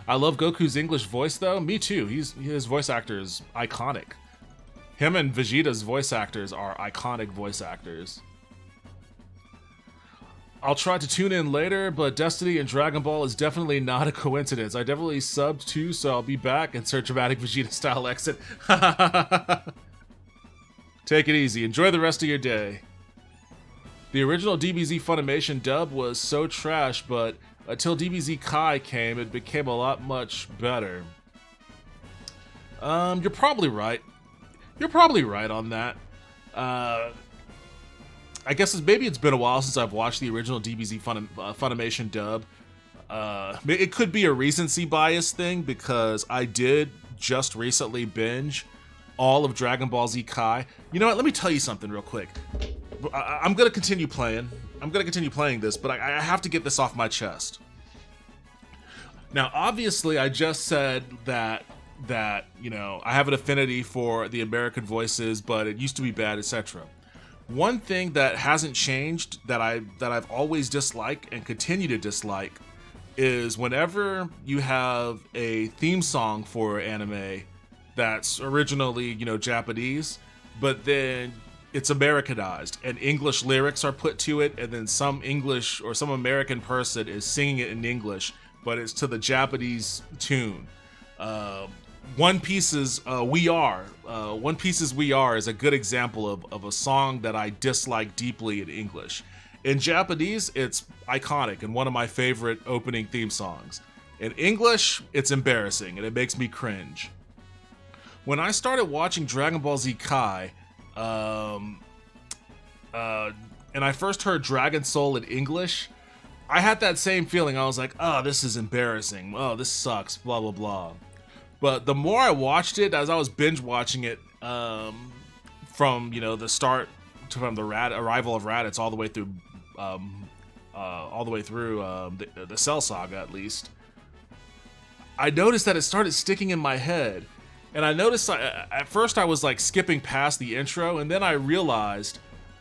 I love Goku's English voice, though. Me too. His voice actor is iconic. Him and Vegeta's voice actors are iconic voice actors. I'll try to tune in later, but Destiny and Dragon Ball is definitely not a coincidence. I definitely subbed too, so I'll be back. Insert dramatic Vegeta-style exit. Take it easy. Enjoy the rest of your day. The original DBZ Funimation dub was so trash, but until DBZ Kai came, it became a lot much better. You're probably right. You're probably right on that. I guess maybe it's been a while since I've watched the original DBZ Funimation dub. It could be a recency bias thing because I did just recently binge all of Dragon Ball Z Kai. You know what? Let me tell you something real quick. I'm gonna continue playing. I'm gonna continue playing this, but I have to get this off my chest. Now, obviously, I just said that I have an affinity for the American voices, but it used to be bad, etc. One thing that hasn't changed that I've always disliked and continue to dislike is whenever you have a theme song for anime that's originally, Japanese, but then it's Americanized and English lyrics are put to it, and then some English or some American person is singing it in English, but it's to the Japanese tune. One Piece's We Are. One Piece's We Are is a good example of a song that I dislike deeply in English. In Japanese, it's iconic and one of my favorite opening theme songs. In English, it's embarrassing and it makes me cringe. When I started watching Dragon Ball Z Kai, and I first heard Dragon Soul in English, I had that same feeling. I was like, oh, this is embarrassing. Oh, this sucks, blah, blah, blah. But the more I watched it, as I was binge watching it, from the start from the arrival of Raditz all the way through, the Cell Saga, at least, I noticed that it started sticking in my head, and I noticed at first I was like skipping past the intro, and then I realized,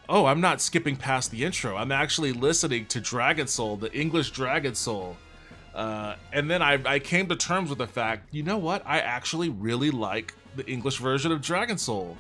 oh, I'm not skipping past the intro. I'm actually listening to Dragon Soul, the English Dragon Soul. And then I came to terms with the fact, you know what? I actually really like the English version of Dragon Soul.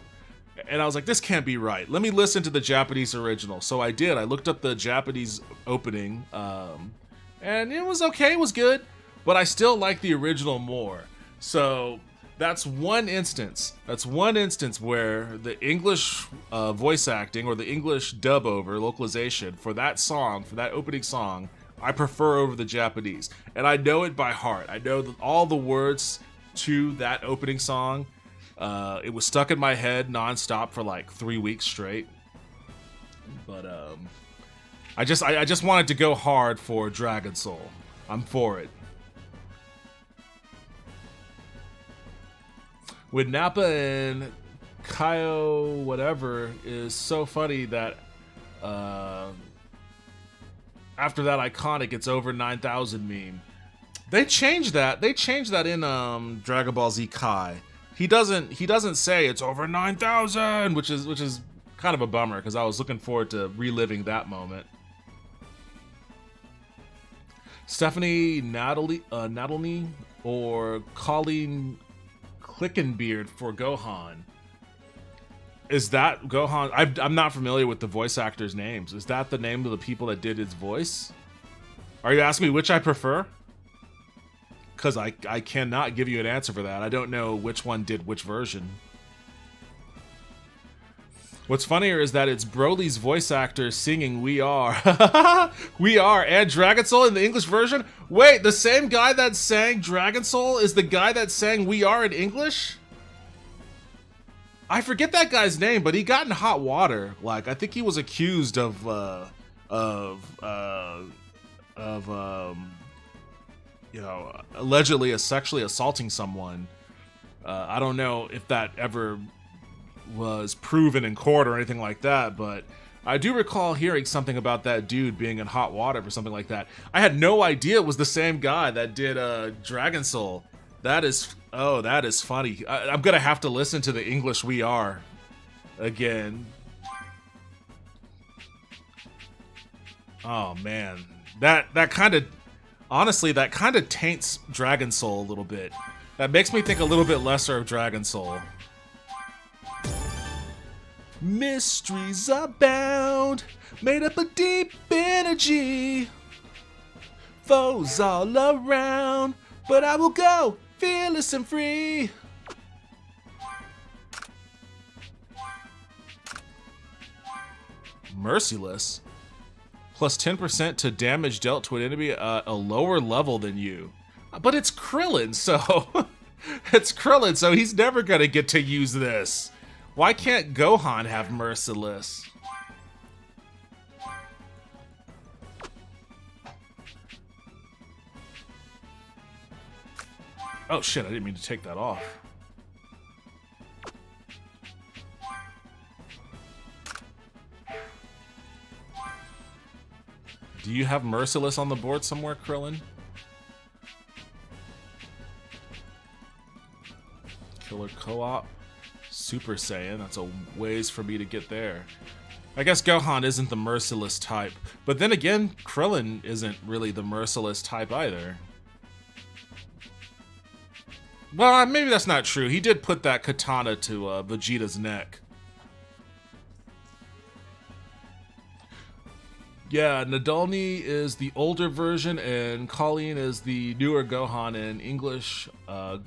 And I was like, this can't be right. Let me listen to the Japanese original. So I did. I looked up the Japanese opening, and it was okay. It was good. But I still like the original more. So that's one instance. That's one instance where the English voice acting or the English dub over localization for that song, for that opening song, I prefer over the Japanese. And I know it by heart. I know all the words to that opening song. It was stuck in my head nonstop for like 3 weeks straight. But I just wanted to go hard for Dragon Soul. I'm for it. With Nappa and Kaio whatever is so funny that after that iconic it's over 9,000 meme. They changed that. They changed that in Dragon Ball Z Kai. He doesn't say it's over 9,000, which is kind of a bummer because I was looking forward to reliving that moment. Stephanie Nadolny or Colleen Clickenbeard for Gohan. Is that Gohan? I'm not familiar with the voice actors' names. Is that the name of the people that did his voice? Are you asking me which I prefer? Because I cannot give you an answer for that. I don't know which one did which version. What's funnier is that it's Broly's voice actor singing We Are. We Are and Dragon Soul in the English version? Wait, the same guy that sang Dragon Soul is the guy that sang We Are in English? I forget that guy's name, but he got in hot water. Like, I think he was accused of allegedly sexually assaulting someone. I don't know if that ever was proven in court or anything like that, but I do recall hearing something about that dude being in hot water for something like that. I had no idea it was the same guy that did Dragon Soul. That is funny. I'm gonna have to listen to the English We Are again. Oh man, that kind of, honestly, that kind of taints Dragon Soul a little bit. That makes me think a little bit lesser of Dragon Soul. Mysteries abound, made up of deep energy. Foes all around, but I will go fearless and free. Merciless? Plus 10% to damage dealt to an enemy at a lower level than you. But it's Krillin, so... it's Krillin, so he's never gonna get to use this. Why can't Gohan have Merciless? Oh shit, I didn't mean to take that off. Do you have Merciless on the board somewhere, Krillin? Killer Co-op. Super Saiyan, that's a ways for me to get there. I guess Gohan isn't the Merciless type, but then again, Krillin isn't really the Merciless type either. Well, maybe that's not true. He did put that katana to Vegeta's neck. Yeah, Nadolny is the older version, and Colleen is the newer Gohan in English, and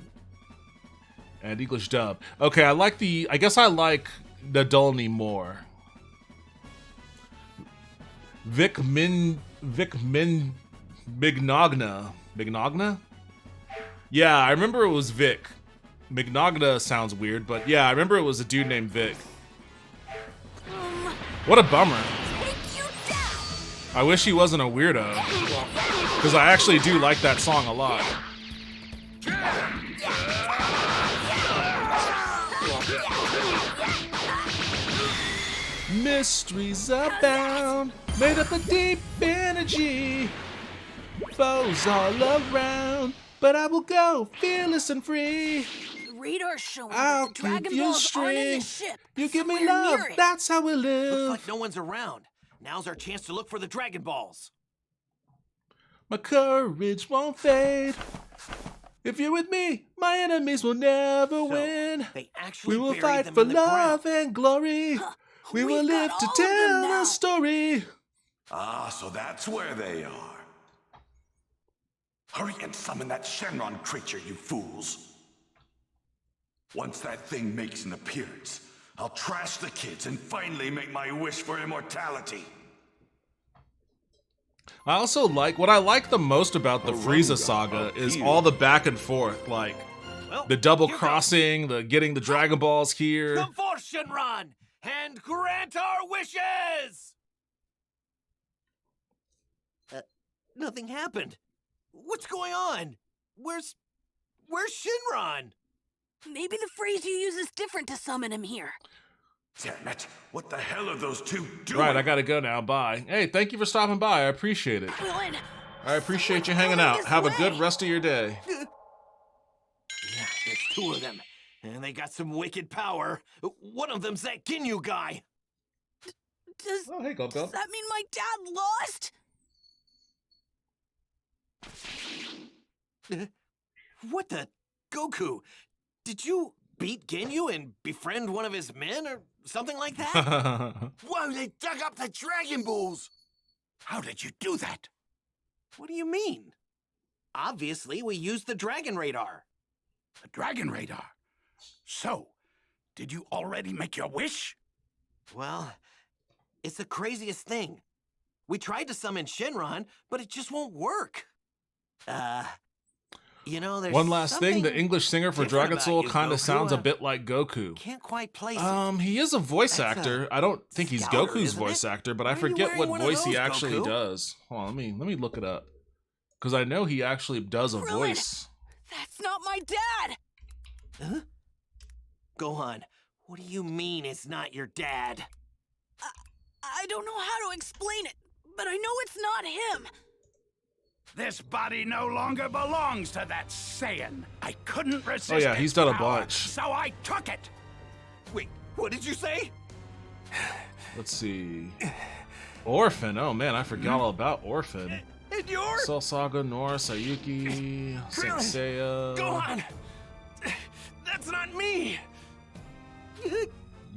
English dub. Okay, I guess I like Nadolny more. Vic Mignogna. Mignogna? Yeah, I remember it was Vic. Mignogna sounds weird, but yeah, I remember it was a dude named Vic. What a bummer. I wish he wasn't a weirdo, because I actually do like that song a lot. Mysteries abound, made up of deep energy. Foes all around, but I will go fearless and free. The radar's showing I'll that the Dragon give you Balls aren't in the strength. ship. You give me Somewhere love, near it. that's how we live. Looks like no one's around. Now's our chance to look for the Dragon Balls. My courage won't fade. If you're with me, my enemies will never win. They actually We will buried fight them for in the love ground. and glory. We will We've live got to all of them tell now. a story. Ah, so that's where they are. Hurry and summon that Shenron creature, you fools. Once that thing makes an appearance, I'll trash the kids and finally make my wish for immortality. I also like, what I like the most about the Frieza saga is all the back and forth, like the double crossing, the getting the Dragon Balls here. Come forth, Shenron, and grant our wishes! Nothing happened. What's going on? Where's Shenron? Maybe the phrase you use is different to summon him here. Damn it, what the hell are those two doing? Right, I gotta go now, bye. Hey, thank you for stopping by, I appreciate it. Krillin, I appreciate you hanging out. Have a good rest of your day. Yeah, there's two of them, and they got some wicked power. One of them's that Ginyu guy. does Oh, hey, Gulp Gulp. that mean my dad lost? What the? Goku, did you beat Ginyu and befriend one of his men or something like that? Whoa, they dug up the Dragon Balls! How did you do that? What do you mean? Obviously, we used the Dragon Radar. The Dragon Radar. So, did you already make your wish? Well, it's the craziest thing. We tried to summon Shenron, but it just won't work. You know, there's One last thing, the something English singer for different Dragon about Soul you, kind of Goku. sounds a bit like Goku. Can't quite place it. He is a voice That's a actor. I don't think he's scouter, Goku's isn't voice it? actor, but Why I are you forget wearing what one of voice he those, actually Goku? does. Hold on, let me look it up. Because I know he actually does a Krillin! voice. That's not my dad! Huh? Gohan, What do you mean it's not your dad? I don't know how to explain it, but I know it's not him. This body no longer belongs to that Saiyan. I couldn't resist. Oh yeah, he's done a power, bunch. So I took it. Wait, what did you say? Let's see. Orphan. Oh man, I forgot all about Orphan. And you're... Cell Saga, Nora, Sayuki, Saint Seiya. Go on! That's not me!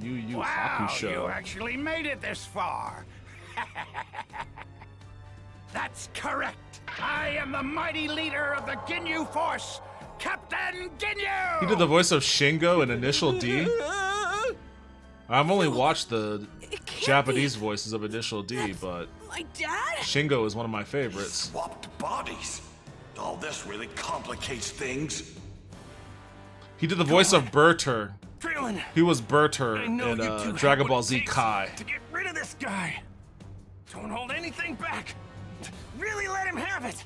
Yu Yu Wow, Hakusho. you actually made it this far. That's correct. I am the mighty leader of the Ginyu Force, Captain Ginyu! He did the voice of Shingo in Initial D. I've only watched the Japanese voices of Initial D, but My dad? Shingo is one of my favorites. Swapped bodies. All this really complicates things. He did the voice of Berter. Krillin! He was I Berter know in you two Dragon have Ball what it Z takes Kai. to get rid of this guy. Don't hold anything back. Really let him have it.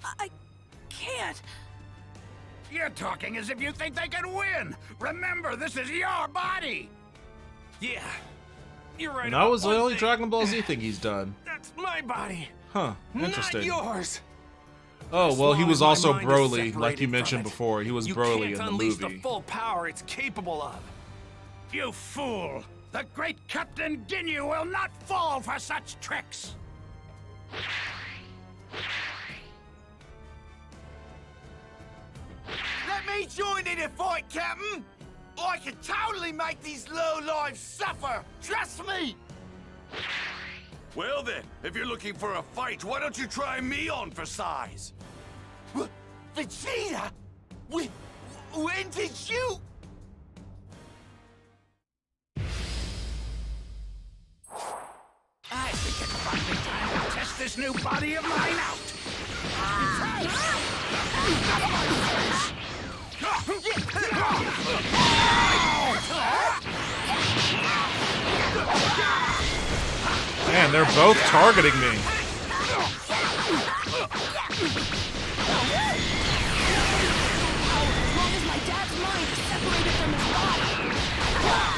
I can't. You're talking as if you think they can win. Remember, this is your body. Yeah, you're right. And that about was the one only thing. Dragon Ball Z thing he's done. That's my body, Huh, interesting. not yours. Oh, As well, he long was as my also mind is Broly, like separated you from mentioned it, before. He was you Broly can't in the unleash movie. the full power it's capable of. You fool! The great Captain Ginyu will not fall for such tricks! Let me join in the fight, Captain! I can totally make these low-lives suffer! Trust me! Well then, if you're looking for a fight, why don't you try me on for size? Vegeta! When did you... I think it's finally time to test this new body of mine out! Man, they're both targeting me. As long as my dad's mind is separated from his body.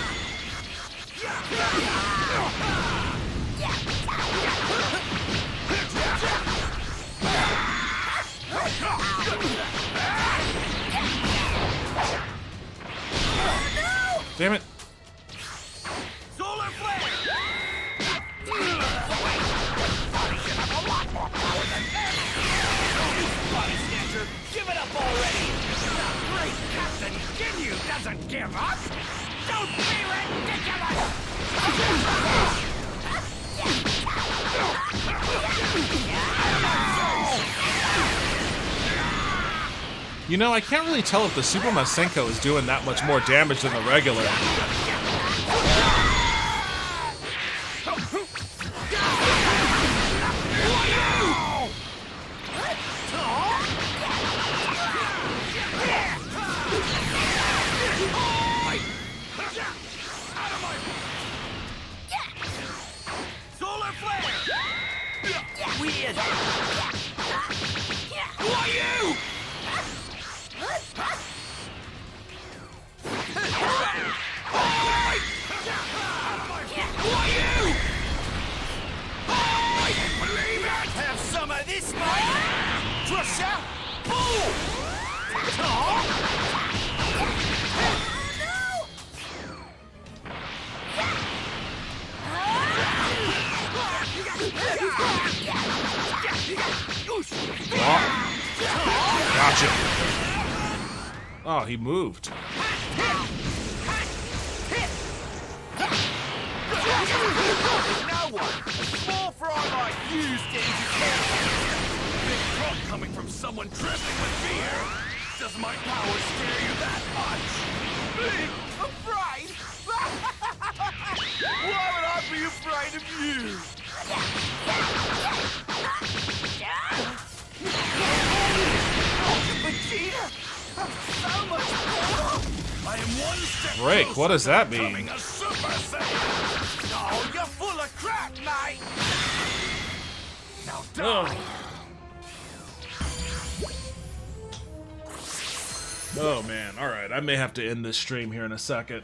Damn it. Solar flare! Body snatcher, give it up already! The great Captain Ginyu doesn't give up! Don't be ridiculous! You know, I can't really tell if the Super Masenko is doing that much more damage than the regular. Solar flare! Weird! Who are you? Who are you? I can't believe it! Have some of this, mate! Crusher! Gotcha. Oh, he moved. Now what? A small fry like you stands a chance. Big truck coming from someone dripping with fear. Does my power scare you that much? Me? Afraid? Why would I be afraid of you? Vegeta! I'm so much better! I am one step Break, closer what does to that becoming mean? a Super Saiyan! Oh, you're full of crap, mate! Now die! Oh man, alright, I may have to end this stream here in a second.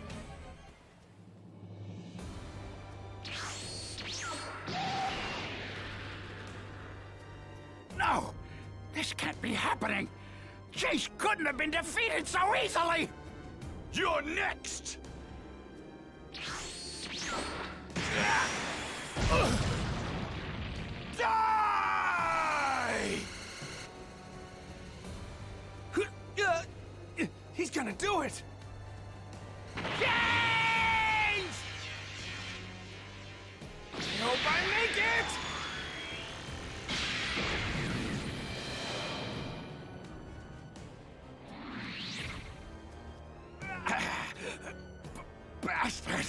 couldn't have been defeated so easily! You're next! Die! He's gonna do it! Change! I hope I make it! Bastard!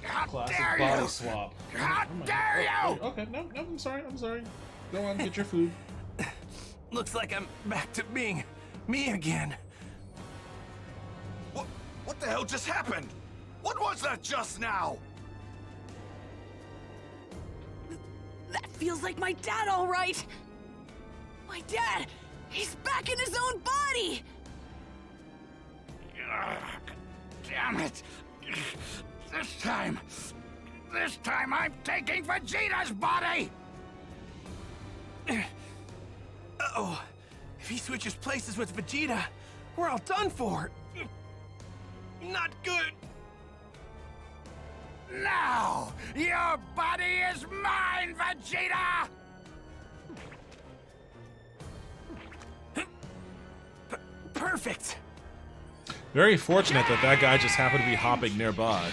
How Classic dare body you! swap. How dare you! Okay, no, I'm sorry. Go on, get your food. Looks like I'm back to being me again. What the hell just happened? What was that just now? That feels like my dad, all right. My dad, he's back in his own body. Damn it! This time I'm taking Vegeta's body! Uh-oh. If he switches places with Vegeta, we're all done for. Not good. Now, your body is mine, Vegeta! Perfect. Very fortunate that that guy just happened to be hopping nearby.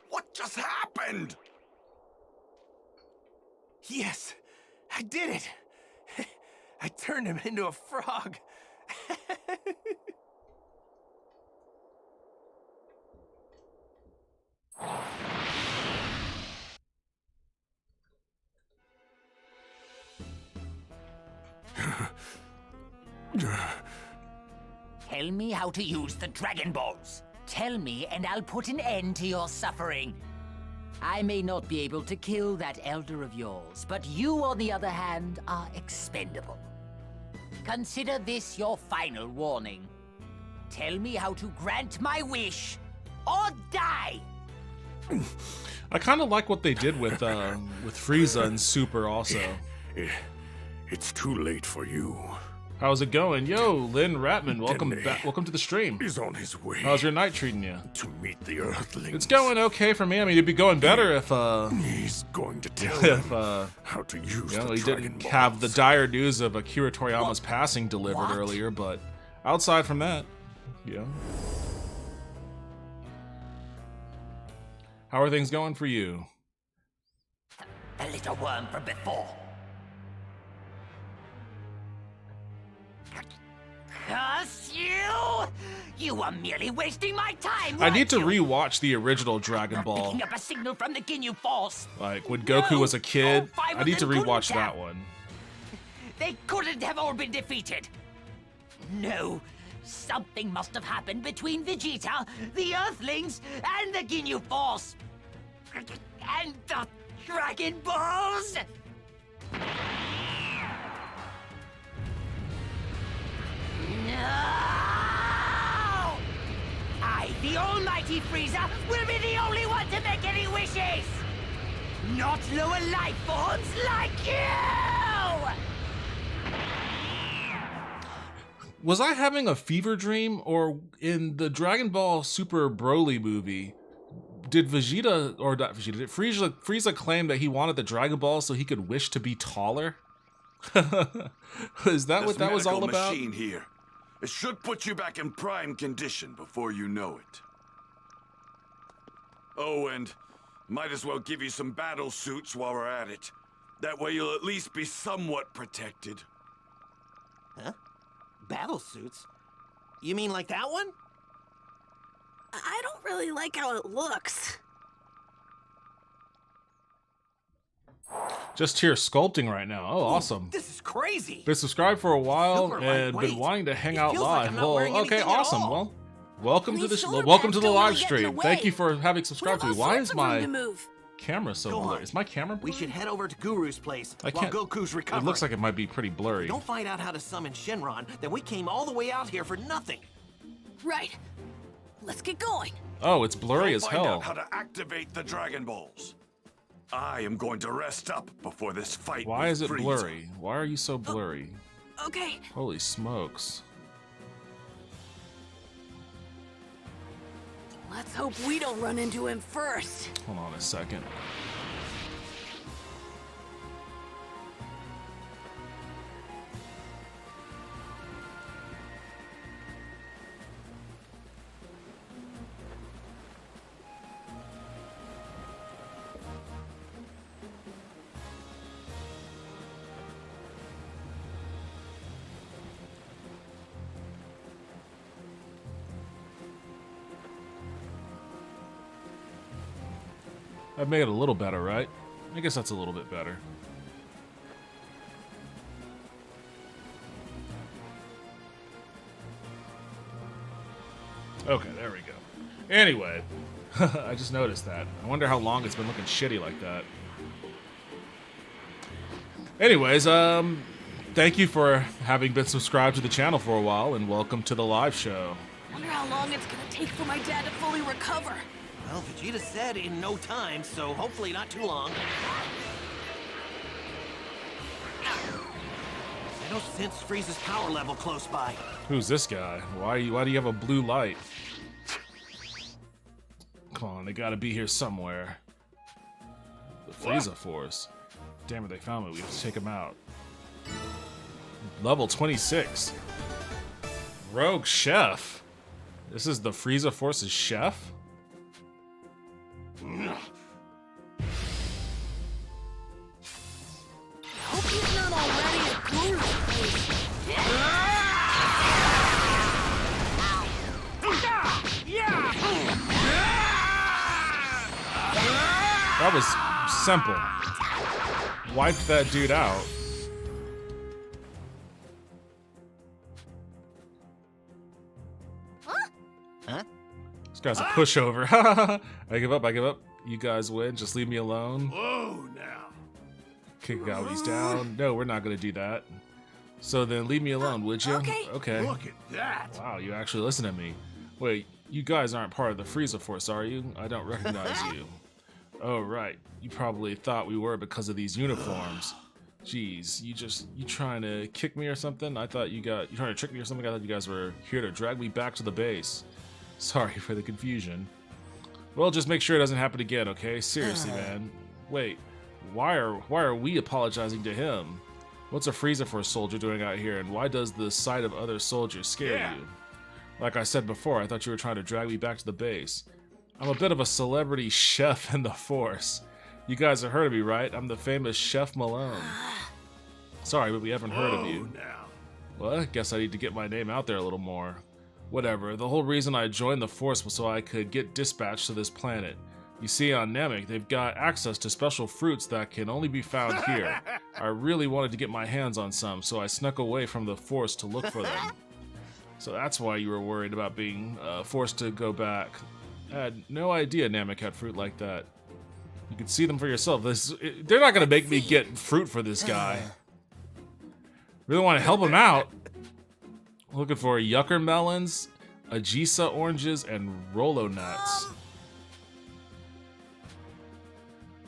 What just happened? Yes, I did it. I turned him into a frog. Tell me how to use the Dragon Balls. Tell me, and I'll put an end to your suffering. I may not be able to kill that elder of yours, but you, on the other hand, are expendable. Consider this your final warning. Tell me how to grant my wish, or die! I kind of like what they did with Frieza and Super also. It's too late for you. How's it going? Yo, Lynn Ratman, welcome back. Welcome to the stream. He's on his way. How's your night treating you? To meet the Earthlings. It's going okay for me. I mean, it'd be going better if he's going to tell him how to use the he Dragon didn't Balls. have the dire news of Akira Toriyama's passing delivered earlier, but outside from that, yeah. How are things going for you? The little worm from before. Curse you! You were merely wasting my time. I need to weren't you? rewatch the original Dragon Ball. Picking up a signal from the Ginyu Force. Like when Goku was a kid. All five I of need to them couldn't rewatch have. that one. They couldn't have all been defeated. No, something must have happened between Vegeta, the Earthlings, and the Ginyu Force. And the Dragon Balls! No! I, the almighty Frieza, will be the only one to make any wishes! Not lower life forms like you! Was I having a fever dream, or in the Dragon Ball Super Broly movie, did Vegeta, or not Vegeta, did Frieza claim that he wanted the Dragon Ball so he could wish to be taller? Is that what that was all about? Machine here. It should put you back in prime condition before you know it. Oh, and might as well give you some battle suits while we're at it. That way you'll at least be somewhat protected. Huh? Battle suits? You mean like that one? I don't really like how it looks. Just here sculpting right now. Oh, awesome. This is crazy. Been subscribed for a while Super and lightweight. been wanting to hang It out feels like live. I'm not wearing Well, okay, anything at awesome. all. Well, welcome to These the shoulder welcome pads to the don't really live get in the stream. Thank way. you for having We subscribed have to me. all Why sorts is of room my to move. camera's so Go blurry. on. Is my camera blurry? We should head over to Guru's place I while can't. Goku's recovering. It looks like it might be pretty blurry. Don't find out how to summon Shenron, then we came all the way out here for nothing. Right. Let's get going. Oh, it's blurry Go as find hell. out how to activate the Dragon Balls. I am going to rest up before this fight. Why with is it Frieza. blurry? Why are you so blurry? Okay. Holy smokes. Let's hope we don't run into him first. Hold on a second. That made it a little better, right? I guess that's a little bit better. Okay, there we go. Anyway, I just noticed that. I wonder how long it's been looking shitty like that. Anyways, thank you for having been subscribed to the channel for a while, and welcome to the live show. Wonder how long it's gonna take for my dad to fully recover. Well, Vegeta said in no time, so hopefully not too long. I don't sense Frieza's power level close by. Who's this guy? Why do you have a blue light? Come on, they gotta be here somewhere. The Frieza Force. Damn it, they found me. We have to take him out. Level 26. Rogue Chef. This is the Frieza Force's chef? Hope he's not already at Guru's place. That was simple. Wiped that dude out. Huh? This guy's a pushover. I give up, I give up. You guys win, just leave me alone. Whoa now. Kick Gouty's down. No, we're not gonna do that. So then leave me alone, would you? Okay. Okay. Look at that. Wow, you actually listen to me. Wait, you guys aren't part of the Frieza Force, are you? I don't recognize you. Oh, right. You probably thought we were because of these uniforms. Jeez, you trying to kick me or something? You trying to trick me or something? I thought you guys were here to drag me back to the base. Sorry for the confusion. Well, just make sure it doesn't happen again, okay? Seriously, man. Wait, why are we apologizing to him? What's a Frieza Force soldier doing out here, and why does the sight of other soldiers scare you? Like I said before, I thought you were trying to drag me back to the base. I'm a bit of a celebrity chef in the Force. You guys have heard of me, right? I'm the famous Chef Malone. Sorry, but we haven't heard of you. Now. Well, I guess I need to get my name out there a little more. Whatever, the whole reason I joined the Force was so I could get dispatched to this planet. You see, on Namek, they've got access to special fruits that can only be found here. I really wanted to get my hands on some, so I snuck away from the Force to look for them. So that's why you were worried about being forced to go back. I had no idea Namek had fruit like that. You can see them for yourself. They're not gonna make me get fruit for this guy. Really want to help him out. Looking for yucker melons, Ajisa oranges, and Rolo nuts.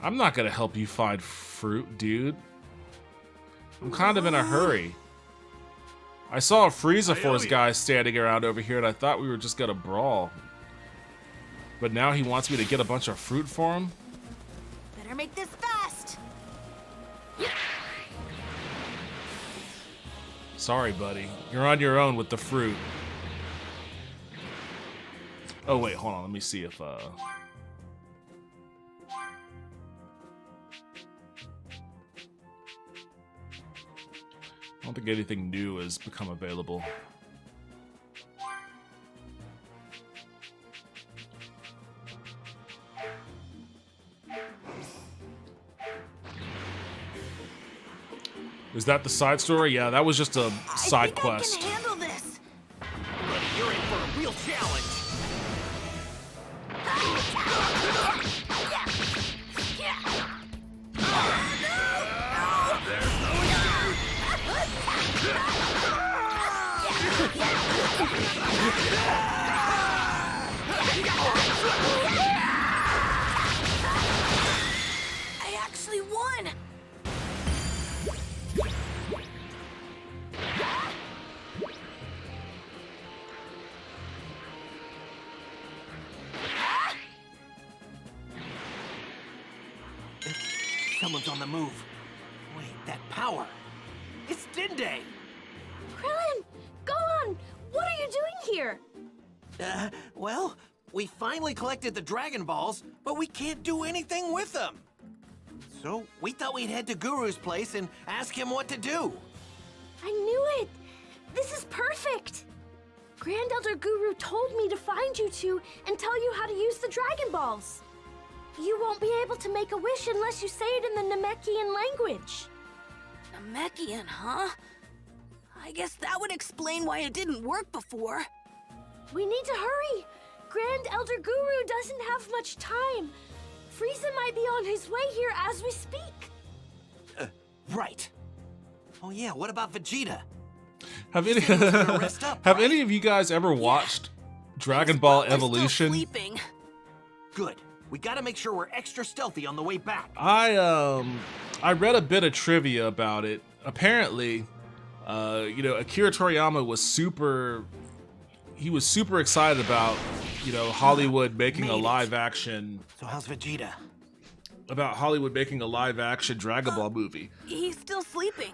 I'm not gonna help you find fruit, dude. I'm kind of in a hurry. I saw a Frieza Force guy standing around over here, and I thought we were just gonna brawl. But now he wants me to get a bunch of fruit for him? Better make this fast. Sorry, buddy. You're on your own with the fruit. Oh, wait, hold on. Let me see if, I don't think anything new has become available. Is that the side story? Yeah, that was just a side quest. I can handle this. Buddy, you're in for a real challenge. I actually won! Someone's on the move. Wait, that power. It's Dende! Krillin! Gohan! What are you doing here? Well, we finally collected the Dragon Balls, but we can't do anything with them. So we thought we'd head to Guru's place and ask him what to do. I knew it! This is perfect! Grand Elder Guru told me to find you two and tell you how to use the Dragon Balls. You won't be able to make a wish unless you say it in the Namekian language. Namekian, huh? I guess that would explain why it didn't work before. We need to hurry! Grand Elder Guru doesn't have much time. Frieza might be on his way here as we speak. Right. Oh yeah, what about Vegeta? Have any of you guys ever watched Dragon Ball Evolution? Sleeping. Good. We gotta make sure we're extra stealthy on the way back. I read a bit of trivia about it. Apparently, Akira Toriyama was super excited about, Hollywood making a live action. So how's Vegeta? About Hollywood making a live action Dragon Ball movie. He's still sleeping.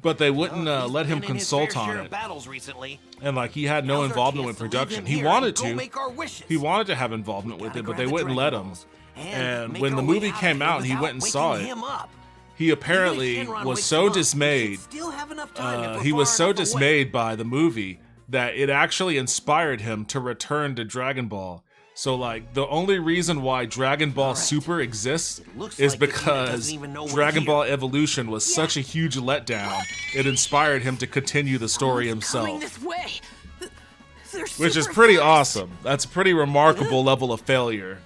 But they wouldn't let him Been in his consult fair on share it. of battles recently. And he had no Now's our involvement chance with to leave production. him He here wanted and go to. make our wishes. He wanted to have involvement with it, but they grab the wouldn't let Dragon him. Balls And make when the our way movie out of came here out and he without went and waking saw it, him up. he apparently Even if Shenron was wakes so him up, we dismayed. should still have enough time if we're He was far so enough away. dismayed by the movie that it actually inspired him to return to Dragon Ball. So the only reason why Dragon Ball Super exists looks is like Vegeta because doesn't even know we're Dragon here. Ball Evolution was such a huge letdown. It inspired him to continue the story Coming himself, this way. They're which is super pretty fast. awesome. That's a pretty remarkable level of failure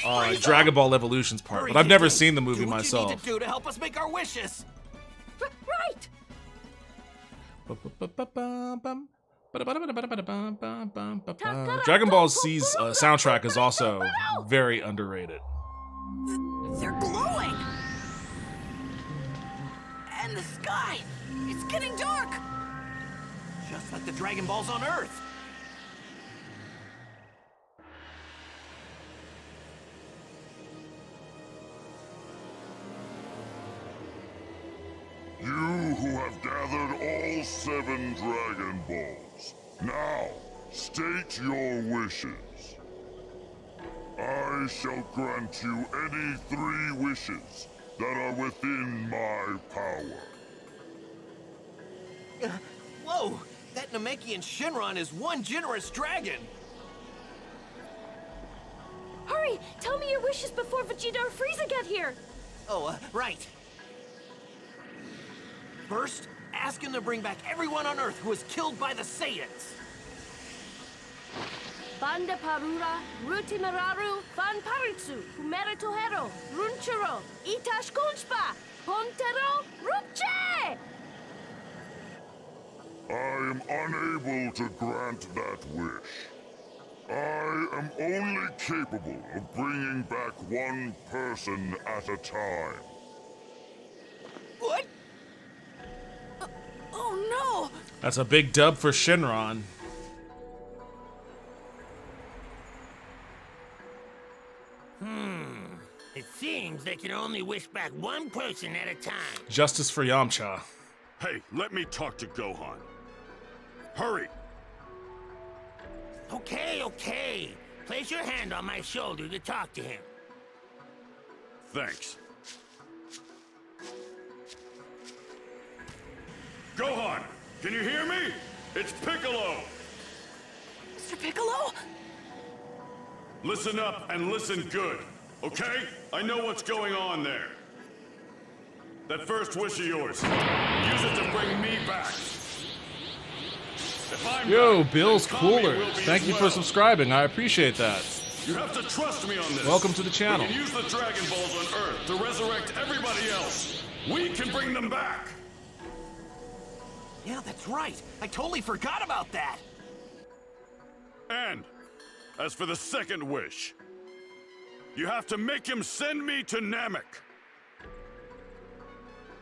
on Dragon Ball Evolution's part. Hurry, But I've never Dende. seen the movie Do what myself. You need to do to help us make our wishes. Right! Dragon Ball Z's soundtrack is also very underrated. They're glowing. And the sky. It's getting dark. Just like the Dragon Balls on Earth. You who have gathered all 7 Dragon Balls, now state your wishes. I shall grant you any 3 wishes that are within my power. Whoa! That Namekian Shenron is one generous dragon! Hurry! Tell me your wishes before Vegeta or Frieza get here! Oh, right. First, ask him to bring back everyone on Earth who was killed by the Saiyans. Banda Parura, Rutimararu, Van Paritsu, Humeritohero, Runchuro, Itash Kunchpa, Pontero, Rupche! I am unable to grant that wish. I am only capable of bringing back one person at a time. What? Oh no! That's a big dub for Shenron. It seems they can only wish back one person at a time. Justice for Yamcha. Hey, let me talk to Gohan. Hurry! Okay. Place your hand on my shoulder to talk to him. Thanks. Gohan, can you hear me? It's Piccolo! Mr. Piccolo? Listen up and listen good, okay? I know what's going on there. That first wish of yours, use it to bring me back. If I'm Yo, back, Bill's then Kami Cooler. will be Thank as you for well. subscribing. I appreciate that. You have to trust me on this. Welcome to the channel. We can use the Dragon Balls on Earth to resurrect everybody else. We can bring them back. Yeah, that's right. I totally forgot about that. And as for the second wish, you have to make him send me to Namek.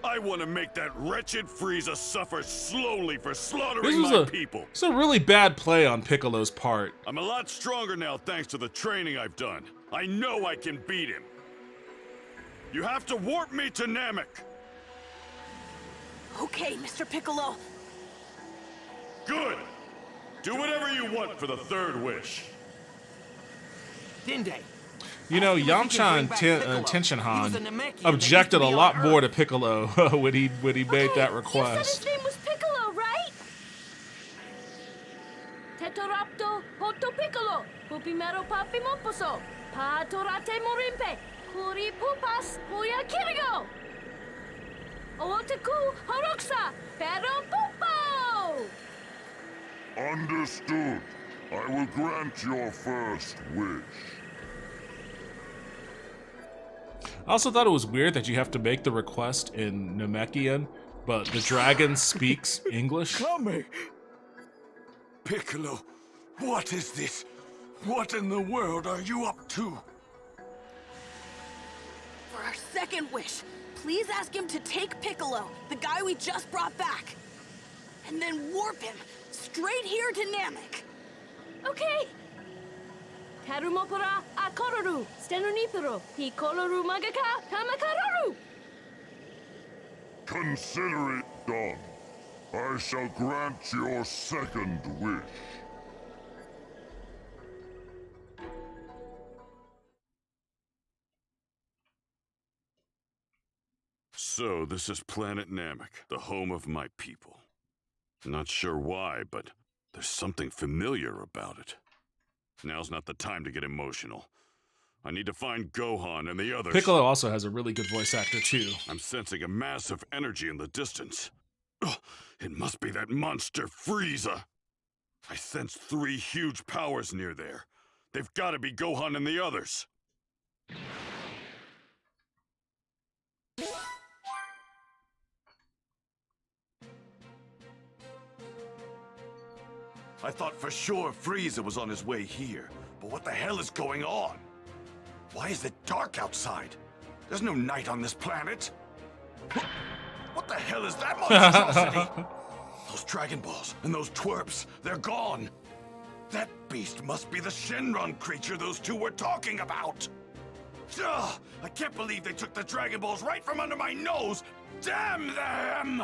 I want to make that wretched Frieza suffer slowly for slaughtering my people. It's a really bad play on Piccolo's part. I'm a lot stronger now thanks to the training I've done. I know I can beat him. You have to warp me to Namek. Okay, Mr. Piccolo. Good. Do whatever you want for the third wish. Dende. You know, Yamcha and Tenshinhan objected a lot more to Piccolo when he made that request. You said his name was Piccolo, right? Tetorapto Hoto Piccolo, Pupimero Papi Moposo, Pa Torate Morimpe, Kuri Pupas, Puya Kirigo, Otaku Horoksa, Pero Pupo! Understood. I will grant your first wish. I also thought it was weird that you have to make the request in Namekian, but the dragon speaks English. Coming! Piccolo, what is this? What in the world are you up to? For our second wish, please ask him to take Piccolo, the guy we just brought back, and then warp him straight here to Namek. Okay. Tarumopura Akororu, Stenunipuro, Hikoloru Magaka, Tamakaroru! Consider it done. I shall grant your second wish. So, this is planet Namek, the home of my people. Not sure why, but there's something familiar about it. Now's not the time to get emotional. I need to find Gohan and the others. Piccolo also has a really good voice actor, too. I'm sensing a massive energy in the distance. Ugh, it must be that monster Frieza. I sense 3 huge powers near there. They've got to be Gohan and the others. I thought for sure Frieza was on his way here, but what the hell is going on? Why is it dark outside? There's no night on this planet. What the hell is that monstrosity? Those Dragon Balls and those twerps, they're gone. That beast must be the Shenron creature those two were talking about. Ugh, I can't believe they took the Dragon Balls right from under my nose. Damn them!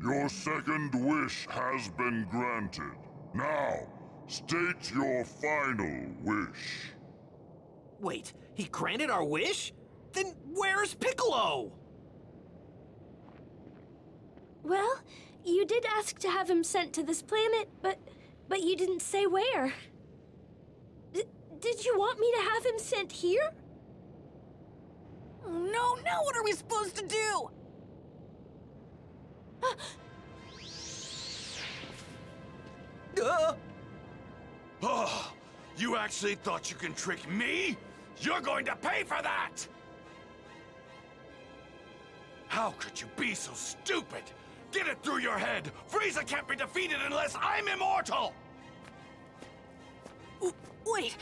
Your second wish has been granted. Now, state your final wish. Wait, he granted our wish? Then where's Piccolo? Well, you did ask to have him sent to this planet, but you didn't say where. Did you want me to have him sent here? Oh no, now what are we supposed to do? Oh, you actually thought you can trick me? You're going to pay for that! How could you be so stupid? Get it through your head! Frieza can't be defeated unless I'm immortal! Wait,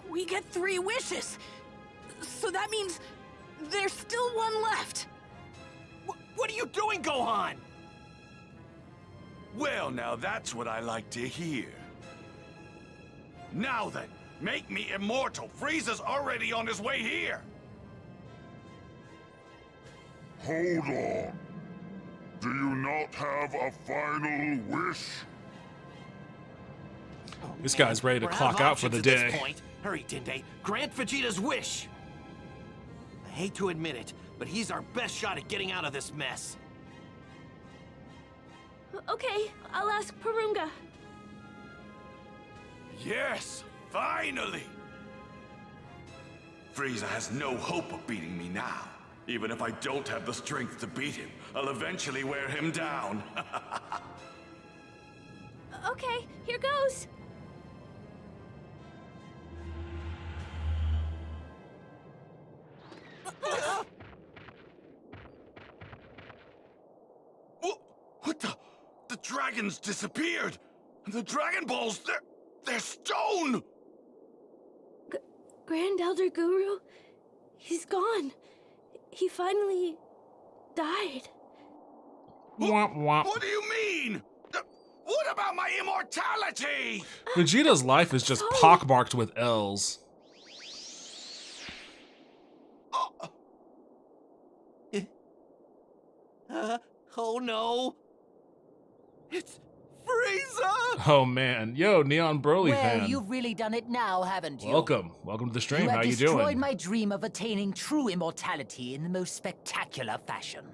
we get 3 wishes. So that means there's still one left. What are you doing, Gohan? Well, now that's what I like to hear. Now then, make me immortal. Frieza's already on his way here. Hold on. Do you not have a final wish? This guy's ready to We're clock out for the options at day. this point. Hurry, Dende. Grant Vegeta's wish. I hate to admit it, but he's our best shot at getting out of this mess. Okay, I'll ask Purunga. Yes, finally! Frieza has no hope of beating me now. Even if I don't have the strength to beat him, I'll eventually wear him down. Okay, here goes. dragons disappeared! And the Dragon Balls, they're stone! Grand Elder Guru, he's gone. He finally died. Womp womp. What do you mean? What about my immortality? Vegeta's life is just pockmarked with L's. Oh no! It's Frieza! Oh man, yo, Neon Broly Well, fan. you've really done it now, haven't you? Welcome to the stream. You have How you destroyed doing? my dream of attaining true immortality in the most spectacular fashion.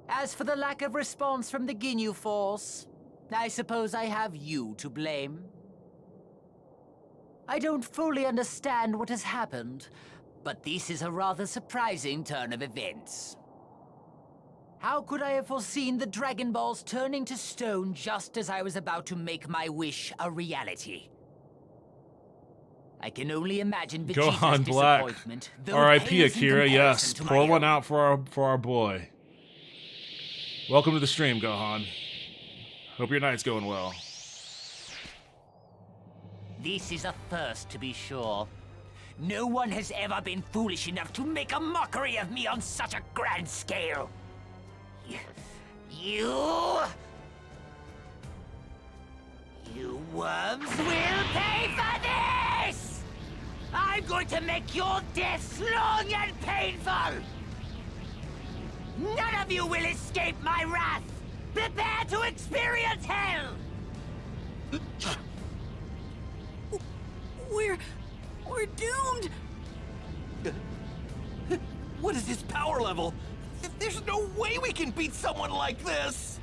As for the lack of response from the Ginyu Force, I suppose I have you to blame. I don't fully understand what has happened, but this is a rather surprising turn of events. How could I have foreseen the Dragon Balls turning to stone just as I was about to make my wish a reality? I can only imagine Vegeta's Gohan Black. disappointment. though R.I.P. pales in Akira. Yes, comparison to pour my one own. out for our boy. Welcome to the stream, Gohan. Hope your night's going well. This is a first, to be sure. No one has ever been foolish enough to make a mockery of me on such a grand scale. You worms will pay for this! I'm going to make your deaths long and painful! None of you will escape my wrath! Prepare to experience hell! We're doomed! What is his power level? There's no way we can beat someone like this!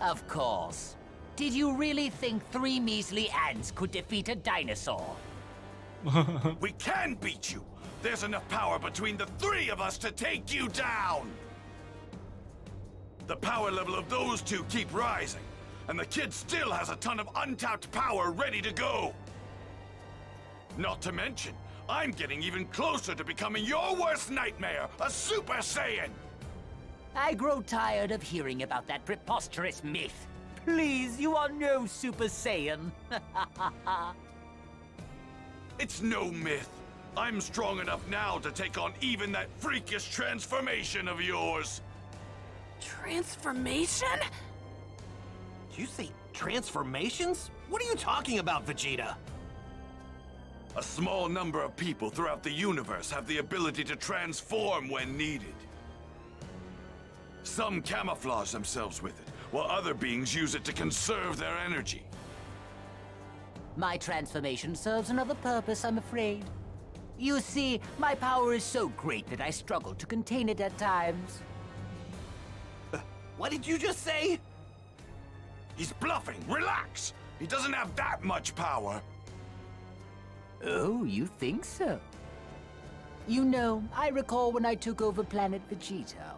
Of course. Did you really think 3 measly ants could defeat a dinosaur? We can beat you! There's enough power between the 3 of us to take you down! The power level of those 2 keep rising, and the kid still has a ton of untapped power ready to go! Not to mention, I'm getting even closer to becoming your worst nightmare, a Super Saiyan! I grow tired of hearing about that preposterous myth. Please, you are no Super Saiyan. It's no myth. I'm strong enough now to take on even that freakish transformation of yours. Transformation? Did you say transformations? What are you talking about, Vegeta? A small number of people throughout the universe have the ability to transform when needed. Some camouflage themselves with it, while other beings use it to conserve their energy. My transformation serves another purpose, I'm afraid. You see, my power is so great that I struggle to contain it at times. What did you just say? He's bluffing. Relax. He doesn't have that much power. Oh, you think so? You know, I recall when I took over planet Vegeta.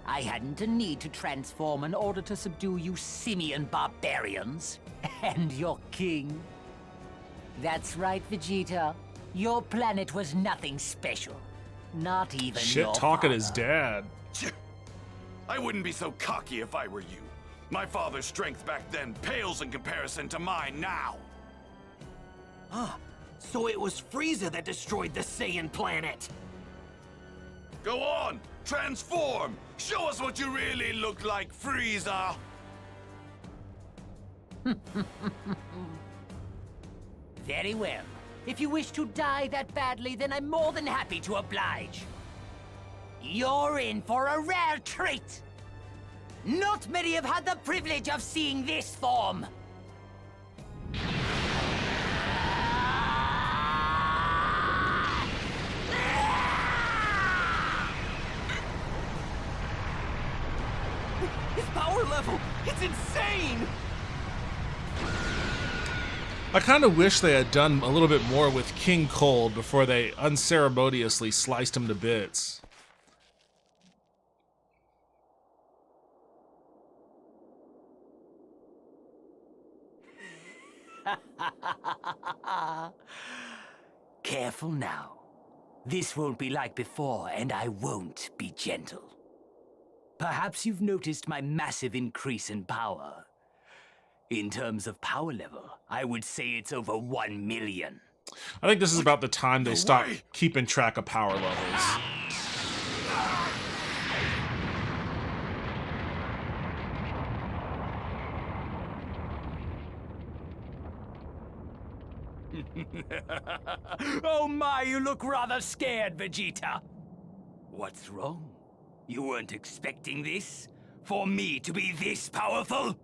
I hadn't a need to transform in order to subdue you simian barbarians and your king. That's right, Vegeta. Your planet was nothing special. Not even Shit your talking father. his dad. I wouldn't be so cocky if I were you. My father's strength back then pales in comparison to mine now. Ah, so it was Frieza that destroyed the Saiyan planet. Go on, transform. Show us what you really look like, Frieza. Very well. If you wish to die that badly, then I'm more than happy to oblige. You're in for a rare treat. Not many have had the privilege of seeing this form. His power level, it's insane! I kind of wish they had done a little bit more with King Cold before they unceremoniously sliced him to bits. Careful now. This won't be like before, and I won't be gentle. Perhaps you've noticed my massive increase in power. In terms of power level, I would say it's over 1 million. I think this is about the time they stop keeping track of power levels. Oh my, you look rather scared, Vegeta. What's wrong? You weren't expecting this? For me to be this powerful?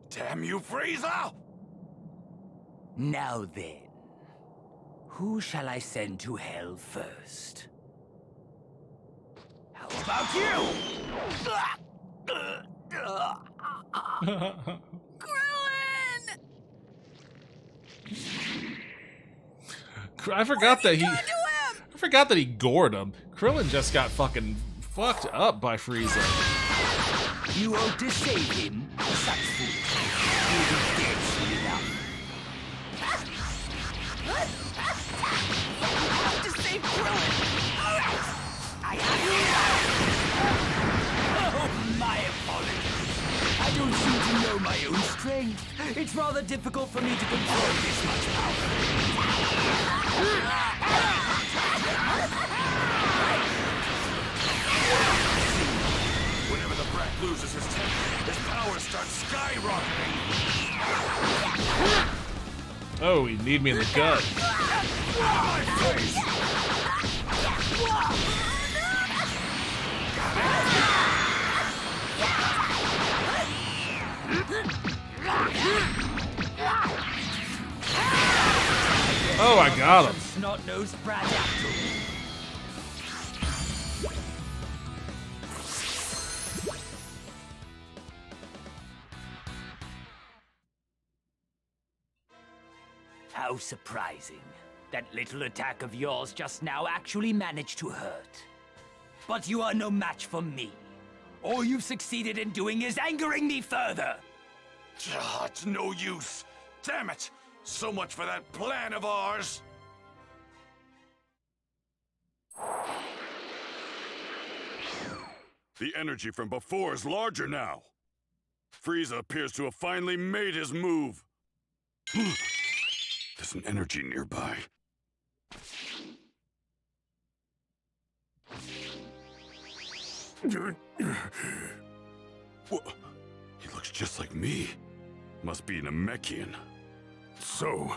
Damn you, Frieza! Now then, who shall I send to hell first? How about you? I forgot that he gored him. Krillin just got fucking fucked up by Frieza. You ought to save him. Such food. He'll be dead soon enough. You have to save Krillin. All right. I have you now. Oh, my apologies. I don't seem to know my own strength. It's rather difficult for me to control this much power. Whenever the brat loses his temper, his power starts skyrocketing. Oh, he need me in the gut. My face! Oh, I got him. Snot-nosed Bradactyl. How surprising. That little attack of yours just now actually managed to hurt. But you are no match for me. All you've succeeded in doing is angering me further. It's no use. Damn it! So much for that plan of ours! The energy from before is larger now. Frieza appears to have finally made his move. There's an energy nearby. What? He looks just like me. Must be an Namekian. So,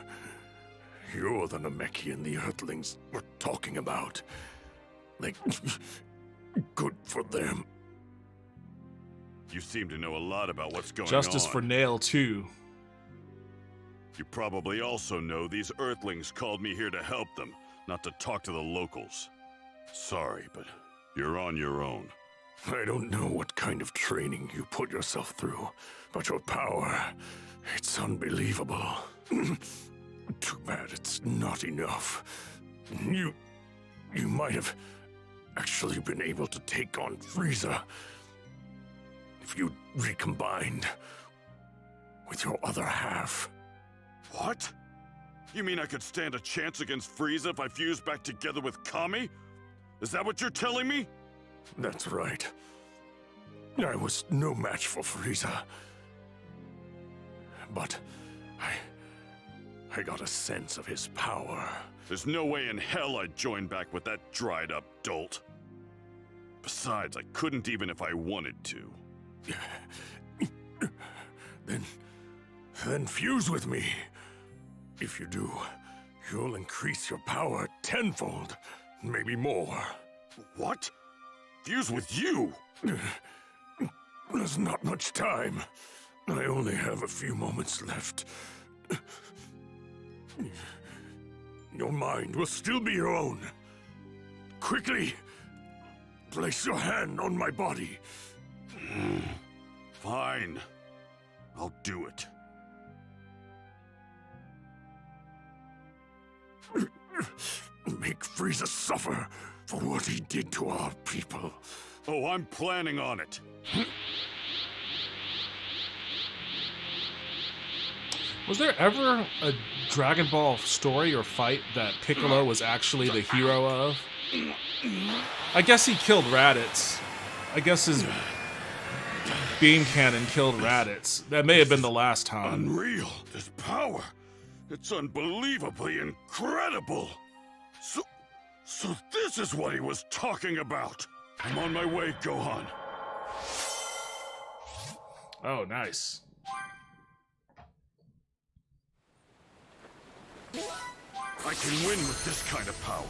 you're the Namekian the Earthlings were talking about. Like, good for them. You seem to know a lot about what's going Justice on. for Nail, too. You probably also know these Earthlings called me here to help them, not to talk to the locals. Sorry, but you're on your own. I don't know what kind of training you put yourself through, but your power, it's unbelievable. Too bad it's not enough. You might have actually been able to take on Frieza if you'd recombined with your other half. What? You mean I could stand a chance against Frieza if I fused back together with Kami? Is that what you're telling me? That's right. I was no match for Frieza. But I got a sense of his power. There's no way in hell I'd join back with that dried-up dolt. Besides, I couldn't even if I wanted to. Then fuse with me. If you do, you'll increase your power tenfold, maybe more. What? Fuse with you? There's not much time. I only have a few moments left. Your mind will still be your own. Quickly, place your hand on my body. Fine. I'll do it. Make Frieza suffer for what he did to our people. Oh, I'm planning on it. Was there ever a Dragon Ball story or fight that Piccolo was actually the hero of? I guess he killed Raditz. I guess his beam cannon killed Raditz. That may have been the last time. Unreal. This power. It's unbelievably incredible. So this is what he was talking about. I'm on my way, Gohan. Oh, nice. I can win with this kind of power.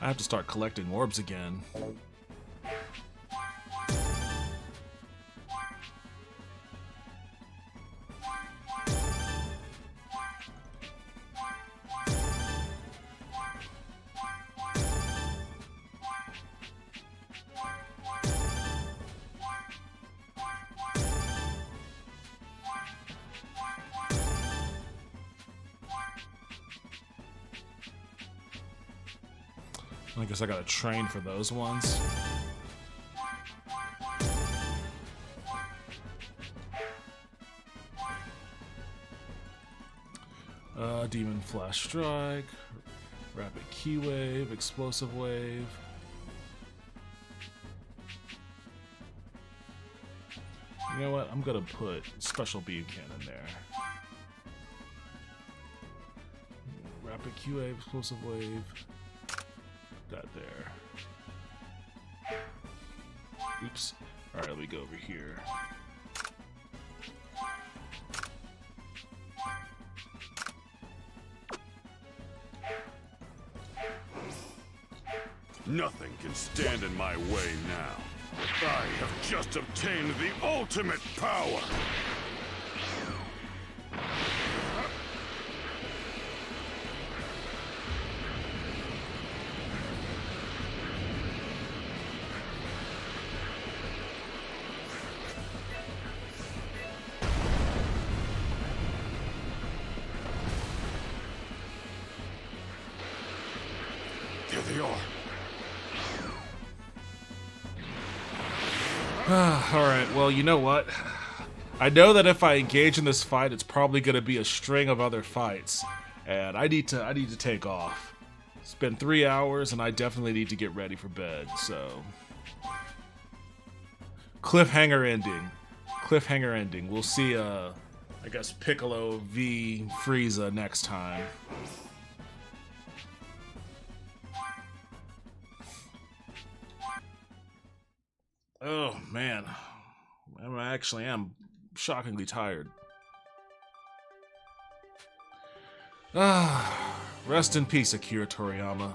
I have to start collecting orbs again. I guess I gotta train for those ones. Demon Flash Strike, Rapid Key Wave, Explosive Wave. You know what? I'm gonna put Special Beam Cannon there. Rapid Key Wave, Explosive Wave. That there. Oops. Alright, let me go over here. Nothing can stand in my way now. I have just obtained the ultimate power. There they are. Alright, well, you know what? I know that if I engage in this fight, it's probably going to be a string of other fights. And I need to take off. It's been 3 hours, and I definitely need to get ready for bed, so... Cliffhanger ending. Cliffhanger ending. We'll see, I guess, Piccolo v Frieza next time. Oh, man. I actually am shockingly tired. Rest in peace, Akira Toriyama.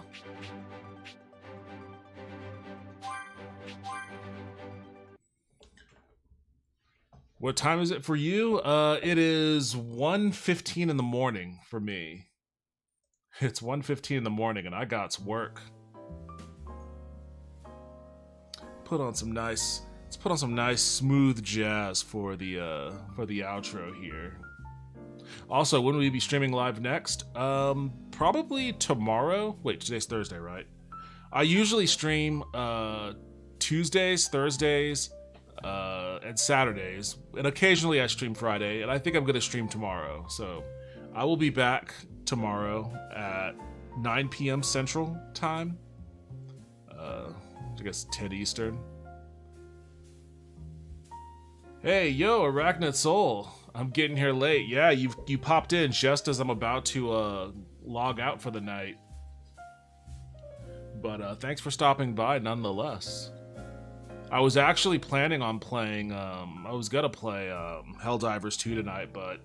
What time is it for you? It is 1:15 in the morning for me. It's 1:15 in the morning and I got work. Let's put on some nice smooth jazz for the outro here. Also, when will we be streaming live next? Probably tomorrow. Wait, today's Thursday, right? I usually stream Tuesdays, Thursdays, and Saturdays, and occasionally I stream Friday, and I think I'm gonna stream tomorrow. So I will be back tomorrow at 9 p.m. Central Time. I guess 10 Eastern. Hey, yo, Arachnid Soul. I'm getting here late. Yeah, you popped in just as I'm about to log out for the night. But thanks for stopping by nonetheless. I was actually planning on playing, I was gonna play Helldivers 2 tonight, but,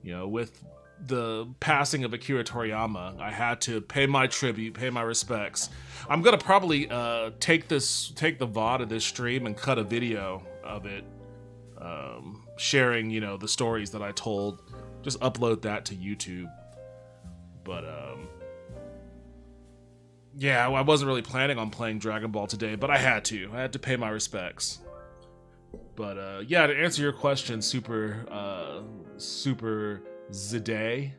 you know, with the passing of Akira Toriyama, I had to pay my tribute, pay my respects. I'm gonna probably take the VOD of this stream and cut a video of it, sharing, you know, the stories that I told. Just upload that to YouTube. But yeah, I wasn't really planning on playing Dragon Ball today, but I had to. I had to pay my respects. But yeah, to answer your question, Super Zidye.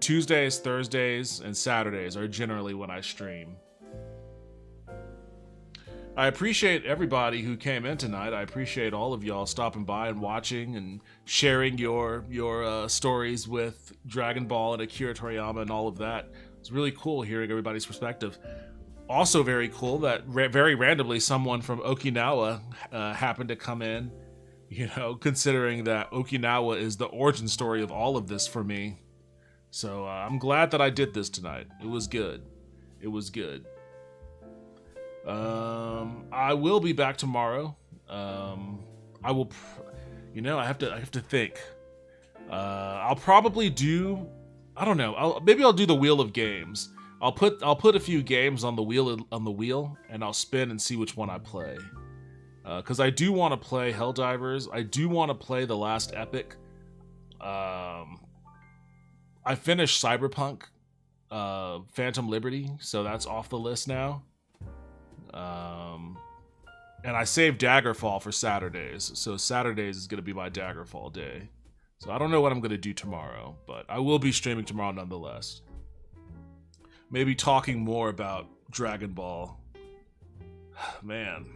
Tuesdays, Thursdays, and Saturdays are generally when I stream. I appreciate everybody who came in tonight. I appreciate all of y'all stopping by and watching and sharing your stories with Dragon Ball and Akira Toriyama and all of that. It's really cool hearing everybody's perspective. Also very cool that very randomly someone from Okinawa happened to come in, you know, considering that Okinawa is the origin story of all of this for me. So I'm glad that I did this tonight. It was good. It was good. I will be back tomorrow. I will, you know, I have to think. I'll probably do, I don't know. Maybe I'll do the Wheel of Games. I'll put a few games on the wheel, and I'll spin and see which one I play. Because I do want to play Helldivers. I do want to play The Last Epic. I finished Cyberpunk, Phantom Liberty, so that's off the list now. And I saved Daggerfall for Saturdays, so Saturdays is going to be my Daggerfall day. So I don't know what I'm going to do tomorrow, but I will be streaming tomorrow nonetheless. Maybe talking more about Dragon Ball. Man.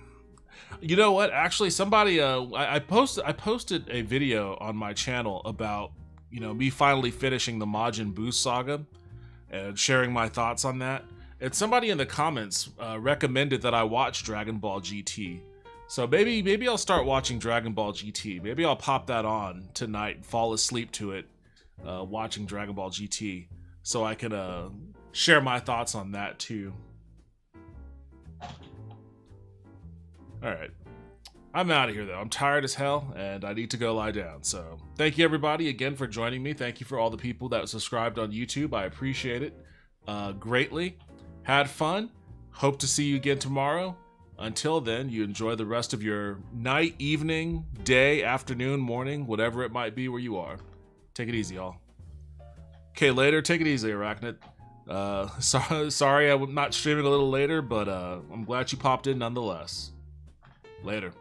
You know what? Actually, somebody, I posted a video on my channel about, you know, me finally finishing the Majin Buu saga and sharing my thoughts on that. And somebody in the comments recommended that I watch Dragon Ball GT. So maybe I'll start watching Dragon Ball GT. Maybe I'll pop that on tonight and fall asleep to it, watching Dragon Ball GT, so I can share my thoughts on that too. Alright. I'm out of here though. I'm tired as hell and I need to go lie down. So thank you everybody again for joining me. Thank you for all the people that subscribed on YouTube. I appreciate it greatly. Had fun. Hope to see you again tomorrow. Until then, you enjoy the rest of your night, evening, day, afternoon, morning, whatever it might be where you are. Take it easy, y'all. Okay, later. Take it easy, Arachnid. Sorry I'm not streaming a little later, but I'm glad you popped in nonetheless. Later.